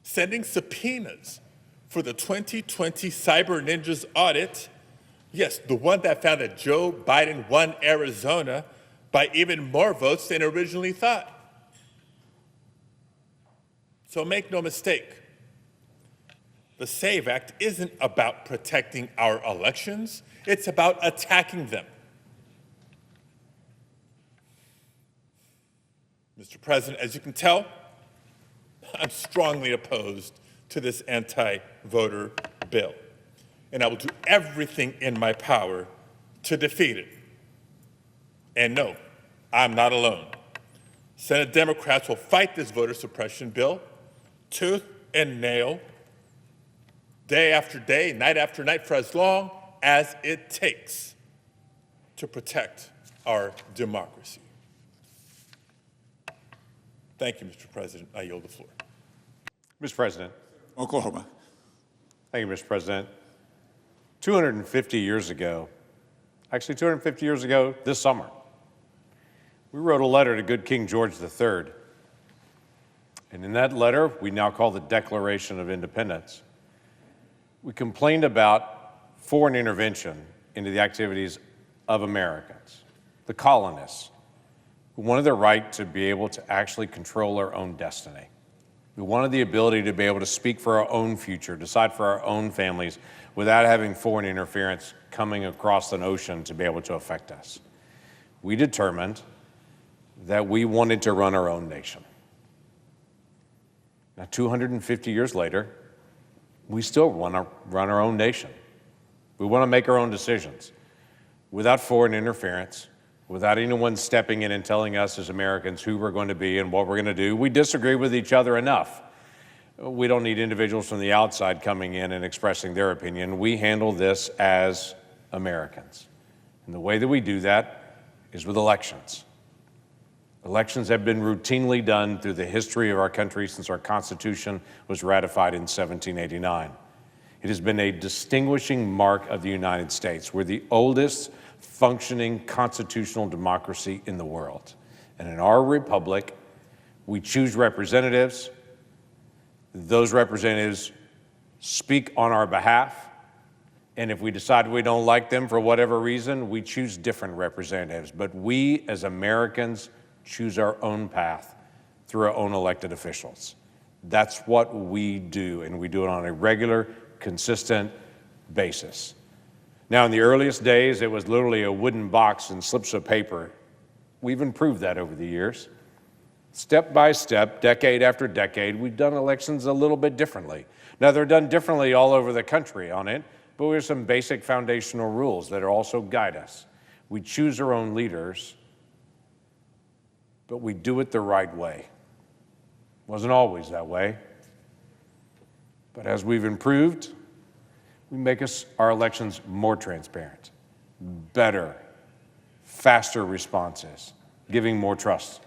sending subpoenas for the 2020 Cyber Ninjas audit. Yes, the one that found that Joe Biden won Arizona by even more votes than originally thought. So make no mistake, the SAVE Act isn't about protecting our elections, it's about attacking them. Mr. President, as you can tell, I'm strongly opposed to this anti-voter bill, and I will do everything in my power to defeat it. And no, I'm not alone. Senate Democrats will fight this voter suppression bill tooth and nail, day after day, night after night, for as long as it takes to protect our democracy. Thank you, Mr. President. I yield the floor. Mr. President. Oklahoma. Thank you, Mr. President. 250 years ago, actually 250 years ago this summer, we wrote a letter to good King George III. And in that letter, we now call the Declaration of Independence, we complained about foreign intervention into the activities of Americans, the colonists, who wanted the right to be able to actually control our own destiny. We wanted the ability to be able to speak for our own future, decide for our own families, without having foreign interference coming across an ocean to be able to affect us. We determined that we wanted to run our own nation. Now, 250 years later, we still want to run our own nation. We want to make our own decisions without foreign interference, without anyone stepping in and telling us as Americans who we're going to be and what we're going to do. We disagree with each other enough. We don't need individuals from the outside coming in and expressing their opinion. We handle this as Americans. And the way that we do that is with elections. Elections have been routinely done through the history of our country since our Constitution was ratified in 1789. It has been a distinguishing mark of the United States. We're the oldest functioning constitutional democracy in the world. And in our republic, we choose representatives. Those representatives speak on our behalf. And if we decide we don't like them for whatever reason, we choose different representatives. But we, as Americans, choose our own path through our own elected officials. That's what we do, and we do it on a regular, consistent basis. Now, in the earliest days, it was literally a wooden box and slips of paper. We've improved that over the years. Step by step, decade after decade, we've done elections a little bit differently. Now, they're done differently all over the country on it, but we have some basic foundational rules that also guide us. We choose our own leaders, but we do it the right way. Wasn't always that way. But as we've improved, we make our elections more transparent, better, faster responses, giving more trust.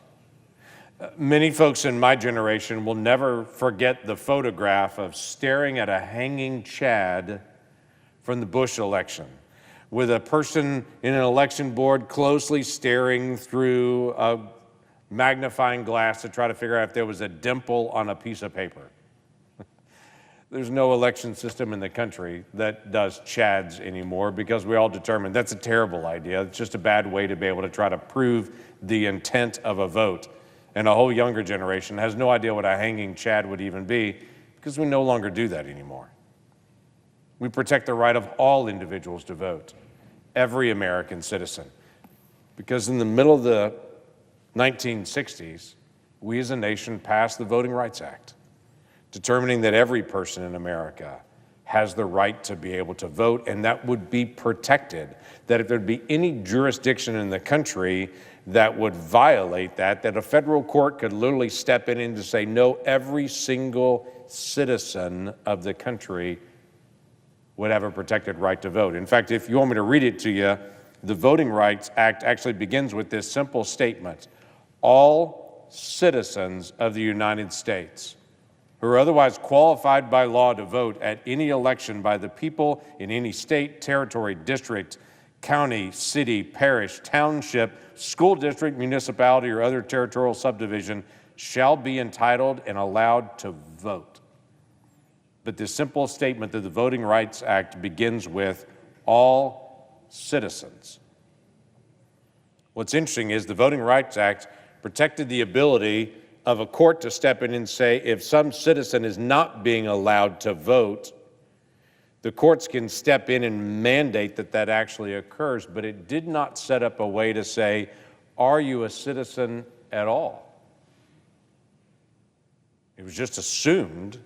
Many folks in my generation will never forget the photograph of staring at a hanging Chad from the Bush election, with a person in an election board closely staring through a magnifying glass to try to figure out if there was a dimple on a piece of paper. There's no election system in the country that does Chads anymore because we all determined that's a terrible idea. It's just a bad way to be able to try to prove the intent of a vote. And a whole younger generation has no idea what a hanging Chad would even be because we no longer do that anymore. We protect the right of all individuals to vote, every American citizen. Because in the middle of the 1960s, we as a nation passed the Voting Rights Act, determining that every person in America has the right to be able to vote, and that would be protected. That if there'd be any jurisdiction in the country that would violate that a federal court could literally step in and to say, no, every single citizen of the country would have a protected right to vote. In fact, if you want me to read it to you, the Voting Rights Act actually begins with this simple statement: all citizens of the United States who are otherwise qualified by law to vote at any election by the people in any state, territory, district, county, city, parish, township, school district, municipality, or other territorial subdivision shall be entitled and allowed to vote. But this simple statement that the Voting Rights Act begins with all citizens. What's interesting is the Voting Rights Act protected the ability of a court to step in and say if some citizen is not being allowed to vote, the courts can step in and mandate that that actually occurs, but it did not set up a way to say, are you a citizen at all? It was just assumed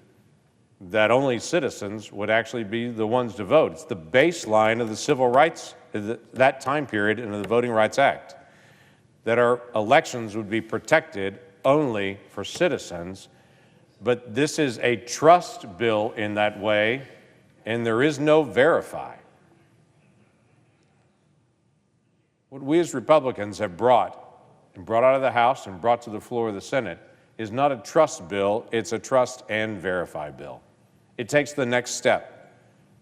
that only citizens would actually be the ones to vote. It's the baseline of the civil rights, that time period in the Voting Rights Act, that our elections would be protected only for citizens, but this is a trust bill in that way, and there is no verify. What we as Republicans have brought out of the House and brought to the floor of the Senate is not a trust bill, it's a trust and verify bill. It takes the next step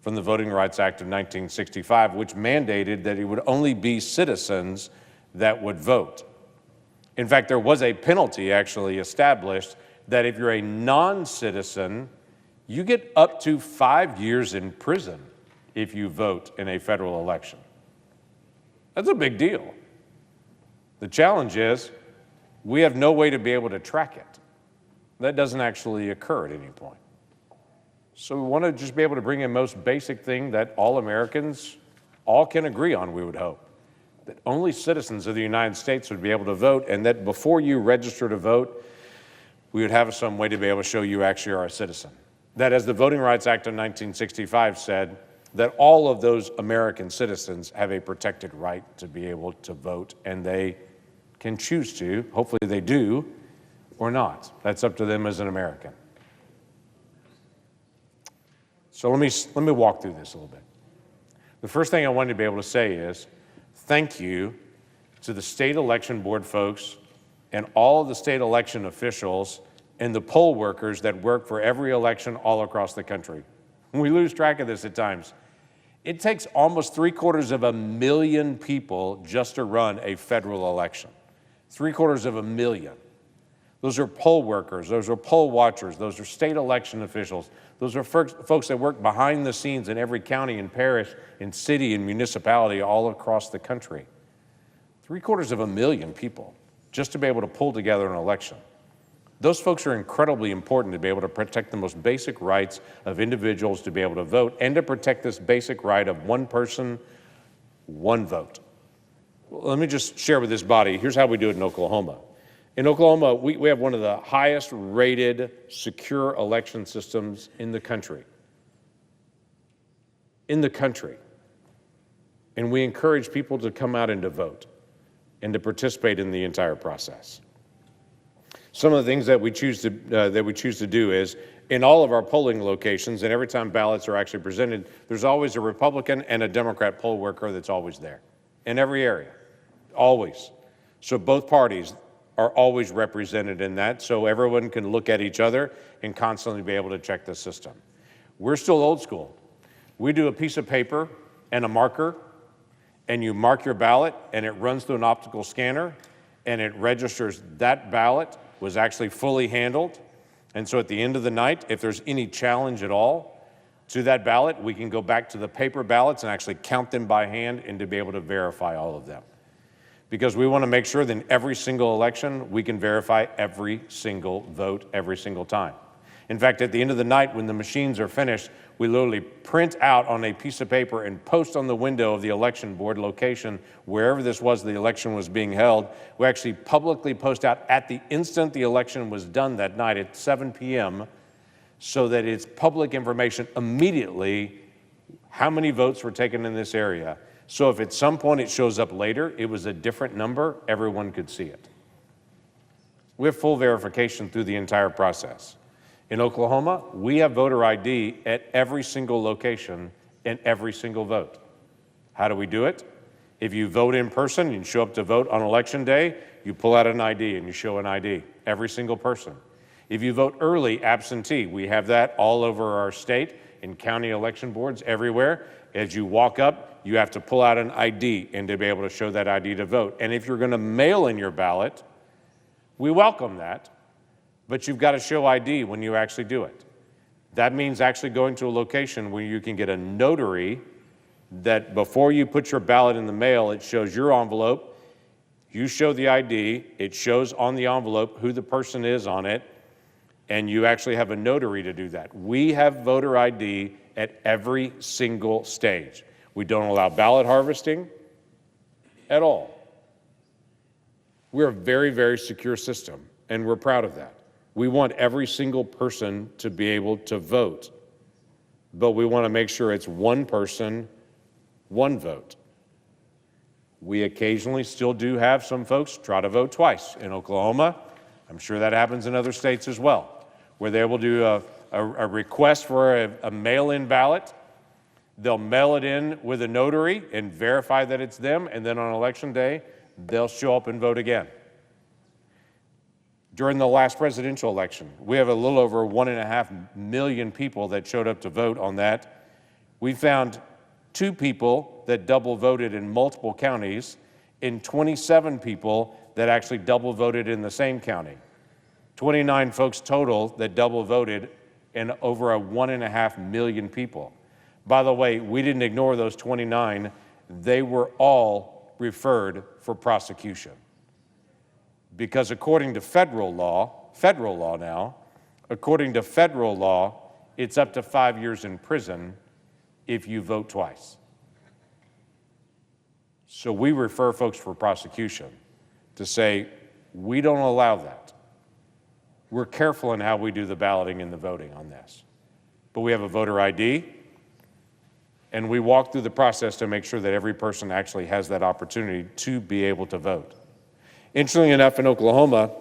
from the Voting Rights Act of 1965, which mandated that it would only be citizens that would vote. In fact, there was a penalty actually established that if you're a non-citizen, you get up to 5 years in prison if you vote in a federal election. That's a big deal. The challenge is we have no way to be able to track it. That doesn't actually occur at any point. So we want to just be able to bring in most basic thing that all Americans all can agree on, we would hope. That only citizens of the United States would be able to vote, and that before you register to vote, we would have some way to be able to show you actually are a citizen. That, as the Voting Rights Act of 1965 said, that all of those American citizens have a protected right to be able to vote, and they can choose to, hopefully they do, or not. That's up to them as an American. So let me walk through this a little bit. The first thing I wanted to be able to say is thank you to the state election board folks and all of the state election officials and the poll workers that work for every election all across the country. We lose track of this at times. It takes almost 750,000 people just to run a federal election. 750,000. Those are poll workers, those are poll watchers, those are state election officials, those are folks that work behind the scenes in every county and parish and city and municipality all across the country. 750,000 people just to be able to pull together an election. Those folks are incredibly important to be able to protect the most basic rights of individuals to be able to vote and to protect this basic right of one person, one vote. Well, let me just share with this body, here's how we do it in Oklahoma. In Oklahoma, we have one of the highest rated secure election systems in the country. In the country. And we encourage people to come out and to vote and to participate in the entire process. Some of the things that we choose to do is, in all of our polling locations, and every time ballots are actually presented, there's always a Republican and a Democrat poll worker that's always there, in every area, always. So both parties are always represented in that, so everyone can look at each other and constantly be able to check the system. We're still old school. We do a piece of paper and a marker, and you mark your ballot, and it runs through an optical scanner, and it registers that ballot was actually fully handled. And so at the end of the night, if there's any challenge at all to that ballot, we can go back to the paper ballots and actually count them by hand and to be able to verify all of them. Because we want to make sure that in every single election, we can verify every single vote every single time. In fact, at the end of the night, when the machines are finished, we literally print out on a piece of paper and post on the window of the election board location, wherever this was the election was being held. We actually publicly post out at the instant the election was done that night at 7 p.m. so that it's public information immediately how many votes were taken in this area. So if at some point it shows up later, it was a different number, everyone could see it. We have full verification through the entire process. In Oklahoma, we have voter ID at every single location and every single vote. How do we do it? If you vote in person, you show up to vote on election day, you pull out an ID and you show an ID, every single person. If you vote early, absentee, we have that all over our state in county election boards everywhere. As you walk up, you have to pull out an ID and to be able to show that ID to vote. And if you're going to mail in your ballot, we welcome that, but you've got to show ID when you actually do it. That means actually going to a location where you can get a notary that before you put your ballot in the mail, it shows your envelope, you show the ID, it shows on the envelope who the person is on it, and you actually have a notary to do that. We have voter ID at every single stage. We don't allow ballot harvesting at all. We're a very, very secure system, and we're proud of that. We want every single person to be able to vote, but we want to make sure it's one person, one vote. We occasionally still do have some folks try to vote twice. In Oklahoma, I'm sure that happens in other states as well, where they will do a request for a mail-in ballot. They'll mail it in with a notary and verify that it's them, and then on election day, they'll show up and vote again. During the last presidential election, we have a little over 1.5 million people that showed up to vote on that. We found 2 people that double voted in multiple counties and 27 people that actually double voted in the same county. 29 folks total that double voted and over 1.5 million people. By the way, we didn't ignore those 29. They were all referred for prosecution. Because according to federal law now, according to federal law, it's up to 5 years in prison if you vote twice. So we refer folks for prosecution to say, we don't allow that. We're careful in how we do the balloting and the voting on this. But we have a voter ID, and we walk through the process to make sure that every person actually has that opportunity to be able to vote. Interestingly enough, in Oklahoma,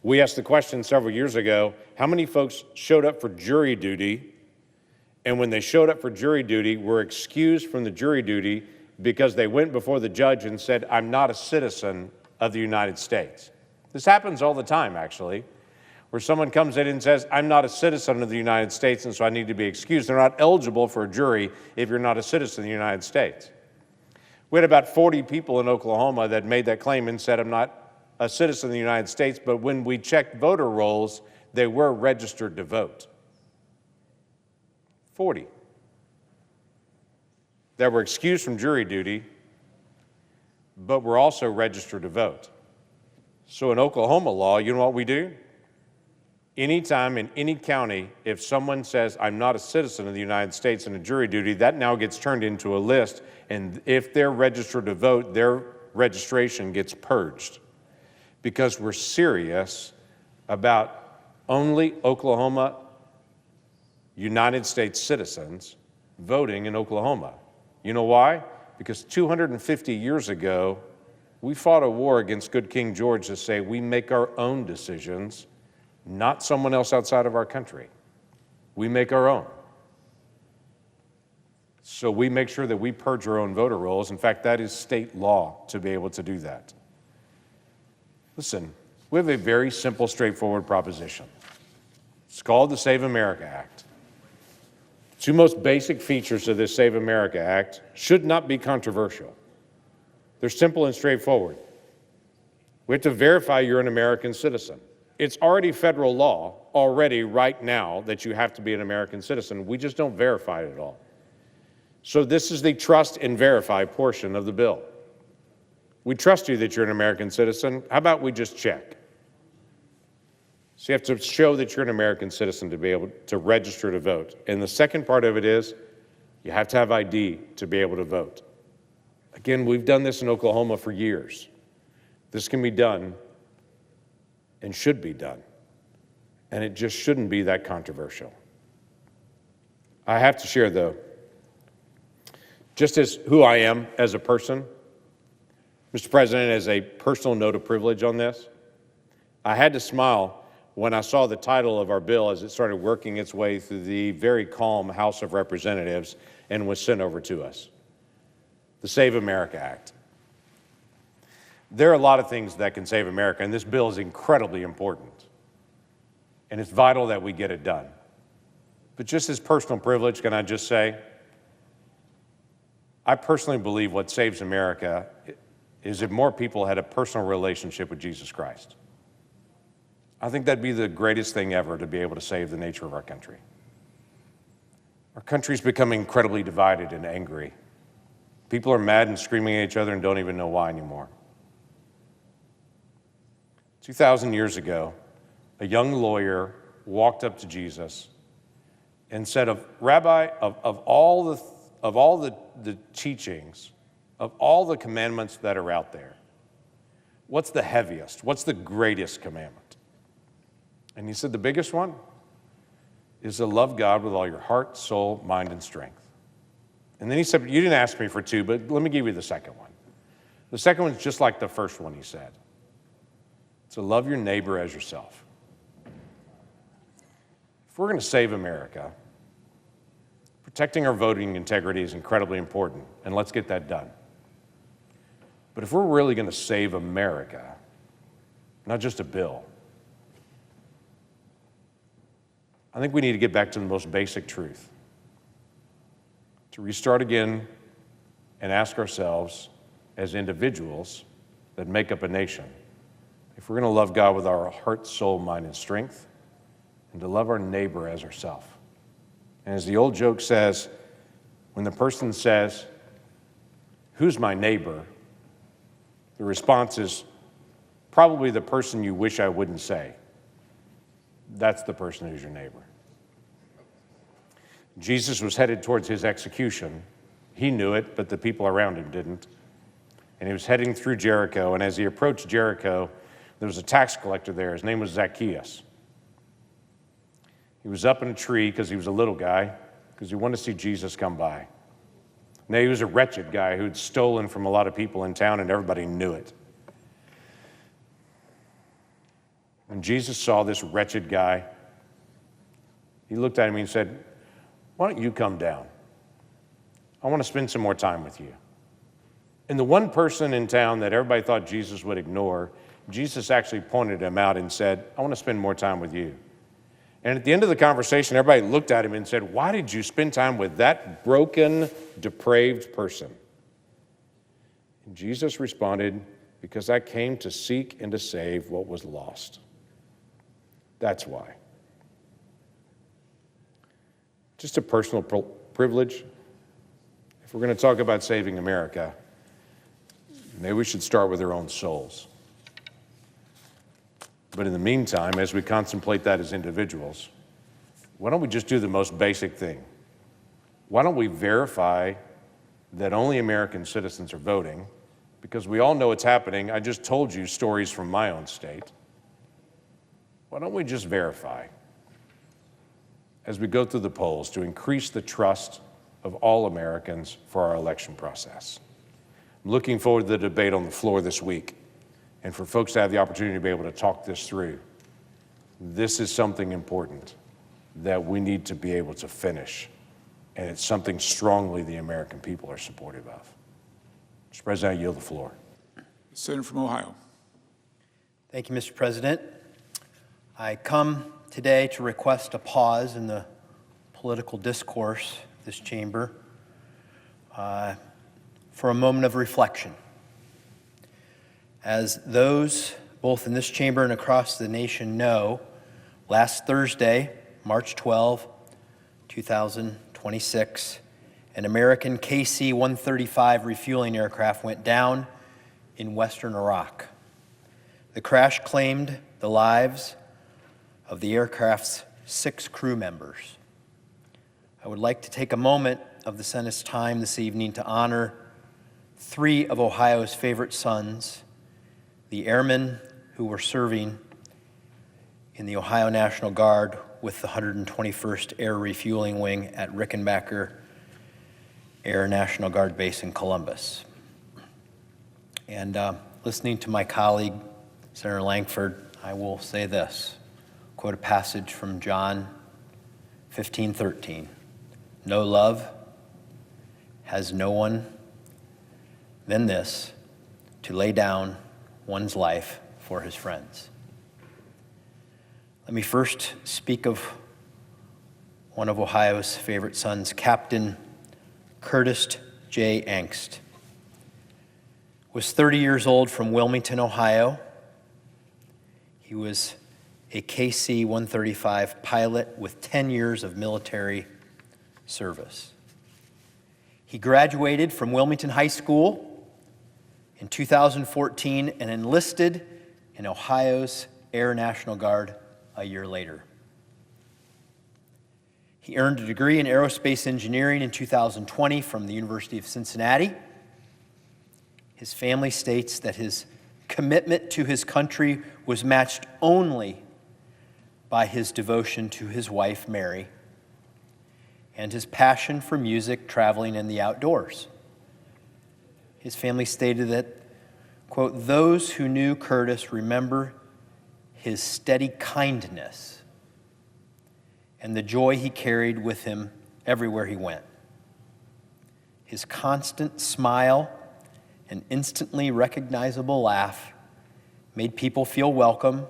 we asked the question several years ago, how many folks showed up for jury duty, and when they showed up for jury duty, were excused from the jury duty because they went before the judge and said, I'm not a citizen of the United States. This happens all the time, actually, where someone comes in and says, I'm not a citizen of the United States, and so I need to be excused. They're not eligible for a jury if you're not a citizen of the United States. We had about 40 people in Oklahoma that made that claim and said, I'm not a citizen of the United States, but when we checked voter rolls, they were registered to vote. 40 that were excused from jury duty, but were also registered to vote. So in Oklahoma law, you know what we do? Anytime in any county, if someone says, I'm not a citizen of the United States in a jury duty, that now gets turned into a list, and if they're registered to vote, their registration gets purged. Because we're serious about only Oklahoma United States citizens voting in Oklahoma. You know why? Because 250 years ago, we fought a war against good King George to say we make our own decisions, not someone else outside of our country. We make our own. So we make sure that we purge our own voter rolls. In fact, that is state law to be able to do that. Listen, we have a very simple, straightforward proposition. It's called the Save America Act. Two most basic features of this Save America Act should not be controversial. They're simple and straightforward. We have to verify you're an American citizen. It's already federal law already right now that you have to be an American citizen. We just don't verify it at all. So this is the trust and verify portion of the bill. We trust you that you're an American citizen. How about we just check? So you have to show that you're an American citizen to be able to register to vote. And the second part of it is you have to have ID to be able to vote. Again, we've done this in Oklahoma for years. This can be done and should be done. And it just shouldn't be that controversial. I have to share, though, just as who I am as a person, Mr. President, as a personal note of privilege on this, I had to smile when I saw the title of our bill as it started working its way through the very calm House of Representatives and was sent over to us. The Save America Act. There are a lot of things that can save America, and this bill is incredibly important. And it's vital that we get it done. But just as personal privilege, can I just say, I personally believe what saves America is if more people had a personal relationship with Jesus Christ. I think that'd be the greatest thing ever to be able to save the nature of our country. Our country's become incredibly divided and angry. People are mad and screaming at each other and don't even know why anymore. 2,000 years ago, a young lawyer walked up to Jesus and said, Rabbi, of all the teachings, of all the commandments that are out there, what's the heaviest? What's the greatest commandment? And he said, the biggest one is to love God with all your heart, soul, mind, and strength. And then he said, you didn't ask me for two, but let me give you the second one. The second one's just like the first one, he said. It's to love your neighbor as yourself. If we're going to save America, protecting our voting integrity is incredibly important, and let's get that done. But if we're really going to save America, not just a bill, I think we need to get back to the most basic truth. To restart again and ask ourselves, as individuals that make up a nation, if we're going to love God with our heart, soul, mind, and strength, and to love our neighbor as ourselves. And as the old joke says, when the person says, who's my neighbor? The response is probably the person you wish I wouldn't say. That's the person who's your neighbor. Jesus was headed towards his execution. He knew it, but the people around him didn't. And he was heading through Jericho, and as he approached Jericho, there was a tax collector there. His name was Zacchaeus. He was up in a tree because he was a little guy, because he wanted to see Jesus come by. Now, he was a wretched guy who'd stolen from a lot of people in town, and everybody knew it. When Jesus saw this wretched guy, he looked at him and he said, why don't you come down? I want to spend some more time with you. And the one person in town that everybody thought Jesus would ignore, Jesus actually pointed him out and said, I want to spend more time with you. And at the end of the conversation, everybody looked at him and said, why did you spend time with that broken, depraved person? And Jesus responded, because I came to seek and to save what was lost. That's why. Just a personal privilege. If we're going to talk about saving America, maybe we should start with our own souls. But in the meantime, as we contemplate that as individuals, why don't we just do the most basic thing? Why don't we verify that only American citizens are voting? Because we all know it's happening. I just told you stories from my own state. Why don't we just verify as we go through the polls to increase the trust of all Americans for our election process? I'm looking forward to the debate on the floor this week and for folks to have the opportunity to be able to talk this through. This is something important that we need to be able to finish, and it's something strongly the American people are supportive of. Mr. President, I yield the floor. Senator from Ohio. Thank you, Mr. President. I come today to request a pause in the political discourse of this chamber for a moment of reflection. As those both in this chamber and across the nation know, last Thursday, March 12, 2026, an American KC-135 refueling aircraft went down in western Iraq. The crash claimed the lives of the aircraft's 6 crew members. I would like to take a moment of the Senate's time this evening to honor 3 of Ohio's favorite sons, the airmen who were serving in the Ohio National Guard with the 121st Air Refueling Wing at Rickenbacker Air National Guard Base in Columbus. And listening to my colleague, Senator Lankford, I will say this, quote a passage from John 15:13. No love has no one than this, to lay down one's life for his friends. Let me first speak of one of Ohio's favorite sons, Captain Curtis J. Angst. Was 30 years old from Wilmington, Ohio. He was a KC-135 pilot with 10 years of military service. He graduated from Wilmington High School in 2014 and enlisted in Ohio's Air National Guard a year later. He earned a degree in aerospace engineering in 2020 from the University of Cincinnati. His family states that his commitment to his country was matched only by his devotion to his wife, Mary, and his passion for music, traveling, and the outdoors. His family stated that, quote, those who knew Curtis remember his steady kindness and the joy he carried with him everywhere he went. His constant smile and instantly recognizable laugh made people feel welcome,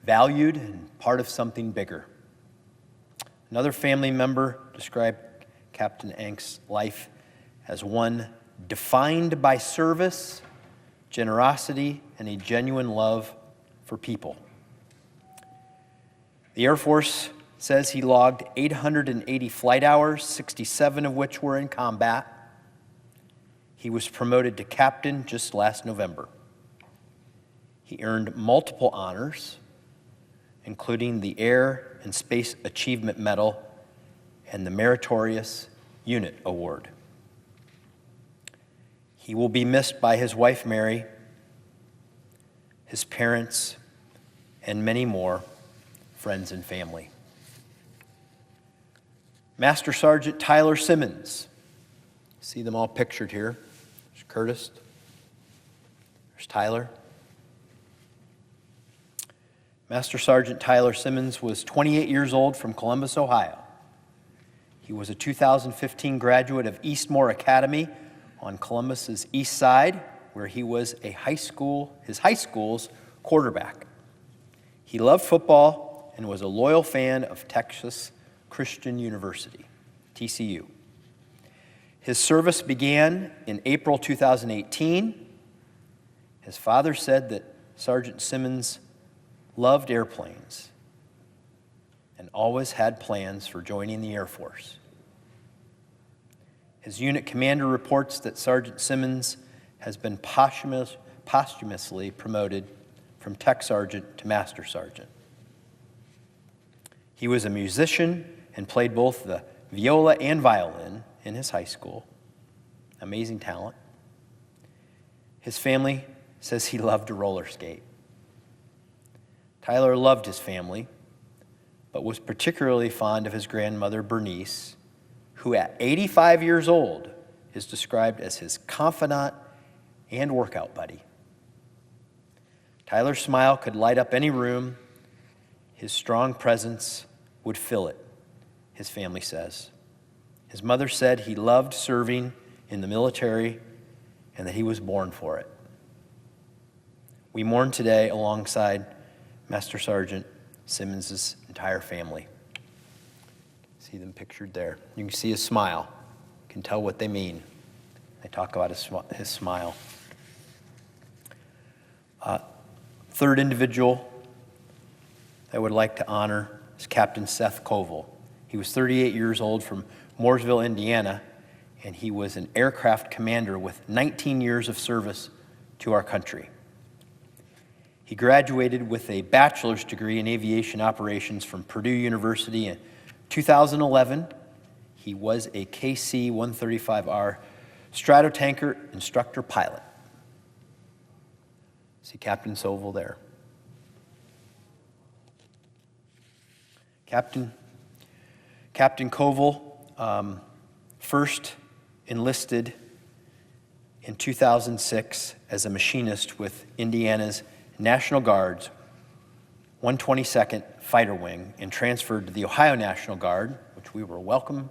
valued, and part of something bigger. Another family member described Captain Angst's life as one defined by service, generosity, and a genuine love for people. The Air Force says he logged 880 flight hours, 67 of which were in combat. He was promoted to captain just last November. He earned multiple honors, including the Air and Space Achievement Medal and the Meritorious Unit Award. He will be missed by his wife, Mary, his parents, and many more friends and family. Master Sergeant Tyler Simmons. See them all pictured here. There's Curtis. There's Tyler. Master Sergeant Tyler Simmons was 28 years old from Columbus, Ohio. He was a 2015 graduate of Eastmore Academy on Columbus's east side, where he was his high school's quarterback. He loved football and was a loyal fan of Texas Christian University, TCU. His service began in April 2018 His father said that Sergeant Simmons loved airplanes and always had plans for joining the Air Force. His unit commander reports that Sergeant Simmons has been posthumously promoted from tech sergeant to master sergeant. He was a musician and played both the viola and violin in his high school. Amazing talent. His family says he loved to roller skate. Tyler loved his family, but was particularly fond of his grandmother, Bernice, who at 85 years old is described as his confidant and workout buddy. Tyler's smile could light up any room. His strong presence would fill it, his family says. His mother said he loved serving in the military and that he was born for it. We mourn today alongside Master Sergeant Simmons' entire family. See them pictured there. You can see his smile. You can tell what they mean. They talk about his smile. Third individual I would like to honor is Captain Seth Koval. He was 38 years old from Mooresville, Indiana, and he was an aircraft commander with 19 years of service to our country. He graduated with a bachelor's degree in aviation operations from Purdue University in 2011. He was a KC-135R Stratotanker instructor pilot. See Captain Koval there. Captain Koval first enlisted in 2006 as a machinist with Indiana's National Guard's 122nd Fighter Wing and transferred to the Ohio National Guard, which we were welcome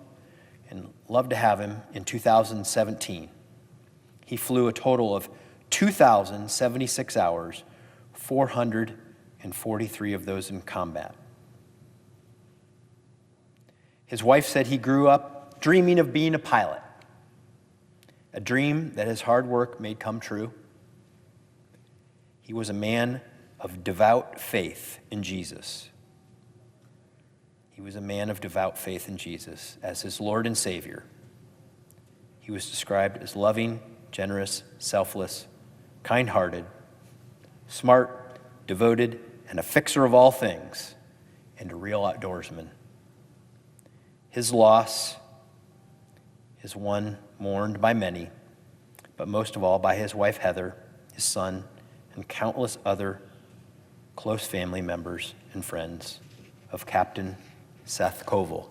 and loved to have him, in 2017. He flew a total of 2,076 hours, 443 of those in combat. His wife said he grew up dreaming of being a pilot, a dream that his hard work made come true. He was a man of devout faith in Jesus. He was a man of devout faith in Jesus as his Lord and Savior. He was described as loving, generous, selfless, kind-hearted, smart, devoted, and a fixer of all things, and a real outdoorsman. His loss is one mourned by many, but most of all by his wife Heather, his son, and countless other close family members and friends of Captain Seth Koval.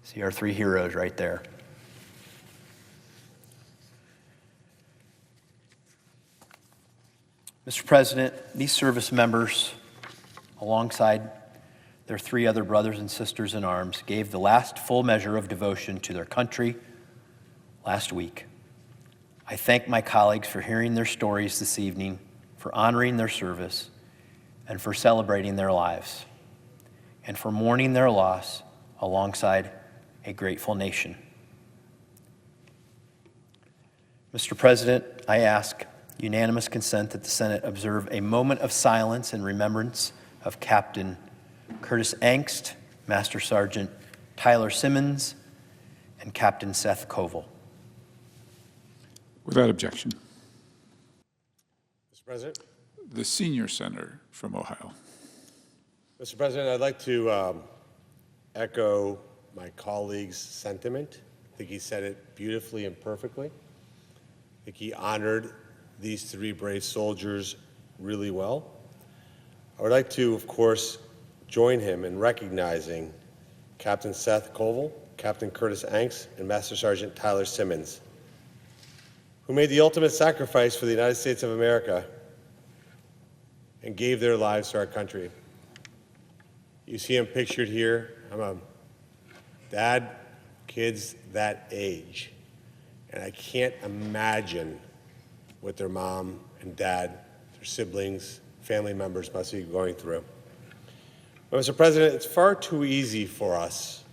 See our three heroes right there. Mr. President, these service members, alongside their three other brothers and sisters in arms, gave the last full measure of devotion to their country last week. I thank my colleagues for hearing their stories this evening, for honoring their service, and for celebrating their lives, and for mourning their loss alongside a grateful nation. Mr. President, I ask unanimous consent that the Senate observe a moment of silence in remembrance of Captain Curtis Angst, Master Sergeant Tyler Simmons, and Captain Seth Koval. Without objection. Mr. President? The senior senator from Ohio. Mr. President, I'd like to echo my colleague's sentiment. I think he said it beautifully and perfectly. I think he honored these three brave soldiers really well. I would like to, of course, join him in recognizing Captain Seth Koval, Captain Curtis Angst, and Master Sergeant Tyler Simmons, who made the ultimate sacrifice for the United States of America and gave their lives to our country. You see him pictured here. I'm a dad, kids that age, and I can't imagine what their mom and dad, their siblings, family members must be going through. But Mr. President, it's far too easy for us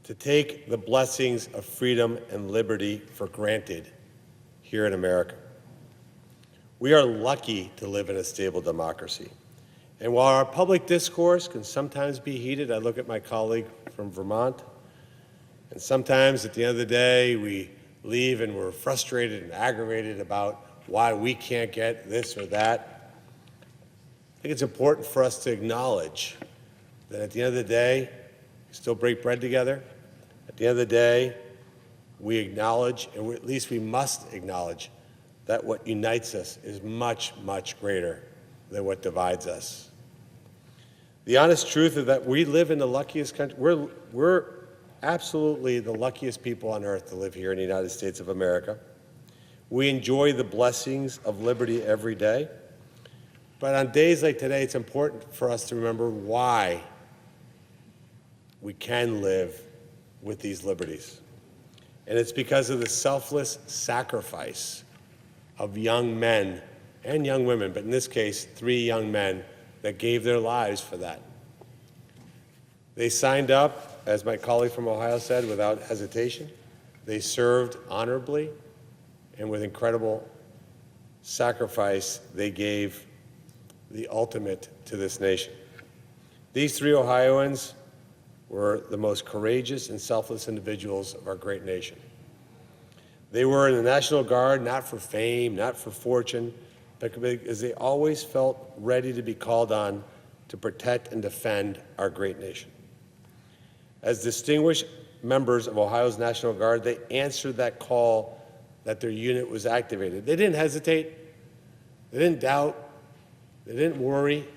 to take the blessings of freedom and liberty for granted here in America. We are lucky to live in a stable democracy. And while our public discourse can sometimes be heated, I look at my colleague from Vermont, and sometimes at the end of the day, we leave and we're frustrated and aggravated about why we can't get this or that. I think it's important for us to acknowledge that at the end of the day, we still break bread together. At the end of the day, we acknowledge, and at least we must acknowledge, that what unites us is much, much greater than what divides us. The honest truth is that we live in the luckiest country. We're absolutely the luckiest people on earth to live here in the United States of America. We enjoy the blessings of liberty every day. But on days like today, it's important for us to remember why we can live with these liberties. And it's because of the selfless sacrifice of young men and young women, but in this case, 3 young men that gave their lives for that. They signed up, as my colleague from Ohio said, without hesitation. They served honorably, and with incredible sacrifice, they gave the ultimate to this nation. These 3 Ohioans were the most courageous and selfless individuals of our great nation. They were in the National Guard not for fame, not for fortune, but because they always felt ready to be called on to protect and defend our great nation. As distinguished members of Ohio's National Guard, they answered that call that their unit was activated. They didn't hesitate, they didn't doubt, they didn't worry.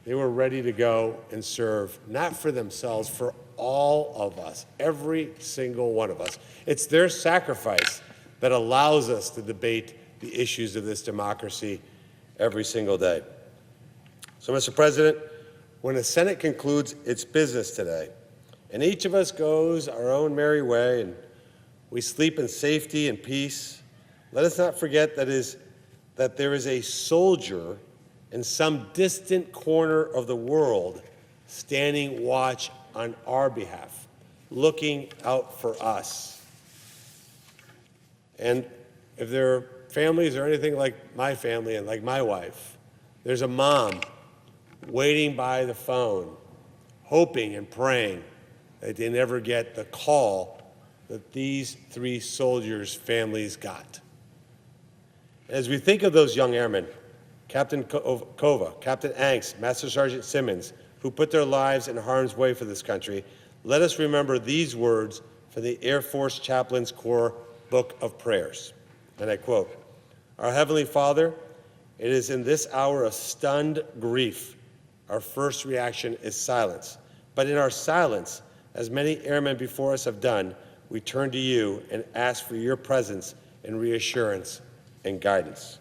They were ready to go and serve, not for themselves, for all of us, every single one of us. It's their sacrifice that allows us to debate the issues of this democracy every single day. So, Mr. President, when the Senate concludes its business today, and each of us goes our own merry way, and we sleep in safety and peace, let us not forget that there is a soldier in some distant corner of the world standing watch on our behalf, looking out for us. And if their families are anything like my family and like my wife, there's a mom waiting by the phone, hoping and praying that they never get the call that these 3 soldiers' families got. As we think of those young airmen, Captain Kova, Captain Angst, Master Sergeant Simmons, who put their lives in harm's way for this country, let us remember these words from the Air Force Chaplains Corps Book of Prayers. And I quote, "Our Heavenly Father, it is in this hour of stunned grief, our first reaction is silence. But in our silence, as many airmen before us have done, we turn to you and ask for your presence and reassurance and guidance."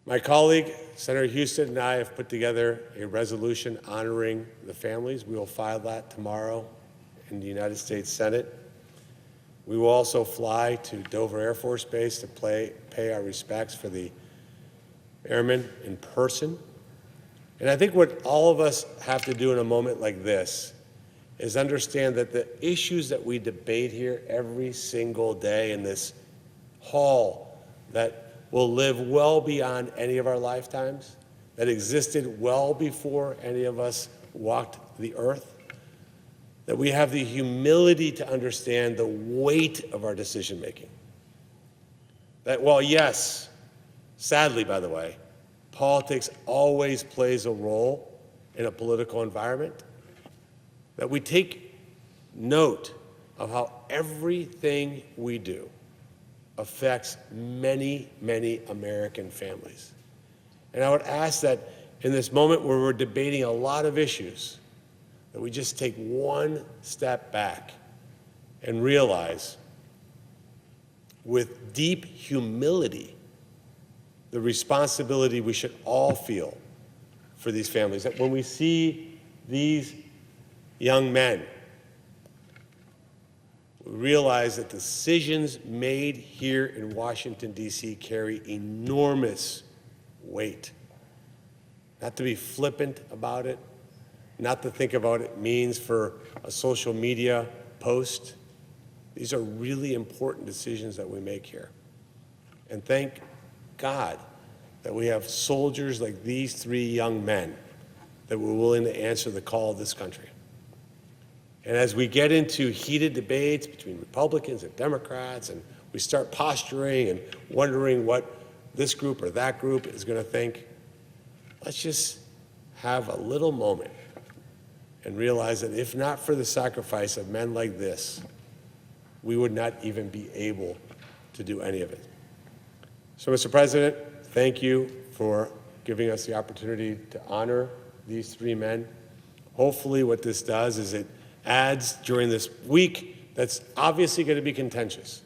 My colleague, Senator Houston, and I have put together a resolution honoring the families. We will file that tomorrow in the United States Senate. We will also fly to Dover Air Force Base to pay our respects for the airmen in person. And I think what all of us have to do in a moment like this is understand that the issues that we debate here every single day in this hall that will live well beyond any of our lifetimes, that existed well before any of us walked the earth, that we have the humility to understand the weight of our decision making. That while, yes, sadly, by the way, politics always plays a role in a political environment, that we take note of how everything we do affects many, many American families. And I would ask that in this moment where we're debating a lot of issues, that we just take one step back and realize with deep humility the responsibility we should all feel for these families. That when we see these young men, we realize that decisions made here in Washington, D.C. carry enormous weight. Not to be flippant about it, not to think about what it means for a social media post. These are really important decisions that we make here. And thank God that we have soldiers like these three young men that were willing to answer the call of this country. And as we get into heated debates between Republicans and Democrats, and we start posturing and wondering what this group or that group is going to think, let's just have a little moment and realize that if not for the sacrifice of men like this, we would not even be able to do any of it. So, Mr. President, thank you for giving us the opportunity to honor these three men. Hopefully what this does is it adds, during this week that's obviously going to be contentious,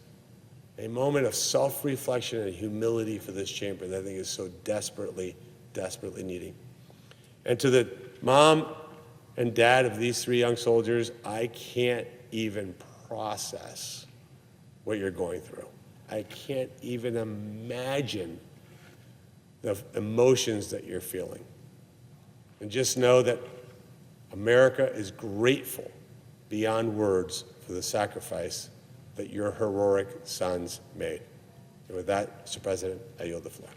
a moment of self-reflection and humility for this chamber that I think is so desperately, desperately needing. And to the mom and dad of these three young soldiers, I can't even process what you're going through. I can't even imagine the emotions that you're feeling. And just know that America is grateful beyond words for the sacrifice that your heroic sons made. And with that, Mr. President, I yield the floor.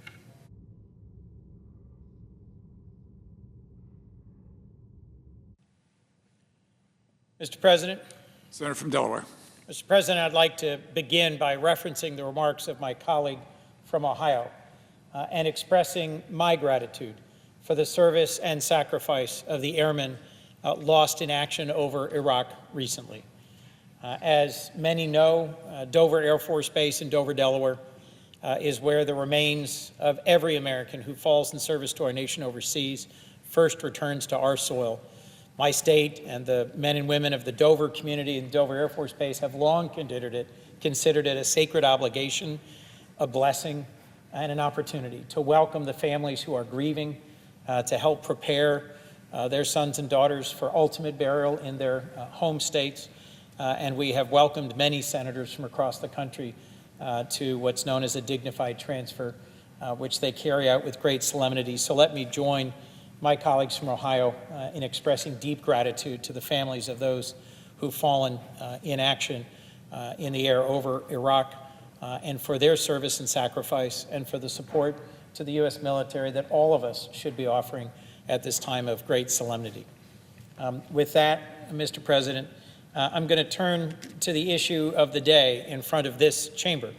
Mr. President. Senator from Delaware. Mr. President, I'd like to begin by referencing the remarks of my colleague from Ohio and expressing my gratitude for the service and sacrifice of the airmen lost in action over Iraq recently. As many know, Dover Air Force Base in Dover, Delaware, is where the remains of every American who falls in service to our nation overseas first returns to our soil. My state and the men and women of the Dover community and Dover Air Force Base have long considered it a sacred obligation, a blessing, and an opportunity to welcome the families who are grieving, to help prepare their sons and daughters for ultimate burial in their home states. And we have welcomed many senators from across the country to what's known as a dignified transfer, which they carry out with great solemnity. So let me join my colleagues from Ohio in expressing deep gratitude to the families of those who've fallen in action in the air over Iraq, and for their service and sacrifice, and for the support to the U.S. military that all of us should be offering at this time of great solemnity. With that, Mr. President, I'm going to turn to the issue of the day in front of this chamber.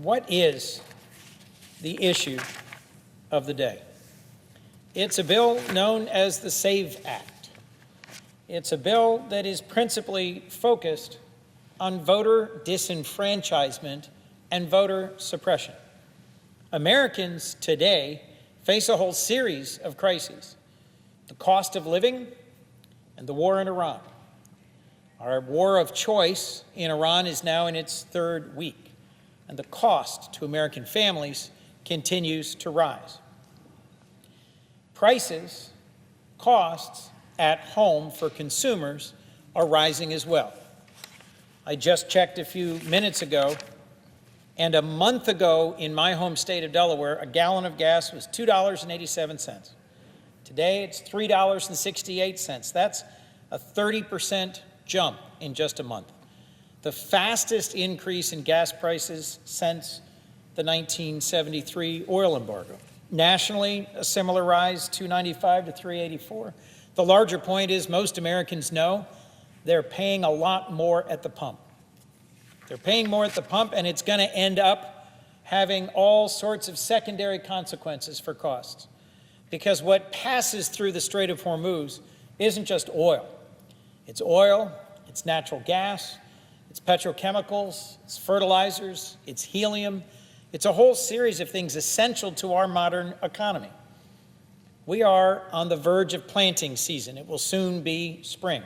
What is the issue of the day? It's a bill known as the SAVE Act. It's a bill that is principally focused on voter disenfranchisement and voter suppression. Americans today face a whole series of crises: the cost of living and the war in Iran. Our war of choice in Iran is now in its third week, and the cost to American families continues to rise. Prices, costs at home for consumers are rising as well. I just checked a few minutes ago, and a month ago in my home state of Delaware, a gallon of gas was $2.87. Today, it's $3.68. That's a 30% jump in just a month, the fastest increase in gas prices since the 1973 oil embargo. Nationally, a similar rise, $2.95 to $3.84. The larger point is most Americans know they're paying a lot more at the pump. They're paying more at the pump, and it's going to end up having all sorts of secondary consequences for costs. Because what passes through the Strait of Hormuz isn't just oil. It's natural gas, it's petrochemicals, it's fertilizers, it's helium. It's a whole series of things essential to our modern economy. We are on the verge of planting season. It will soon be spring.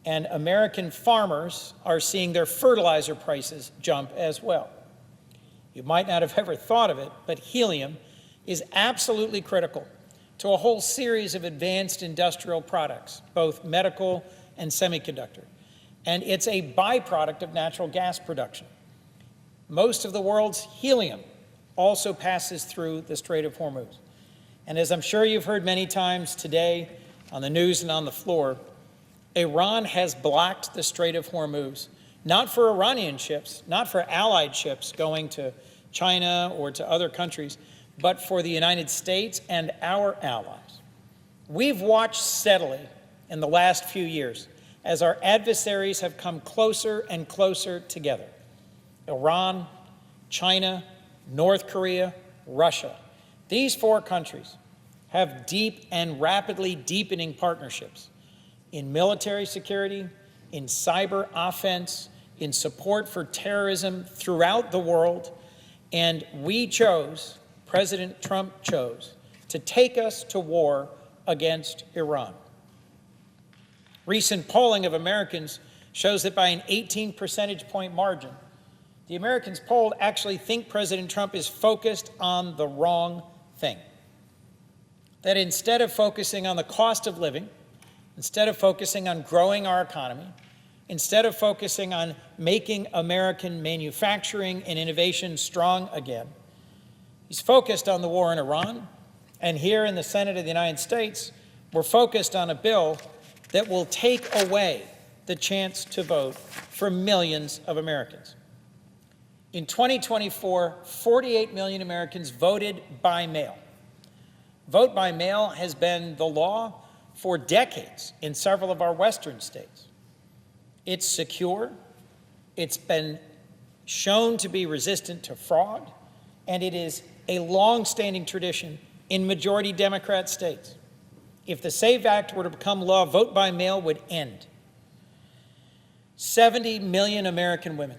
And American farmers are seeing their fertilizer prices jump as well. You might not have ever thought of it, but helium is absolutely critical to a whole series of advanced industrial products, both medical and semiconductor. And it's a byproduct of natural gas production. Most of the world's helium also passes through the Strait of Hormuz. And as I'm sure you've heard many times today on the news and on the floor, Iran has blocked the Strait of Hormuz, not for Iranian ships, not for allied ships going to China or to other countries, but for the United States and our allies. We've watched steadily in the last few years as our adversaries have come closer and closer together. Iran, China, North Korea, Russia. These four countries have deep and rapidly deepening partnerships in military security, in cyber offense, in support for terrorism throughout the world. And we chose, President Trump chose, to take us to war against Iran. Recent polling of Americans shows that by an 18 percentage point margin, the Americans polled actually think President Trump is focused on the wrong thing. That instead of focusing on the cost of living, instead of focusing on growing our economy, instead of focusing on making American manufacturing and innovation strong again, he's focused on the war in Iran. And here in the Senate of the United States, we're focused on a bill that will take away the chance to vote for millions of Americans. In 2024, 48 million Americans voted by mail. Vote by mail has been the law for decades in several of our Western states. It's secure, it's been shown to be resistant to fraud, and it is a long-standing tradition in majority Democrat states. If the SAVE Act were to become law, vote by mail would end. 70 million American women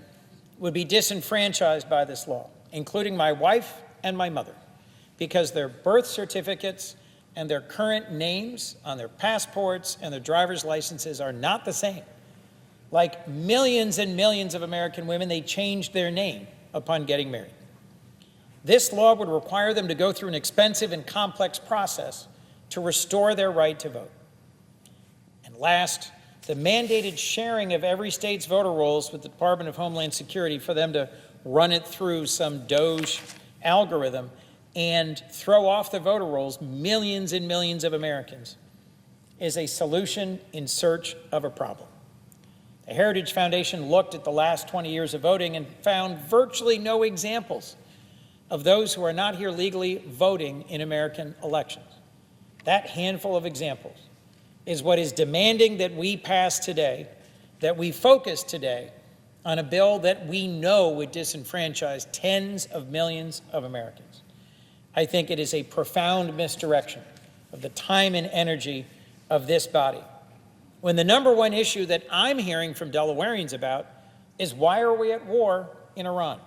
would be disenfranchised by this law, including my wife and my mother, because their birth certificates and their current names on their passports and their driver's licenses are not the same. Like millions and millions of American women, they changed their name upon getting married. This law would require them to go through an expensive and complex process to restore their right to vote. And last, the mandated sharing of every state's voter rolls with the Department of Homeland Security for them to run it through some Doge algorithm and throw off the voter rolls millions and millions of Americans is a solution in search of a problem. The Heritage Foundation looked at the last 20 years of voting and found virtually no examples of those who are not here legally voting in American elections. That handful of examples is what is demanding that we pass today, that we focus today on a bill that we know would disenfranchise tens of millions of Americans. I think it is a profound misdirection of the time and energy of this body, when the number one issue that I'm hearing from Delawareans about is why are we at war in Iran?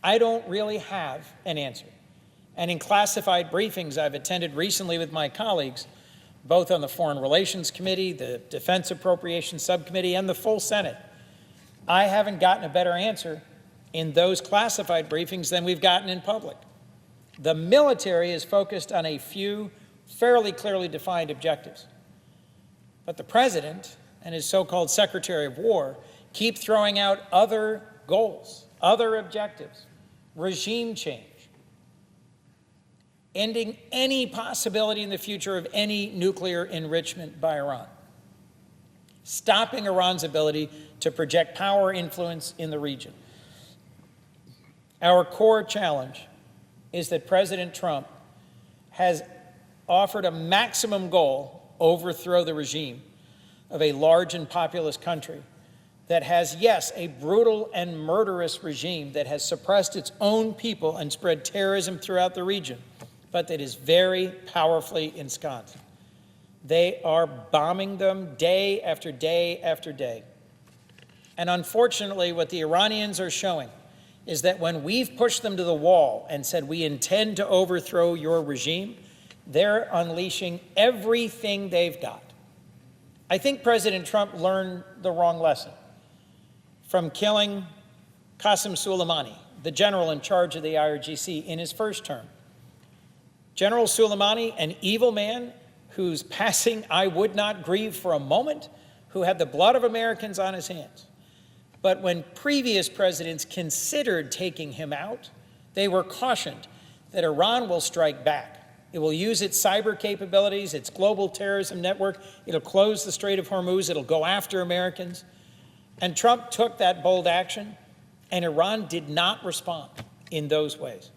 I don't really have an answer. And in classified briefings I've attended recently with my colleagues, both on the Foreign Relations Committee, the Defense Appropriations Subcommittee, and the full Senate, I haven't gotten a better answer in those classified briefings than we've gotten in public. The military is focused on a few fairly clearly defined objectives. But the president and his so-called Secretary of War keep throwing out other goals, other objectives, regime change, ending any possibility in the future of any nuclear enrichment by Iran, stopping Iran's ability to project power influence in the region. Our core challenge is that President Trump has offered a maximum goal, overthrow the regime of a large and populous country that has, yes, a brutal and murderous regime that has suppressed its own people and spread terrorism throughout the region, but that is very powerfully ensconced. They are bombing them day after day after day. And unfortunately, what the Iranians are showing is that when we've pushed them to the wall and said we intend to overthrow your regime, they're unleashing everything they've got. I think President Trump learned the wrong lesson from killing Qasem Soleimani, the general in charge of the IRGC, in his first term. General Soleimani, an evil man whose passing I would not grieve for a moment, who had the blood of Americans on his hands. But when previous presidents considered taking him out, they were cautioned that Iran will strike back. It will use its cyber capabilities, its global terrorism network. It'll close the Strait of Hormuz. It'll go after Americans. And Trump took that bold action, and Iran did not respond. in those ways.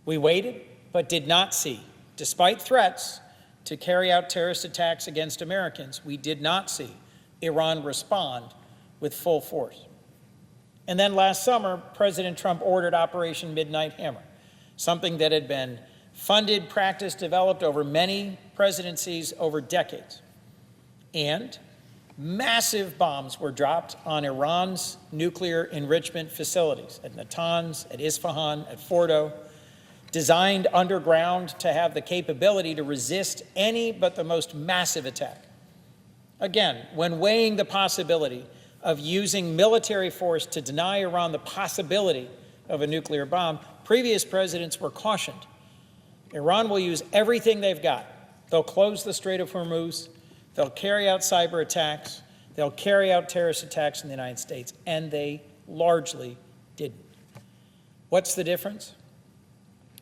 We waited, but did not see. Despite threats to carry out terrorist attacks against Americans, we did not see Iran respond with full force. And then last summer, President Trump ordered Operation Midnight Hammer, something that had been funded, practiced, developed over many presidencies, over decades. And massive bombs were dropped on Iran's nuclear enrichment facilities at Natanz, at Isfahan, at Fordo, designed underground to have the capability to resist any but the most massive attack. Again, when weighing the possibility of using military force to deny Iran the possibility of a nuclear bomb, previous presidents were cautioned. Iran will use everything they've got. They'll close the Strait of Hormuz. They'll carry out cyber attacks. They'll carry out terrorist attacks in the United States. And they largely didn't. What's the difference?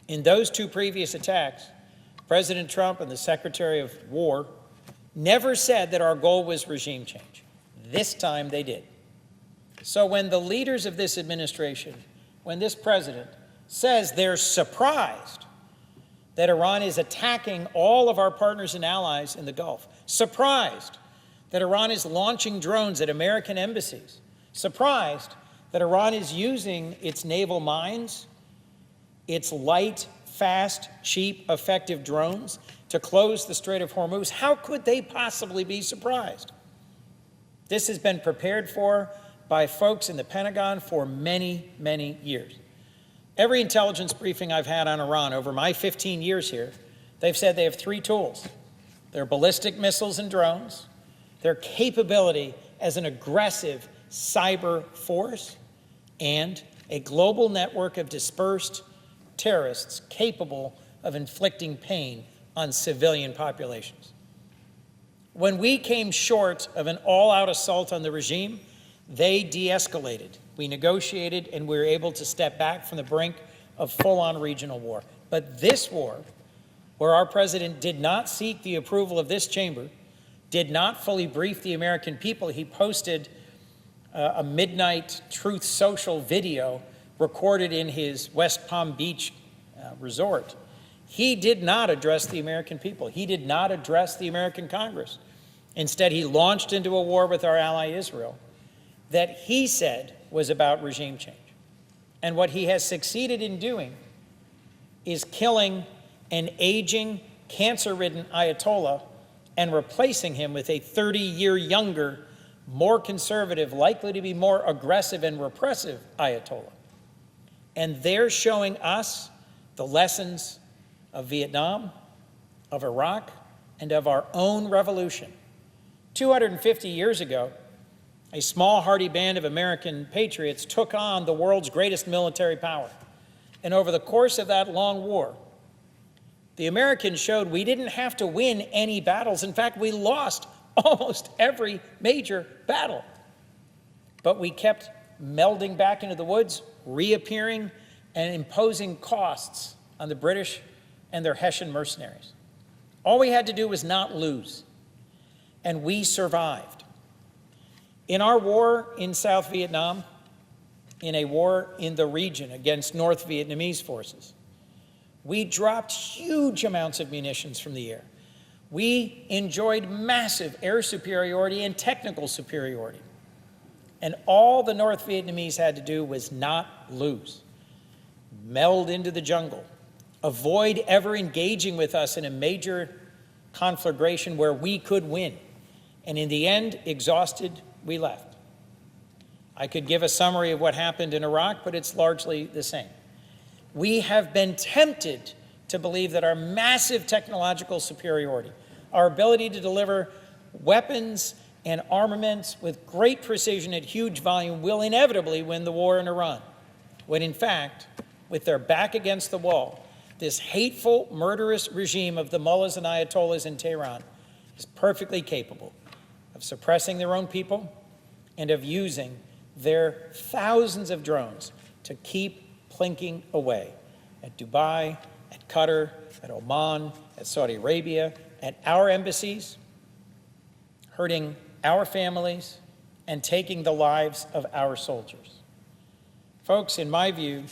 In those two previous attacks, President Trump and the Secretary of War never said that our goal was regime change. This time they did. So when the leaders of this administration, when this president says they're surprised that Iran is attacking all of our partners and allies in the Gulf, surprised that Iran is launching drones at American embassies, surprised that Iran is using its naval mines, its light, fast, cheap, effective drones to close the Strait of Hormuz, how could they possibly be surprised? This has been prepared for by folks in the Pentagon for many, many years. Every intelligence briefing I've had on Iran over my 15 years here, they've said they have three tools: their ballistic missiles and drones, their capability as an aggressive cyber force, and a global network of dispersed terrorists capable of inflicting pain on civilian populations. When we came short of an all-out assault on the regime, they de-escalated. We negotiated, and we were able to step back from the brink of full-on regional war. But this war, where our president did not seek the approval of this chamber, did not fully brief the American people, he posted a midnight Truth Social video recorded in his West Palm Beach resort. He did not address the American people. He did not address the American Congress. Instead, he launched into a war with our ally Israel that he said was about regime change. And what he has succeeded in doing is killing an aging, cancer-ridden Ayatollah and replacing him with a 30-year younger, more conservative, likely to be more aggressive and repressive Ayatollah. And they're showing us the lessons of Vietnam, of Iraq, and of our own revolution. 250 years ago, a small, hardy band of American patriots took on the world's greatest military power. And over the course of that long war, the Americans showed we didn't have to win any battles. In fact, we lost almost every major battle. But we kept melding back into the woods, reappearing, and imposing costs on the British and their Hessian mercenaries. All we had to do was not lose, and we survived. In our war in South Vietnam, in a war in the region against North Vietnamese forces, we dropped huge amounts of munitions from the air. We enjoyed massive air superiority and technical superiority. And all the North Vietnamese had to do was not lose, meld into the jungle, avoid ever engaging with us in a major conflagration where we could win. And in the end, exhausted, we left. I could give a summary of what happened in Iraq, but it's largely the same. We have been tempted to believe that our massive technological superiority, our ability to deliver weapons and armaments with great precision at huge volume will inevitably win the war in Iran, when in fact, with their back against the wall, this hateful, murderous regime of the mullahs and ayatollahs in Tehran is perfectly capable of suppressing their own people and of using their thousands of drones to keep plinking away at Dubai, at Qatar, at Oman, at Saudi Arabia, at our embassies, hurting our families, and taking the lives of our soldiers. Folks, in my view,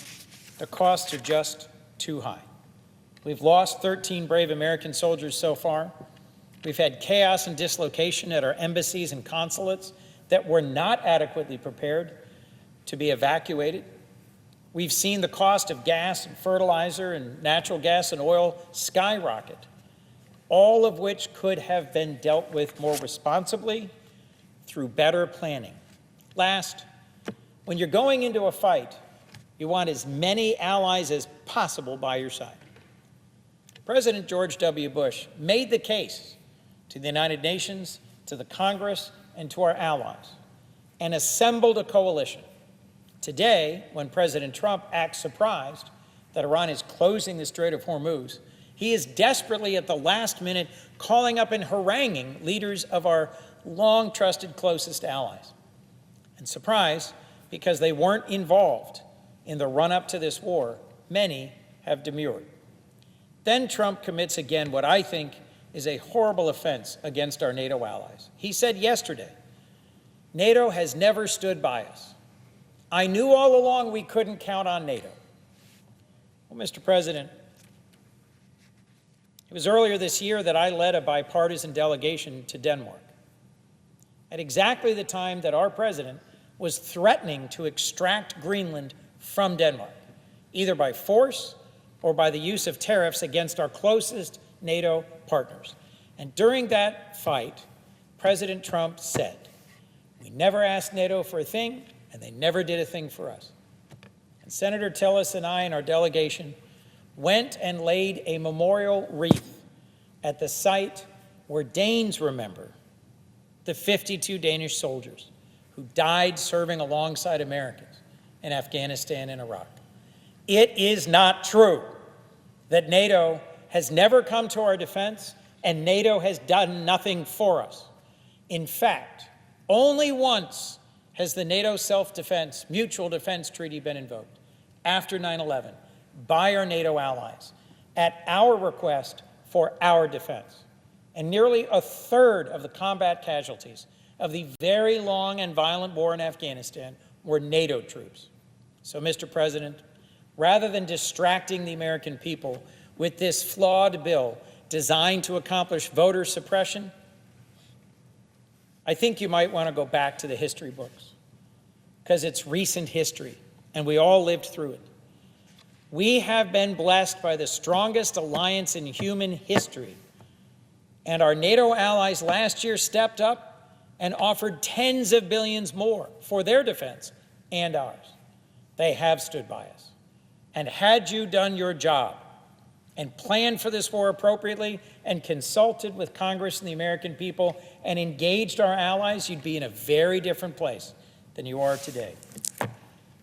The costs are just too high. We've lost 13 brave American soldiers so far. We've had chaos and dislocation at our embassies and consulates that were not adequately prepared to be evacuated. We've seen the cost of gas and fertilizer and natural gas and oil skyrocket, all of which could have been dealt with more responsibly through better planning. Last, when you're going into a fight, you want as many allies as possible by your side. President George W. Bush made the case to the United Nations, to the Congress, and to our allies, and assembled a coalition. Today, when President Trump acts surprised that Iran is closing the Strait of Hormuz, he is desperately at the last minute calling up and haranguing leaders of our long-trusted closest allies. And surprised, because they weren't involved in the run-up to this war, many have demurred. Then Trump commits again what I think is a horrible offense against our NATO allies. He said yesterday, NATO has never stood by us. I knew all along we couldn't count on NATO. Well, Mr. President, it was earlier this year that I led a bipartisan delegation to Denmark, at exactly the time that our president was threatening to extract Greenland from Denmark, either by force or by the use of tariffs against our closest NATO partners. And during that fight, President Trump said, "We never asked NATO for a thing, and they never did a thing for us." And Senator Tillis and I and our delegation went and laid a memorial wreath at the site where Danes remember the 52 Danish soldiers who died serving alongside Americans in Afghanistan and Iraq. It is not true that NATO has never come to our defense and NATO has done nothing for us. In fact, only once has the NATO self-defense, mutual defense treaty been invoked, after 9/11, by our NATO allies, at our request for our defense. And nearly a third of the combat casualties of the very long and violent war in Afghanistan were NATO troops. So, Mr. President, rather than distracting the American people with this flawed bill designed to accomplish voter suppression, I think you might want to go back to the history books, because it's recent history, and we all lived through it. We have been blessed by the strongest alliance in human history, and our NATO allies last year stepped up and offered tens of billions more for their defense and ours. They have stood by us. And had you done your job and planned for this war appropriately and consulted with Congress and the American people and engaged our allies, you'd be in a very different place than you are today.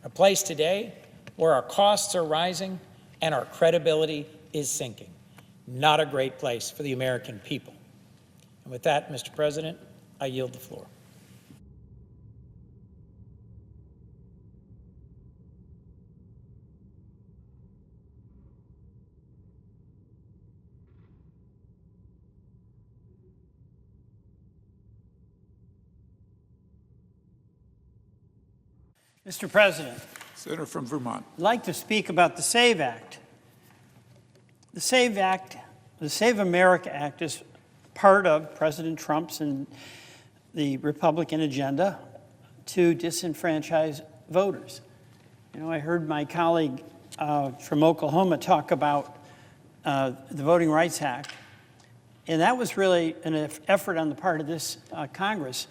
A place today where our costs are rising and our credibility is sinking. Not a great place for the American people. And with that, Mr. President, I yield the floor. Mr. President, Senator from Vermont. I'd like to speak about the SAVE Act. The SAVE Act, the Save America Act, is part of President Trump's and the Republican agenda to disenfranchise voters. You know, I heard my colleague from Oklahoma talk about the Voting Rights Act, and that was really an effort on the part of this Congress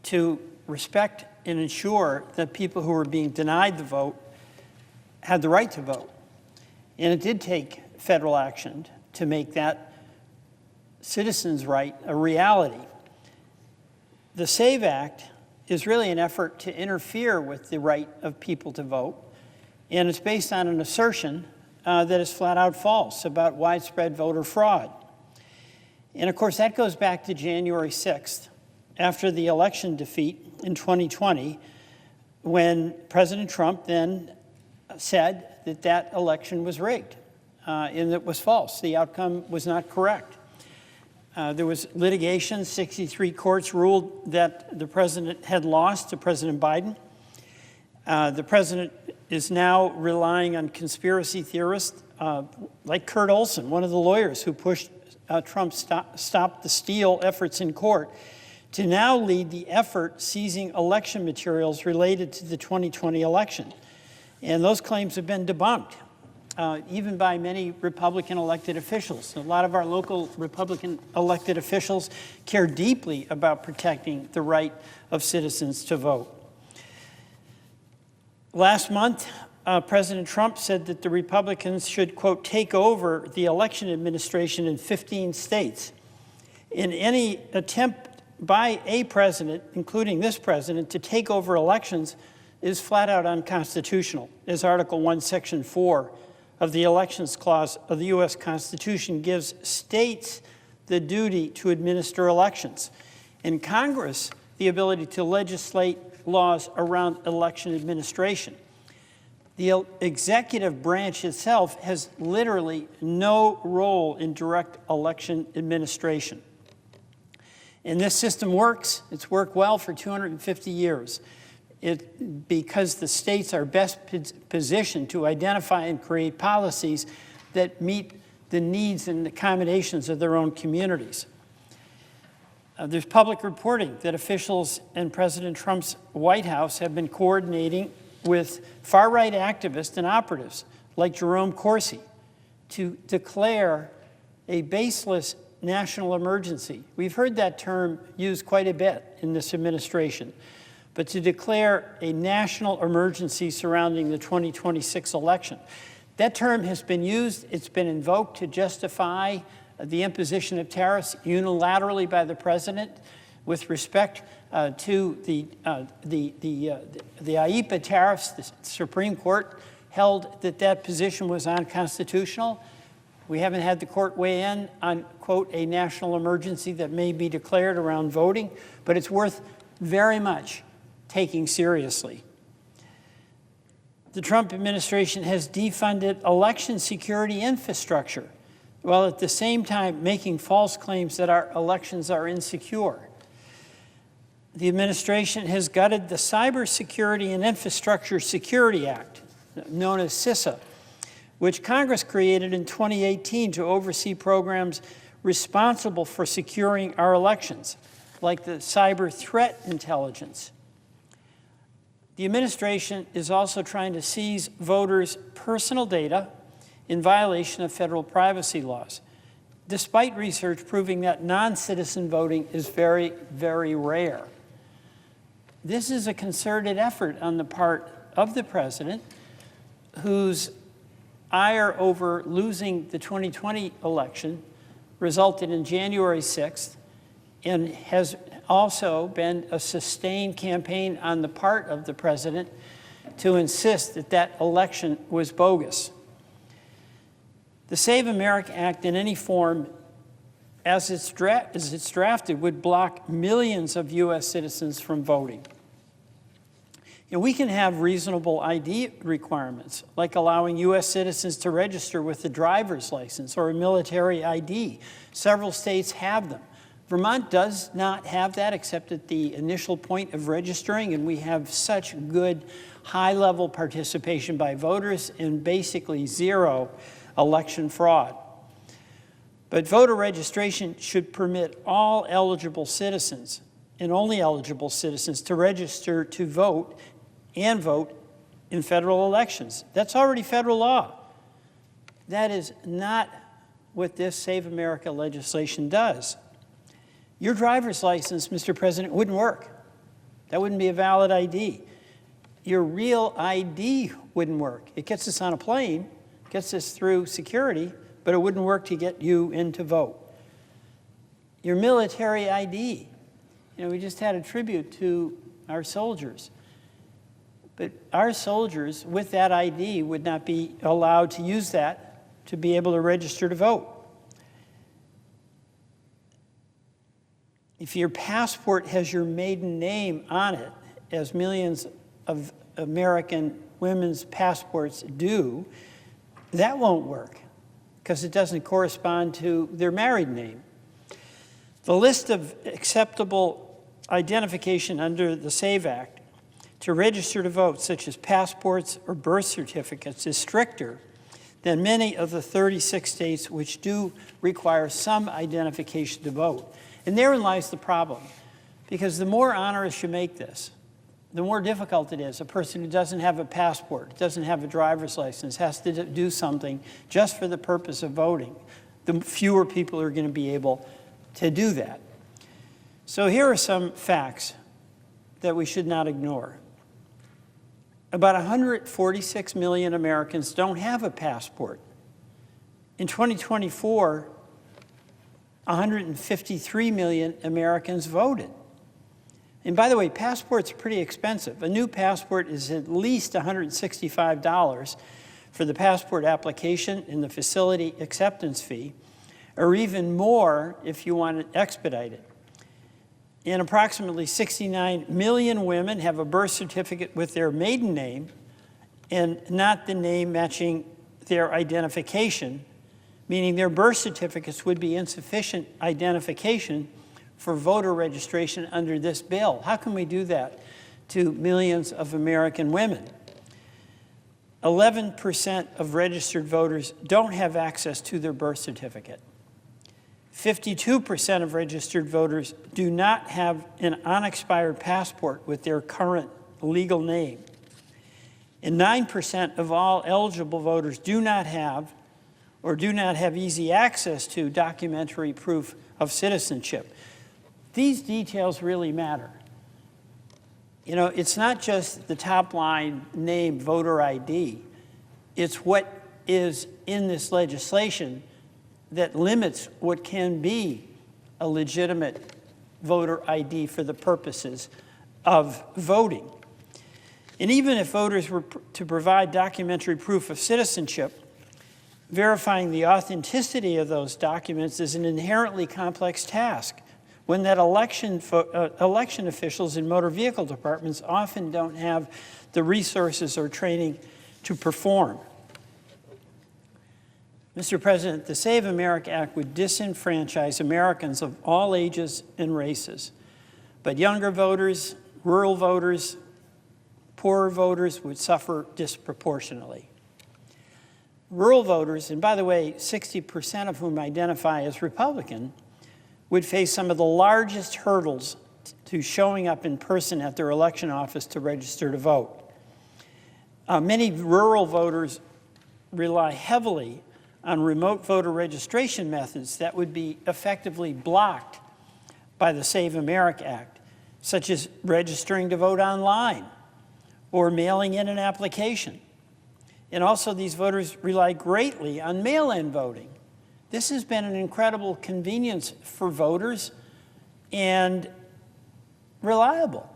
to respect and ensure that people who were being denied the vote had the right to vote. And it did take federal action to make that citizens' right a reality. The SAVE Act is really an effort to interfere with the right of people to vote, and it's based on an assertion that is flat out false about widespread voter fraud. And of course, that goes back to January 6th, after the election defeat in 2020, when President Trump then said that that election was rigged and it was false. The outcome was not correct. There was litigation. 63 courts ruled that the president had lost to President Biden. The president is now relying on conspiracy theorists like Kurt Olson, one of the lawyers who pushed Trump's Stop the Steal efforts in court, to now lead the effort seizing election materials related to the 2020 election. And those claims have been debunked, even by many Republican elected officials. A lot of our local Republican elected officials care deeply about protecting the right of citizens to vote. Last month, President Trump said that the Republicans should, quote, take over the election administration in 15 states. In any attempt by a president, including this president, to take over elections is flat out unconstitutional, as Article 1, Section 4 of the Elections Clause of the U.S. Constitution gives states the duty to administer elections, and Congress the ability to legislate laws around election administration. The executive branch itself has literally no role in direct election administration. And this system works. It's worked well for 250 years. Because the states are best positioned to identify and create policies that meet the needs and accommodations of their own communities. There's public reporting that officials in President Trump's White House have been coordinating with far-right activists and operatives like Jerome Corsi to declare a baseless national emergency. We've heard that term used quite a bit in this administration, but to declare a national emergency surrounding the 2026 election. That term has been used, it's been invoked to justify the imposition of tariffs unilaterally by the president with respect to the IEEPA tariffs. The Supreme Court held that that position was unconstitutional. We haven't had the court weigh in on, quote, a national emergency that may be declared around voting, but it's worth very much taking seriously. The Trump administration has defunded election security infrastructure, while at the same time making false claims that our elections are insecure. The administration has gutted the Cybersecurity and Infrastructure Security Act, known as CISA, which Congress created in 2018 to oversee programs responsible for securing our elections, like the cyber threat intelligence. The administration is also trying to seize voters' personal data in violation of federal privacy laws, despite research proving that non-citizen voting is very, very rare. This is a concerted effort on the part of the president, whose ire over losing the 2020 election resulted in January 6th, and has also been a sustained campaign on the part of the president to insist that that election was bogus. The Save America Act in any form, as it's drafted, would block millions of U.S. citizens from voting. And we can have reasonable ID requirements, like allowing U.S. citizens to register with a driver's license or a military ID. Several states have them. Vermont does not have that except at the initial point of registering, and we have such good high-level participation by voters and basically zero election fraud. But voter registration should permit all eligible citizens, and only eligible citizens, to register to vote and vote in federal elections. That's already federal law. That is not what this Save America legislation does. Your driver's license, Mr. President, wouldn't work. That wouldn't be a valid ID. Your real ID wouldn't work. It gets us on a plane, gets us through security, but it wouldn't work to get you in to vote. Your military ID. We just had a tribute to our soldiers. But our soldiers with that ID would not be allowed to use that to be able to register to vote. If your passport has your maiden name on it, as millions of American women's passports do, that won't work because it doesn't correspond to their married name. The list of acceptable identification under the SAVE Act to register to vote, such as passports or birth certificates, is stricter than many of the 36 states which do require some identification to vote. And therein lies the problem, because the more onerous you make this, the more difficult it is. A person who doesn't have a passport, doesn't have a driver's license, has to do something just for the purpose of voting. The fewer people are going to be able to do that. So here are some facts that we should not ignore. About 146 million Americans don't have a passport. In 2024, 153 million Americans voted. And by the way, passports are pretty expensive. A new passport is at least $165 for the passport application and the facility acceptance fee, or even more if you want it expedited. And approximately 69 million women have a birth certificate with their maiden name and not the name matching their identification, meaning their birth certificates would be insufficient identification for voter registration under this bill. How can we do that to millions of American women? 11% of registered voters don't have access to their birth certificate. 52% of registered voters do not have an unexpired passport with their current legal name. And 9% of all eligible voters do not have easy access to documentary proof of citizenship. These details really matter. You know, it's not just the top line name, voter ID. It's what is in this legislation that limits what can be a legitimate voter ID for the purposes of voting. And even if voters were to provide documentary proof of citizenship, verifying the authenticity of those documents is an inherently complex task, when that election officials in motor vehicle departments often don't have the resources or training to perform. Mr. President, the Save America Act would disenfranchise Americans of all ages and races, but younger voters, rural voters, poorer voters would suffer disproportionately. Rural voters, and by the way, 60% of whom identify as Republican, would face some of the largest hurdles to showing up in person at their election office to register to vote. Many rural voters rely heavily on remote voter registration methods that would be effectively blocked by the Save America Act, such as registering to vote online or mailing in an application. And also, these voters rely greatly on mail-in voting. This has been an incredible convenience for voters and reliable.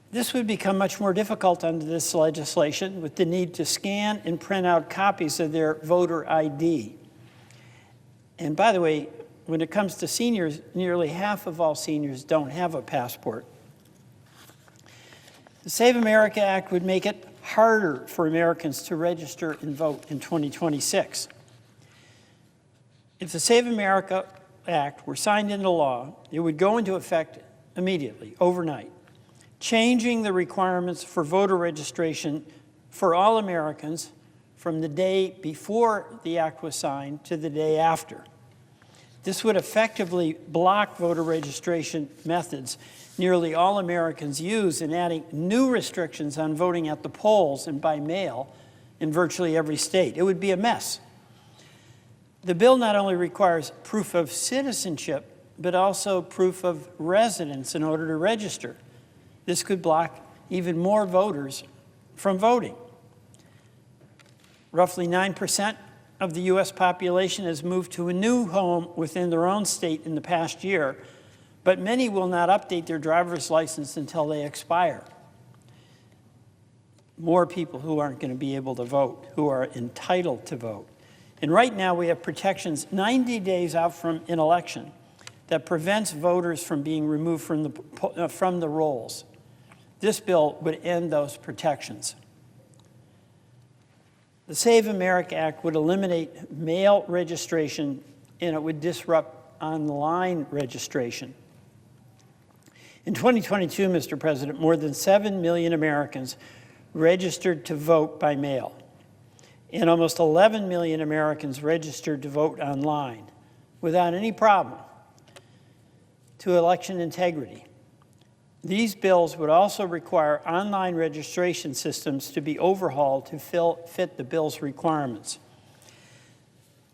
This would become much more difficult under this legislation with the need to scan and print out copies of their voter ID. And by the way, when it comes to seniors, nearly half of all seniors don't have a passport. The Save America Act would make it harder for Americans to register and vote in 2026. If the Save America Act were signed into law, it would go into effect immediately, overnight, changing the requirements for voter registration for all Americans from the day before the act was signed to the day after. This would effectively block voter registration methods nearly all Americans use in adding new restrictions on voting at the polls and by mail in virtually every state. It would be a mess. The bill not only requires proof of citizenship, but also proof of residence in order to register. This could block even more voters from voting. Roughly 9% of the U.S. population has moved to a new home within their own state in the past year, but many will not update their driver's license until they expire. More people who aren't going to be able to vote, who are entitled to vote. And right now we have protections 90 days out from an election that prevents voters from being removed from the rolls. This bill would end those protections. The Save America Act would eliminate mail registration, and it would disrupt online registration. In 2022, Mr. President, more than 7 million Americans registered to vote by mail, and almost 11 million Americans registered to vote online without any problem to election integrity. These bills would also require online registration systems to be overhauled to fit the bill's requirements.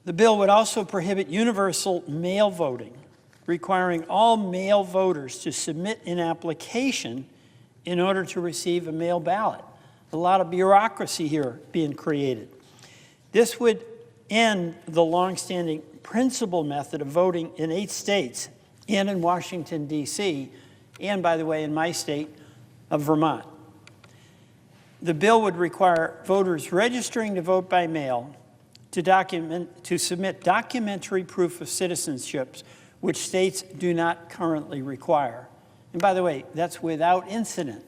The bill would also prohibit universal mail voting, requiring all male voters to submit an application in order to receive a mail ballot. A lot of bureaucracy here being created. This would end the longstanding principal method of voting in 8 states and in Washington, D.C., and, by the way, in my state of Vermont. The bill would require voters registering to vote by mail to submit documentary proof of citizenship, which states do not currently require. And by the way, that's without incident.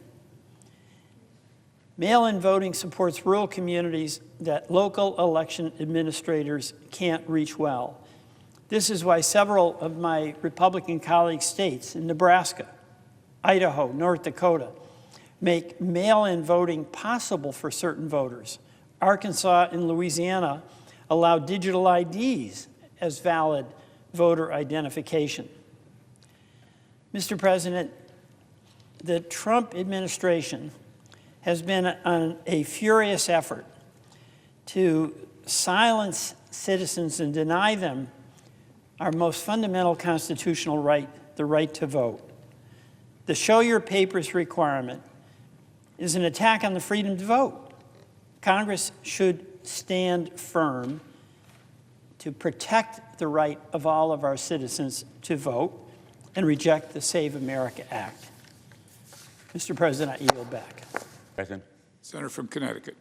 Mail-in voting supports rural communities that local election administrators can't reach well. This is why several of my Republican colleague states in Nebraska, Idaho, North Dakota, make mail-in voting possible for certain voters. Arkansas and Louisiana allow digital IDs as valid voter identification. Mr. President, the Trump administration has been on a furious effort to silence citizens and deny them our most fundamental constitutional right, the right to vote. The show your papers requirement is an attack on the freedom to vote. Congress should stand firm to protect the right of all of our citizens to vote and reject the Save America Act. Mr. President, I yield back. President. Senator from Connecticut.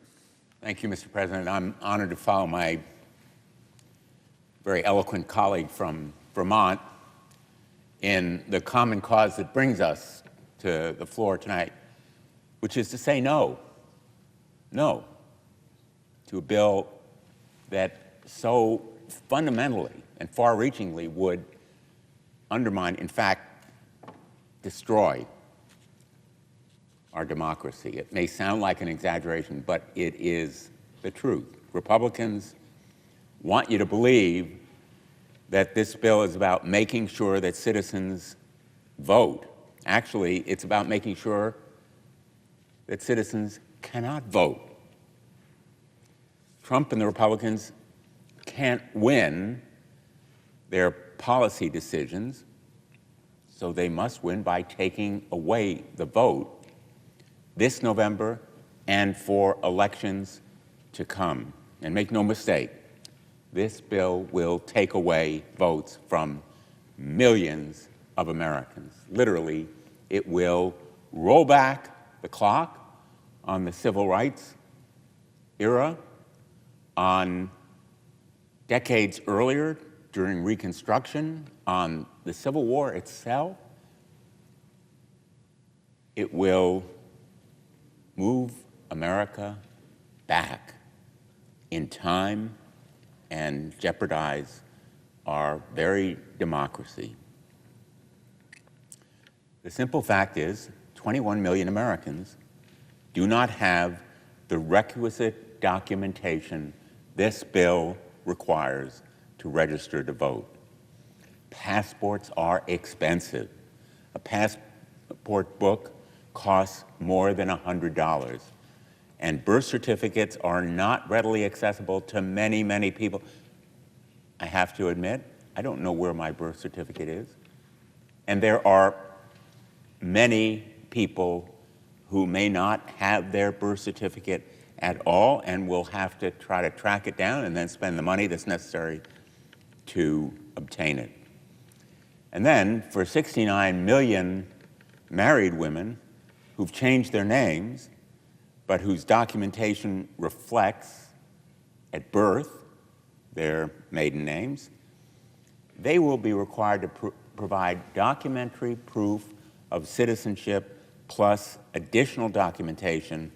Thank you, Mr. President. I'm honored to follow my very eloquent colleague from Vermont in the common cause that brings us to the floor tonight, which is to say no to a bill that so fundamentally and far-reachingly would undermine, in fact, destroy our democracy. It may sound like an exaggeration, but it is the truth. Republicans want you to believe that this bill is about making sure that citizens vote. Actually, it's about making sure that citizens cannot vote. Trump and the Republicans can't win their policy decisions, so they must win by taking away the vote this November and for elections to come. And make no mistake, this bill will take away votes from millions of Americans. Literally, it will roll back the clock on the civil rights era, on decades earlier during Reconstruction, on the Civil War itself. It will move America back in time and jeopardize our very democracy. The simple fact is, 21 million Americans do not have the requisite documentation this bill requires to register to vote. Passports are expensive. A passport book costs more than $100. And birth certificates are not readily accessible to many, many people. I have to admit, I don't know where my birth certificate is. And there are many people who may not have their birth certificate at all and will have to try to track it down and then spend the money that's necessary to obtain it. And then for 69 million married women who've changed their names, but whose documentation reflects at birth their maiden names, they will be required to provide documentary proof of citizenship plus additional documentation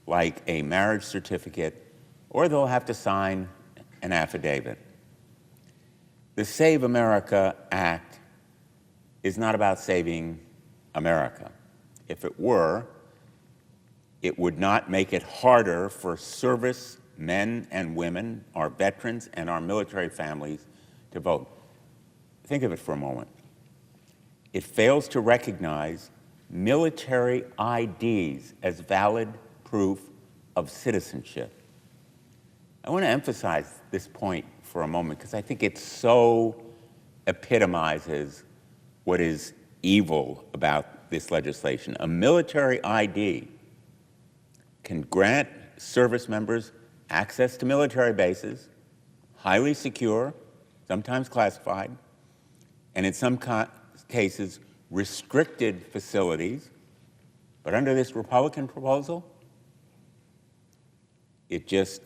like a marriage certificate, or they'll have to sign an affidavit. The Save America Act is not about saving America. If it were, it would not make it harder for service men and women, our veterans and our military families to vote. Think of it for a moment. It fails to recognize military IDs as valid proof of citizenship. I want to emphasize this point for a moment because I think it so epitomizes what is evil about this legislation. A military ID can grant service members access to military bases, highly secure, sometimes classified, and in some cases, restricted facilities. But under this Republican proposal, it just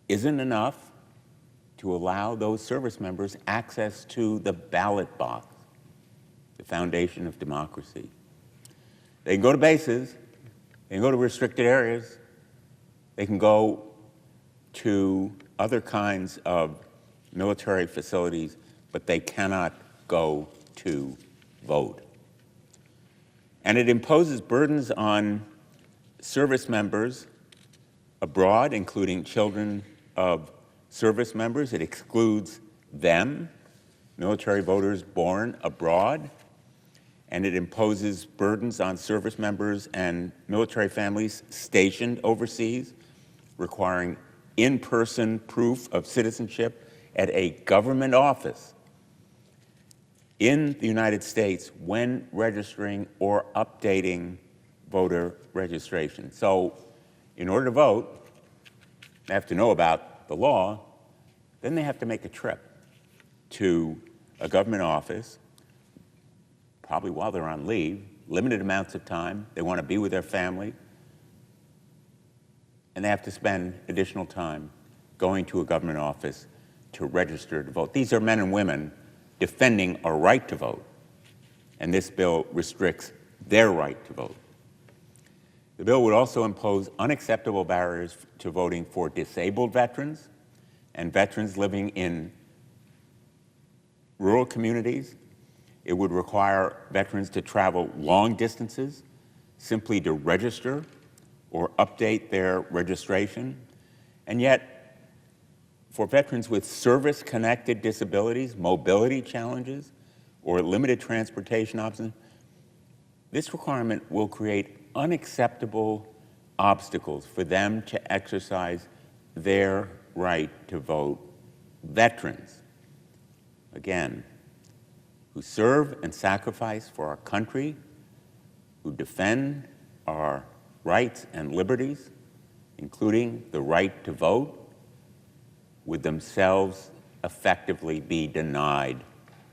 isn't enough to allow those service members access to the ballot box, the foundation of democracy. They can go to bases, they can go to restricted areas, they can go to other kinds of military facilities, but they cannot go to vote. And it imposes burdens on service members abroad, including children of service members. It excludes them, military voters born abroad, and it imposes burdens on service members and military families stationed overseas, requiring in-person proof of citizenship at a government office in the United States when registering or updating voter registration. So in order to vote, they have to know about the law, then they have to make a trip to a government office, probably while they're on leave, limited amounts of time. They want to be with their family, and they have to spend additional time going to a government office to register to vote. These are men and women defending a right to vote, and this bill restricts their right to vote. The bill would also impose unacceptable barriers to voting for disabled veterans and veterans living in rural communities. It would require veterans to travel long distances simply to register or update their registration. And yet, for veterans with service-connected disabilities, mobility challenges, or limited transportation options, this requirement will create unacceptable obstacles for them to exercise their right to vote. Veterans, again, who serve and sacrifice for our country, who defend our rights and liberties, including the right to vote, would themselves effectively be denied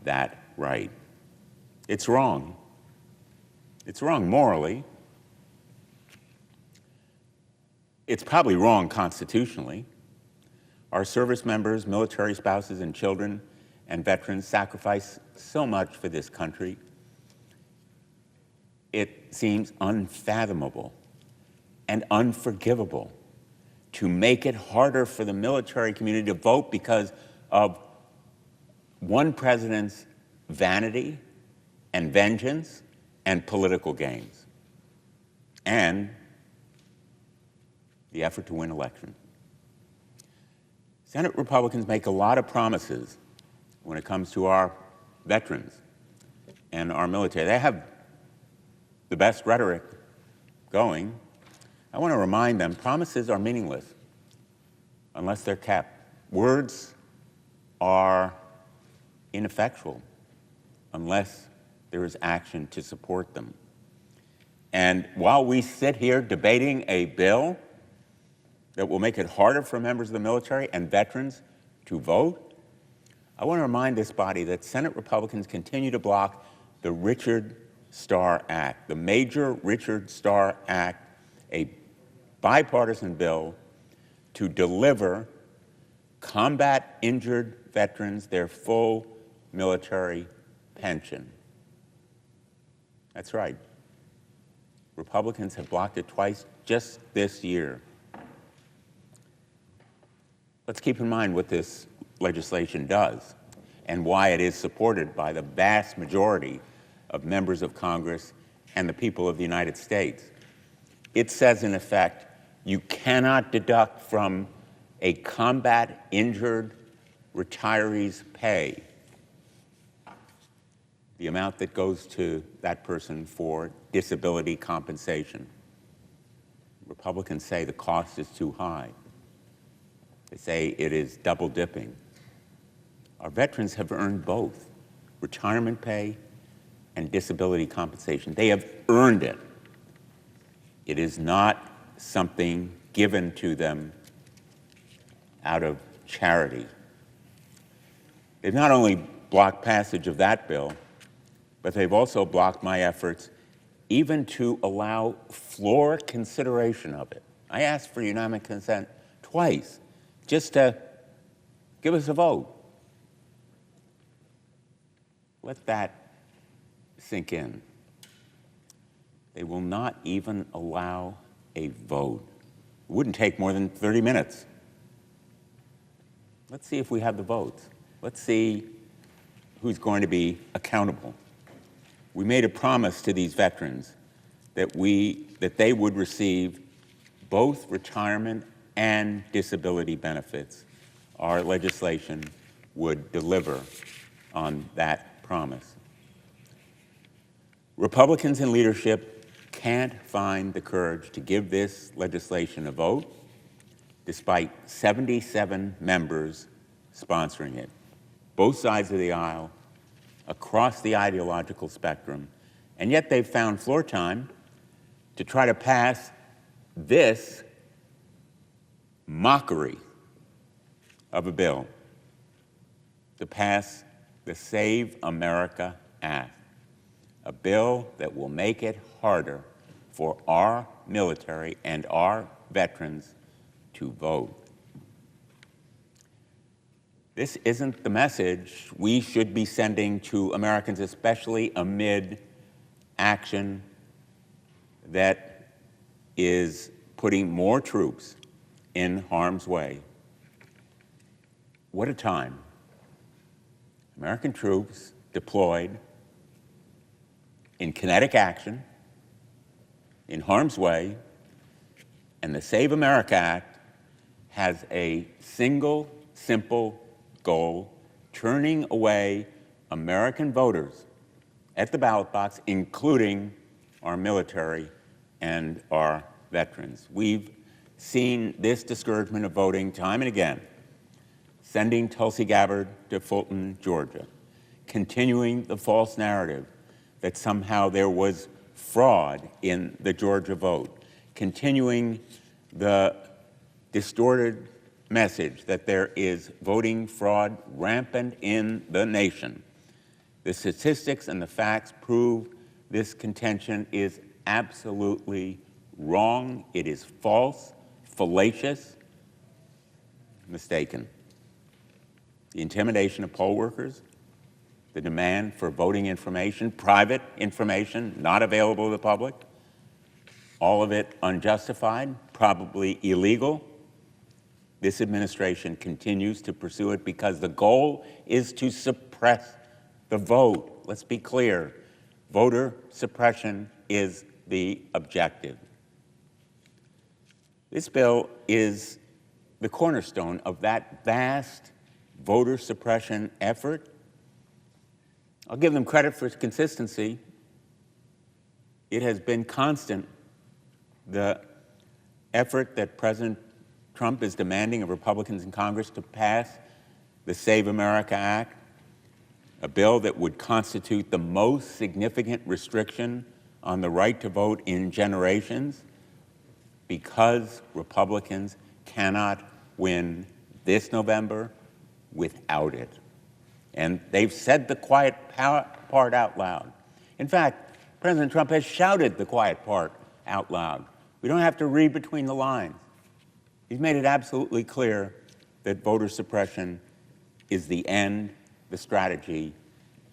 that right. It's wrong. It's wrong morally. It's probably wrong constitutionally. Our service members, military spouses, and children and veterans sacrifice so much for this country. It seems unfathomable and unforgivable to make it harder for the military community to vote because of one president's vanity and vengeance and political gains and the effort to win elections. Senate Republicans make a lot of promises when it comes to our veterans and our military. They have the best rhetoric going. I want to remind them, promises are meaningless unless they're kept. Words are ineffectual unless there is action to support them. And while we sit here debating a bill that will make it harder for members of the military and veterans to vote, I want to remind this body that Senate Republicans continue to block the Richard Starr Act, the major Richard Starr Act, a bipartisan bill to deliver combat-injured veterans their full military pension. That's right. Republicans have blocked it twice just this year. Let's keep in mind what this legislation does and why it is supported by the vast majority of members of Congress and the people of the United States. It says, in effect, you cannot deduct from a combat injured retiree's pay the amount that goes to that person for disability compensation. Republicans say the cost is too high. They say it is double dipping. Our veterans have earned both retirement pay and disability compensation. They have earned it. It is not something given to them out of charity. They've not only blocked passage of that bill, but they've also blocked my efforts even to allow floor consideration of it. I asked for unanimous consent twice, just to give us a vote. Let that sink in. They will not even allow a vote. It wouldn't take more than 30 minutes. Let's see if we have the votes. Let's see who's going to be accountable. We made a promise to these veterans that they would receive both retirement and disability benefits. Our legislation would deliver on that promise. Republicans in leadership can't find the courage to give this legislation a vote, despite 77 members sponsoring it, both sides of the aisle, across the ideological spectrum, and yet they've found floor time to try to pass this mockery of a bill, to pass the Save America Act, a bill that will make it harder for our military and our veterans to vote. This isn't the message we should be sending to Americans, especially amid action that is putting more troops in harm's way. What a time. American troops deployed in kinetic action, in harm's way, and the Save America Act has a single, simple goal: turning away American voters at the ballot box, including our military and our veterans. We've seen this discouragement of voting time and again, sending Tulsi Gabbard to Fulton, Georgia, continuing the false narrative that somehow there was fraud in the Georgia vote, continuing the distorted message that there is voting fraud rampant in the nation. The statistics and the facts prove this contention is absolutely wrong. It is false, fallacious, mistaken. The intimidation of poll workers, the demand for voting information, private information not available to the public, all of it unjustified, probably illegal. This administration continues to pursue it because the goal is to suppress the vote. Let's be clear. Voter suppression is the objective. This bill is the cornerstone of that vast voter suppression effort. I'll give them credit for its consistency. It has been constant. The effort that President Trump is demanding of Republicans in Congress to pass the Save America Act, a bill that would constitute the most significant restriction on the right to vote in generations, because Republicans cannot win this November without it. And they've said the quiet part out loud. In fact, President Trump has shouted the quiet part out loud. We don't have to read between the lines. He's made it absolutely clear that voter suppression is the end, the strategy,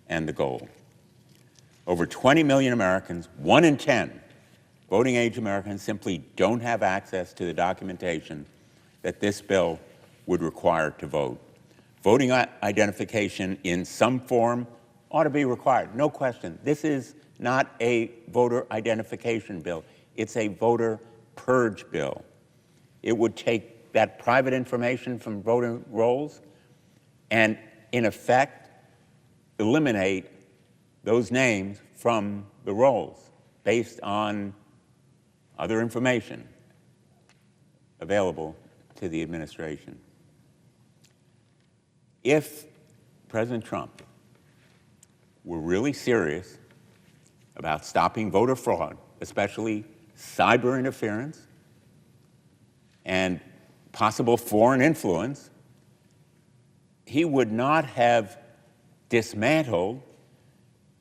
and the goal. Over 20 million Americans, 1 in 10 voting-age Americans, simply don't have access to the documentation that this bill would require to vote. Voting identification in some form ought to be required, no question. This is not a voter identification bill. It's a voter purge bill. It would take that private information from voter rolls and, in effect, eliminate those names from the rolls based on other information available to the administration. If President Trump were really serious about stopping voter fraud, especially cyber interference and possible foreign influence, he would not have dismantled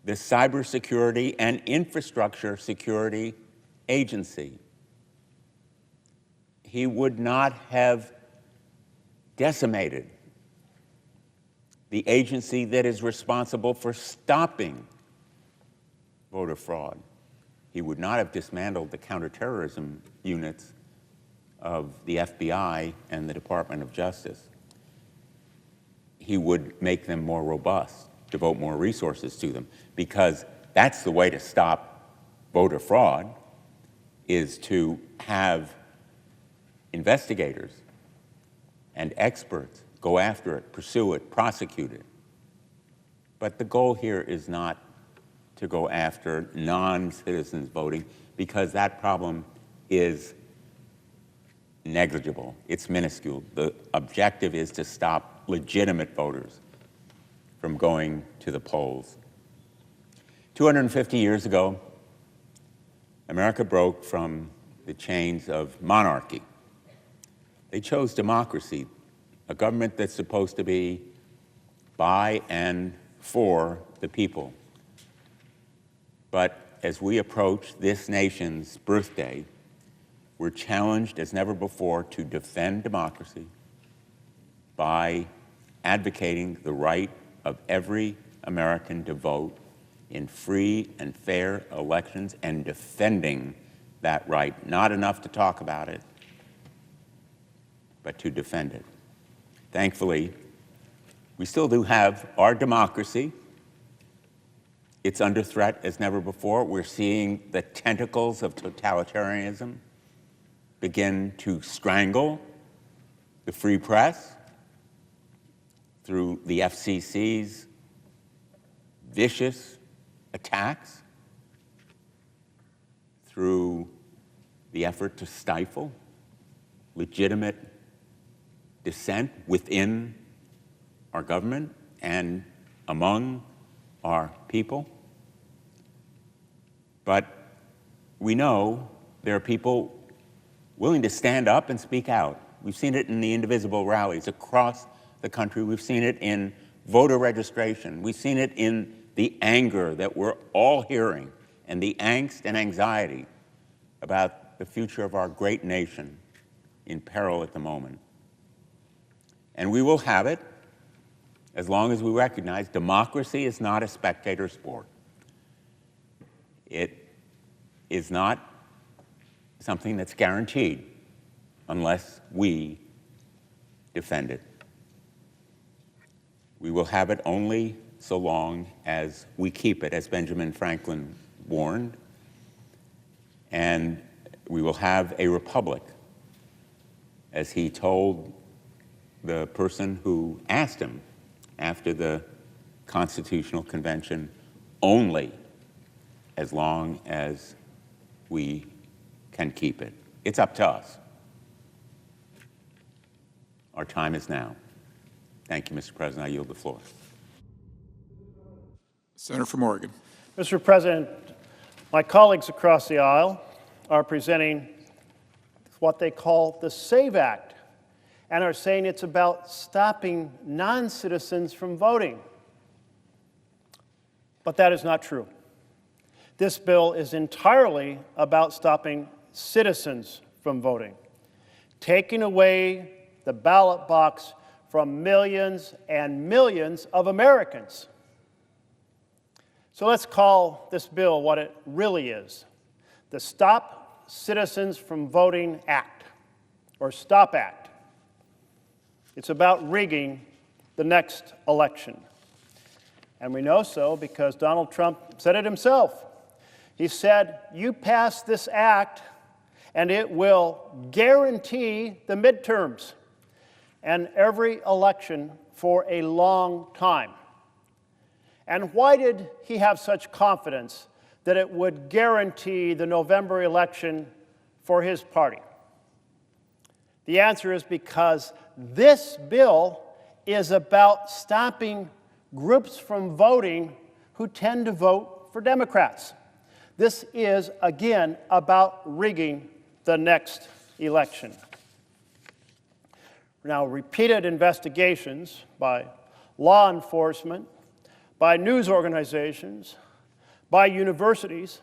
the Cybersecurity and Infrastructure Security Agency. He would not have decimated the agency that is responsible for stopping voter fraud. He would not have dismantled the counterterrorism units of the FBI and the Department of Justice. He would make them more robust, devote more resources to them, because that's the way to stop voter fraud, is to have investigators and experts go after it, pursue it, prosecute it. But the goal here is not to go after non-citizens voting, because that problem is negligible. It's minuscule. The objective is to stop legitimate voters from going to the polls. 250 years ago, America broke from the chains of monarchy. They chose democracy, a government that's supposed to be by and for the people. But as we approach this nation's birthday, we're challenged as never before to defend democracy by advocating the right of every American to vote in free and fair elections and defending that right. Not enough to talk about it, but to defend it. Thankfully, we still do have our democracy. It's under threat as never before. We're seeing the tentacles of totalitarianism begin to strangle the free press through the FCC's vicious attacks, through the effort to stifle legitimate dissent within our government and among our people. But we know there are people willing to stand up and speak out. We've seen it in the indivisible rallies across the country. We've seen it in voter registration. We've seen it in the anger that we're all hearing and the angst and anxiety about the future of our great nation in peril at the moment. And we will have it as long as we recognize democracy is not a spectator sport. It is not something that's guaranteed unless we defend it. We will have it only so long as we keep it, as Benjamin Franklin warned, and we will have a republic, as he told the person who asked him after the Constitutional Convention, only as long as we can keep it. It's up to us. Our time is now. Thank you, Mr. President. I yield the floor. Senator from Oregon. Mr. President, my colleagues across the aisle are presenting what they call the SAVE Act and are saying it's about stopping non-citizens from voting. But that is not true. This bill is entirely about stopping citizens from voting, taking away the ballot box from millions and millions of Americans. So let's call this bill what it really is, the Stop Citizens from Voting Act, or STOP Act. It's about rigging the next election. And we know so because Donald Trump said it himself. He said, you pass this act and it will guarantee the midterms and every election for a long time. And why did he have such confidence that it would guarantee the November election for his party? The answer is because this bill is about stopping groups from voting who tend to vote for Democrats. This is, again, about rigging the next election. Now, repeated investigations by law enforcement, by news organizations, by universities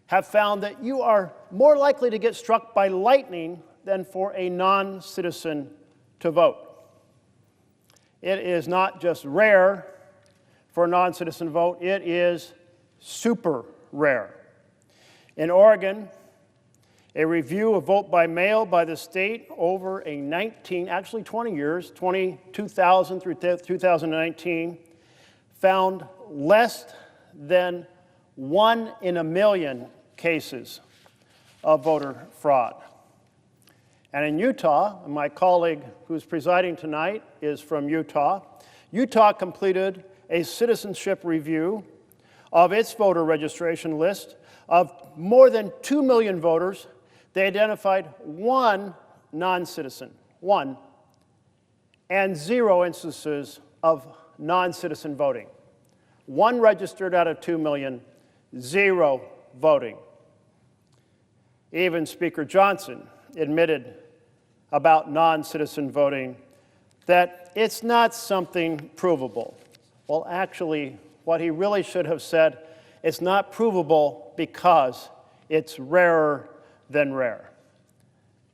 have found that you are more likely to get struck by lightning than for a non-citizen to vote. It is not just rare for a non-citizen vote, it is super rare. In Oregon, a review of vote by mail by the state over a 20 years, 2000 through 2019, found less than 1 in a million cases of voter fraud. And in Utah, and my colleague who's presiding tonight is from Utah, Utah completed a citizenship review of its voter registration list of more than 2 million voters. They identified 1 non-citizen, 1, and 0 instances of non-citizen voting. 1 registered out of 2 million, 0 voting. Even Speaker Johnson admitted about non-citizen voting that it's not something provable. Well, actually, what he really should have said, it's not provable because it's rarer than rare.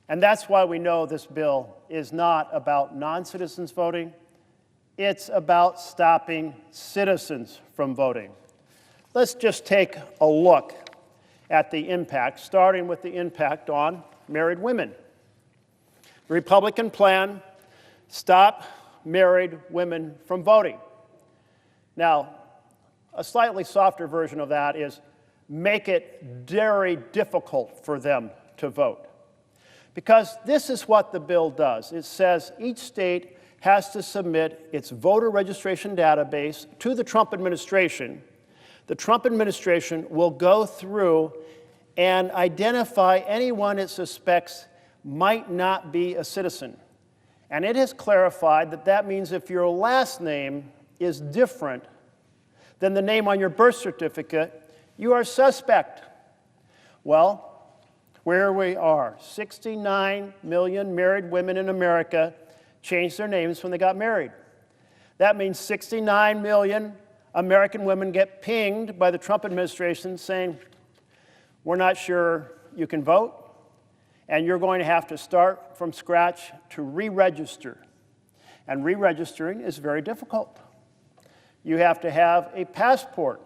And that's why we know this bill is not about non-citizens voting. It's about stopping citizens from voting. Let's just take a look at the impact, starting with the impact on married women. The Republican plan, stop married women from voting. Now, a slightly softer version of that is make it very difficult for them to vote. Because this is what the bill does. It says each state has to submit its voter registration database to the Trump administration. The Trump administration will go through and identify anyone it suspects might not be a citizen. And it has clarified that that means if your last name is different than the name on your birth certificate, you are suspect. Well, where we are, 69 million married women in America changed their names when they got married. That means 69 million American women get pinged by the Trump administration saying, we're not sure you can vote, and you're going to have to start from scratch to re-register. And re-registering is very difficult. You have to have a passport,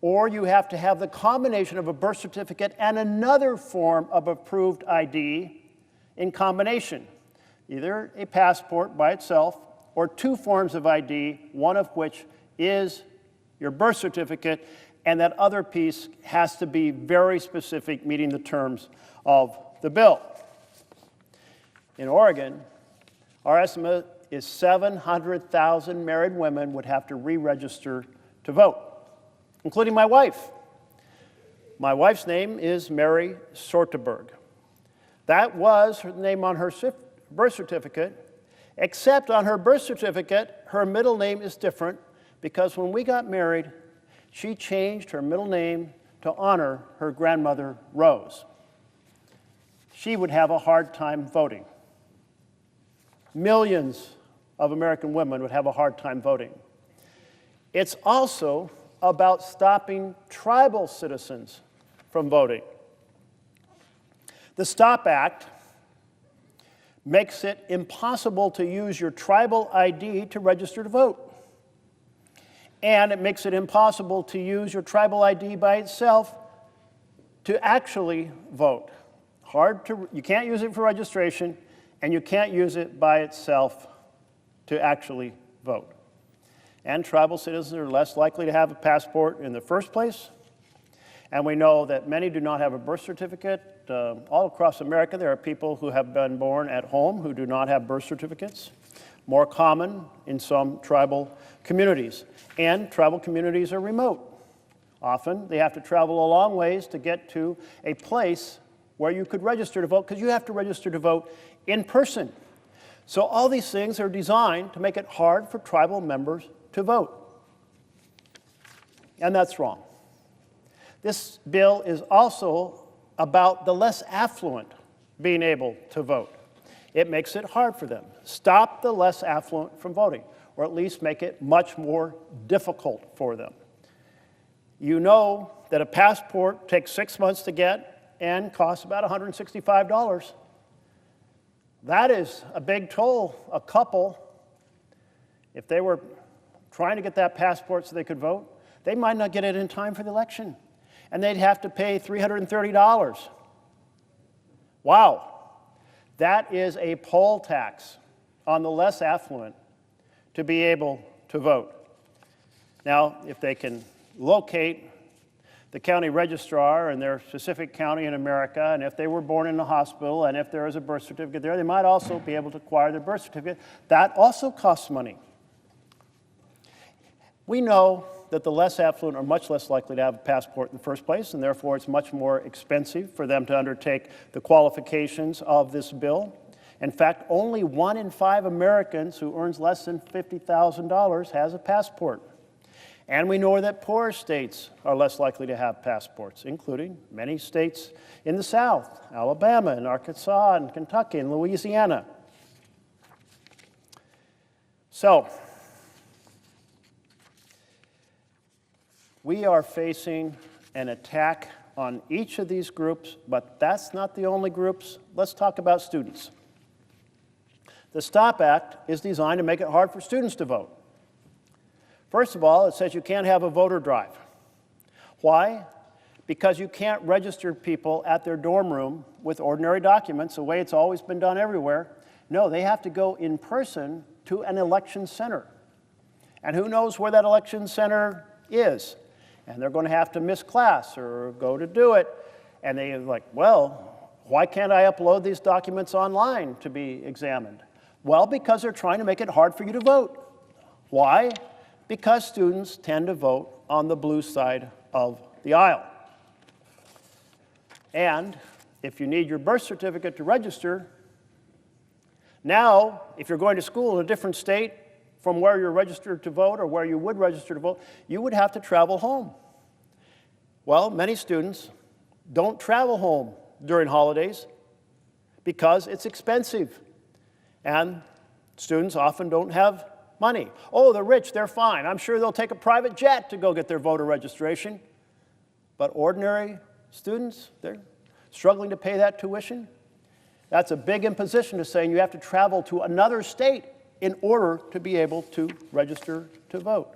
or you have to have the combination of a birth certificate and another form of approved ID in combination, either a passport by itself or 2 forms of ID, one of which is your birth certificate, and that other piece has to be very specific, meeting the terms of the bill. In Oregon, our estimate is 700,000 married women would have to re-register to vote, including my wife. My wife's name is Mary Sorteberg. That was her name on her birth certificate, except on her birth certificate, her middle name is different because when we got married, she changed her middle name to honor her grandmother, Rose. She would have a hard time voting. Millions of American women would have a hard time voting. It's also about stopping tribal citizens from voting. The STOP Act makes it impossible to use your tribal ID to register to vote. And it makes it impossible to use your tribal ID by itself to actually vote. You can't use it for registration, and you can't use it by itself to actually vote. and tribal citizens are less likely to have a passport in the first place. And we know that many do not have a birth certificate. All across America, there are people who have been born at home who do not have birth certificates. More common in some tribal communities. And tribal communities are remote. Often, they have to travel a long ways to get to a place where you could register to vote, because you have to register to vote in person. So all these things are designed to make it hard for tribal members to vote. And that's wrong. This bill is also about the less affluent being able to vote. It makes it hard for them. Stop the less affluent from voting, or at least make it much more difficult for them. You know that a passport takes 6 months to get and costs about $165. That is a big toll. A couple, if they were trying to get that passport so they could vote, they might not get it in time for the election. And they'd have to pay $330. Wow. That is a poll tax on the less affluent to be able to vote. Now, if they can locate the county registrar in their specific county in America, and if they were born in a hospital, and if there is a birth certificate there, they might also be able to acquire their birth certificate. That also costs money. We know that the less affluent are much less likely to have a passport in the first place, and therefore it's much more expensive for them to undertake the qualifications of this bill. In fact, only 1 in 5 Americans who earns less than $50,000 has a passport. And we know that poorer states are less likely to have passports, including many states in the South, Alabama and Arkansas and Kentucky and Louisiana. So, we are facing an attack on each of these groups, but that's not the only groups. Let's talk about students. The STOP Act is designed to make it hard for students to vote. First of all, it says you can't have a voter drive. Why? Because you can't register people at their dorm room with ordinary documents, the way it's always been done everywhere. No, they have to go in person to an election center. And who knows where that election center is? And they're going to have to miss class or go to do it. And they're like, well, why can't I upload these documents online to be examined? Well, because they're trying to make it hard for you to vote. Why? Because students tend to vote on the blue side of the aisle. And if you need your birth certificate to register, now, if you're going to school in a different state from where you're registered to vote or where you would register to vote, you would have to travel home. Well, many students don't travel home during holidays because it's expensive. And students often don't have money. Oh, the rich, they're fine. I'm sure they'll take a private jet to go get their voter registration. But ordinary students, they're struggling to pay that tuition. That's a big imposition to saying you have to travel to another state in order to be able to register to vote.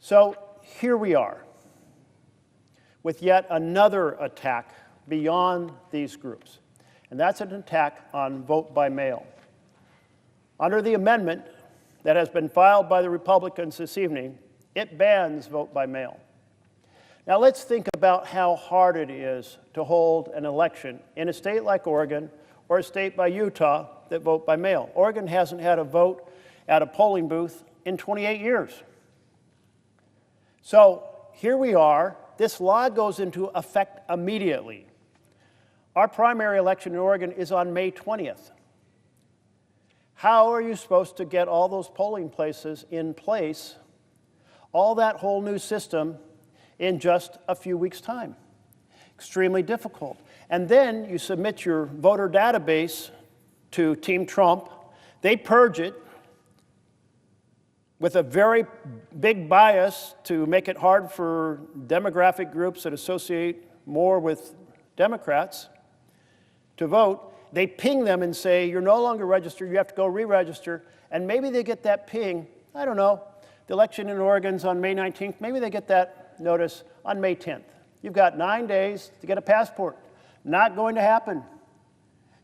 So here we are with yet another attack beyond these groups, and that's an attack on vote by mail. Under the amendment that has been filed by the Republicans this evening, it bans vote by mail. Now let's think about how hard it is to hold an election in a state like Oregon or a state like Utah that vote by mail. Oregon hasn't had a vote at a polling booth in 28 years. So here we are. This law goes into effect immediately. Our primary election in Oregon is on May 20th. How are you supposed to get all those polling places in place, all that whole new system, in just a few weeks' time? Extremely difficult. And then you submit your voter database to Team Trump. They purge it with a very big bias to make it hard for demographic groups that associate more with Democrats to vote. They ping them and say, you're no longer registered, you have to go re-register. And maybe they get that ping, I don't know, the election in Oregon's on May 19th, maybe they get that notice on May 10th. You've got 9 days to get a passport. Not going to happen.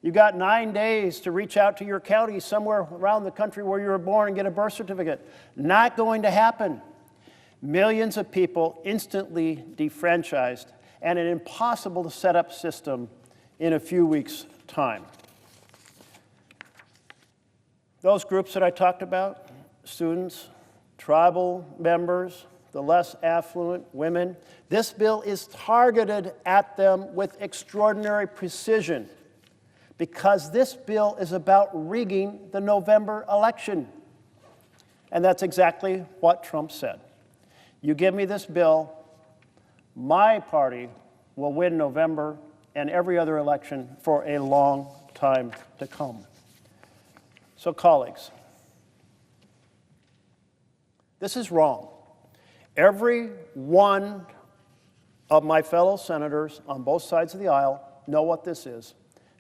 You got 9 days to reach out to your county somewhere around the country where you were born and get a birth certificate. Not going to happen. Millions of people instantly defranchised, and an impossible to set up system in a few weeks' time. Those groups that I talked about, students, tribal members, the less affluent, women, this bill is targeted at them with extraordinary precision because this bill is about rigging the November election. And that's exactly what Trump said. You give me this bill, my party will win November and every other election for a long time to come. So, colleagues, this is wrong. Every one of my fellow senators on both sides of the aisle know what this is.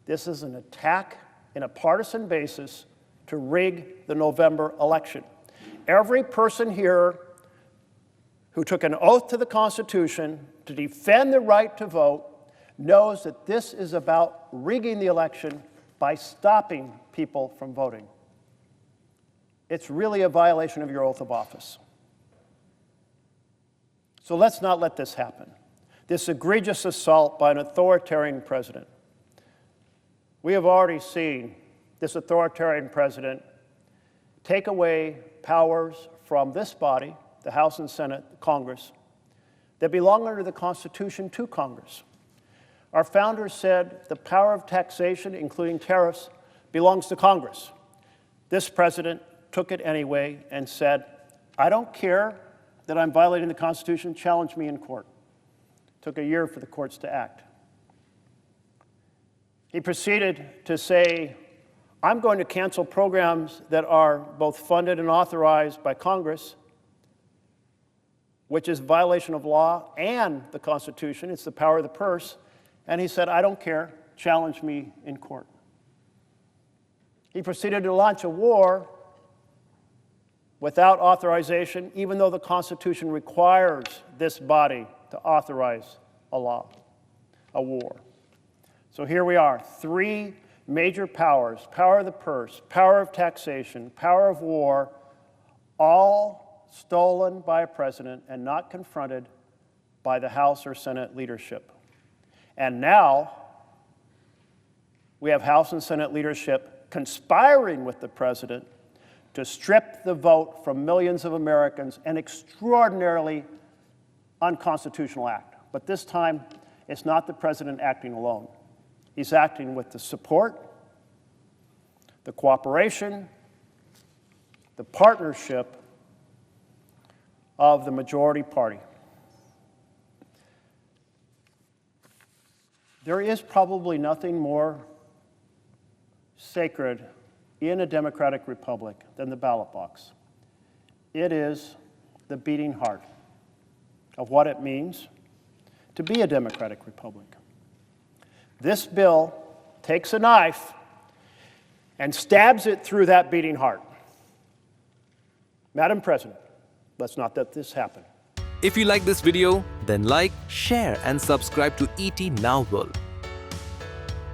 This is an attack in a partisan basis to rig the November election. Every person here who took an oath to the Constitution to defend the right to vote knows that this is about rigging the election by stopping people from voting. It's really a violation of your oath of office. So let's not let this happen. This egregious assault by an authoritarian president. We have already seen this authoritarian president take away powers from this body, the House and Senate, Congress, that belong under the Constitution to Congress. Our founders said the power of taxation, including tariffs, belongs to Congress. This president took it anyway and said, I don't care that I'm violating the Constitution, challenge me in court. It took a year for the courts to act. He proceeded to say, I'm going to cancel programs that are both funded and authorized by Congress, which is a violation of law and the Constitution. It's the power of the purse. And he said, I don't care, challenge me in court. He proceeded to launch a war without authorization, even though the Constitution requires this body to authorize a war. So here we are, three major powers, power of the purse, power of taxation, power of war, all stolen by a president and not confronted by the House or Senate leadership. And now we have House and Senate leadership conspiring with the president to strip the vote from millions of Americans, an extraordinarily unconstitutional act. But this time, it's not the president acting alone. He's acting with the support, the cooperation, the partnership of the majority party. There is probably nothing more sacred in a democratic republic than the ballot box. It is the beating heart of what it means to be a democratic republic. This bill takes a knife and stabs it through that beating heart. Madam President, let's not let this happen. If you like this video, then like, share and subscribe to ET Now World.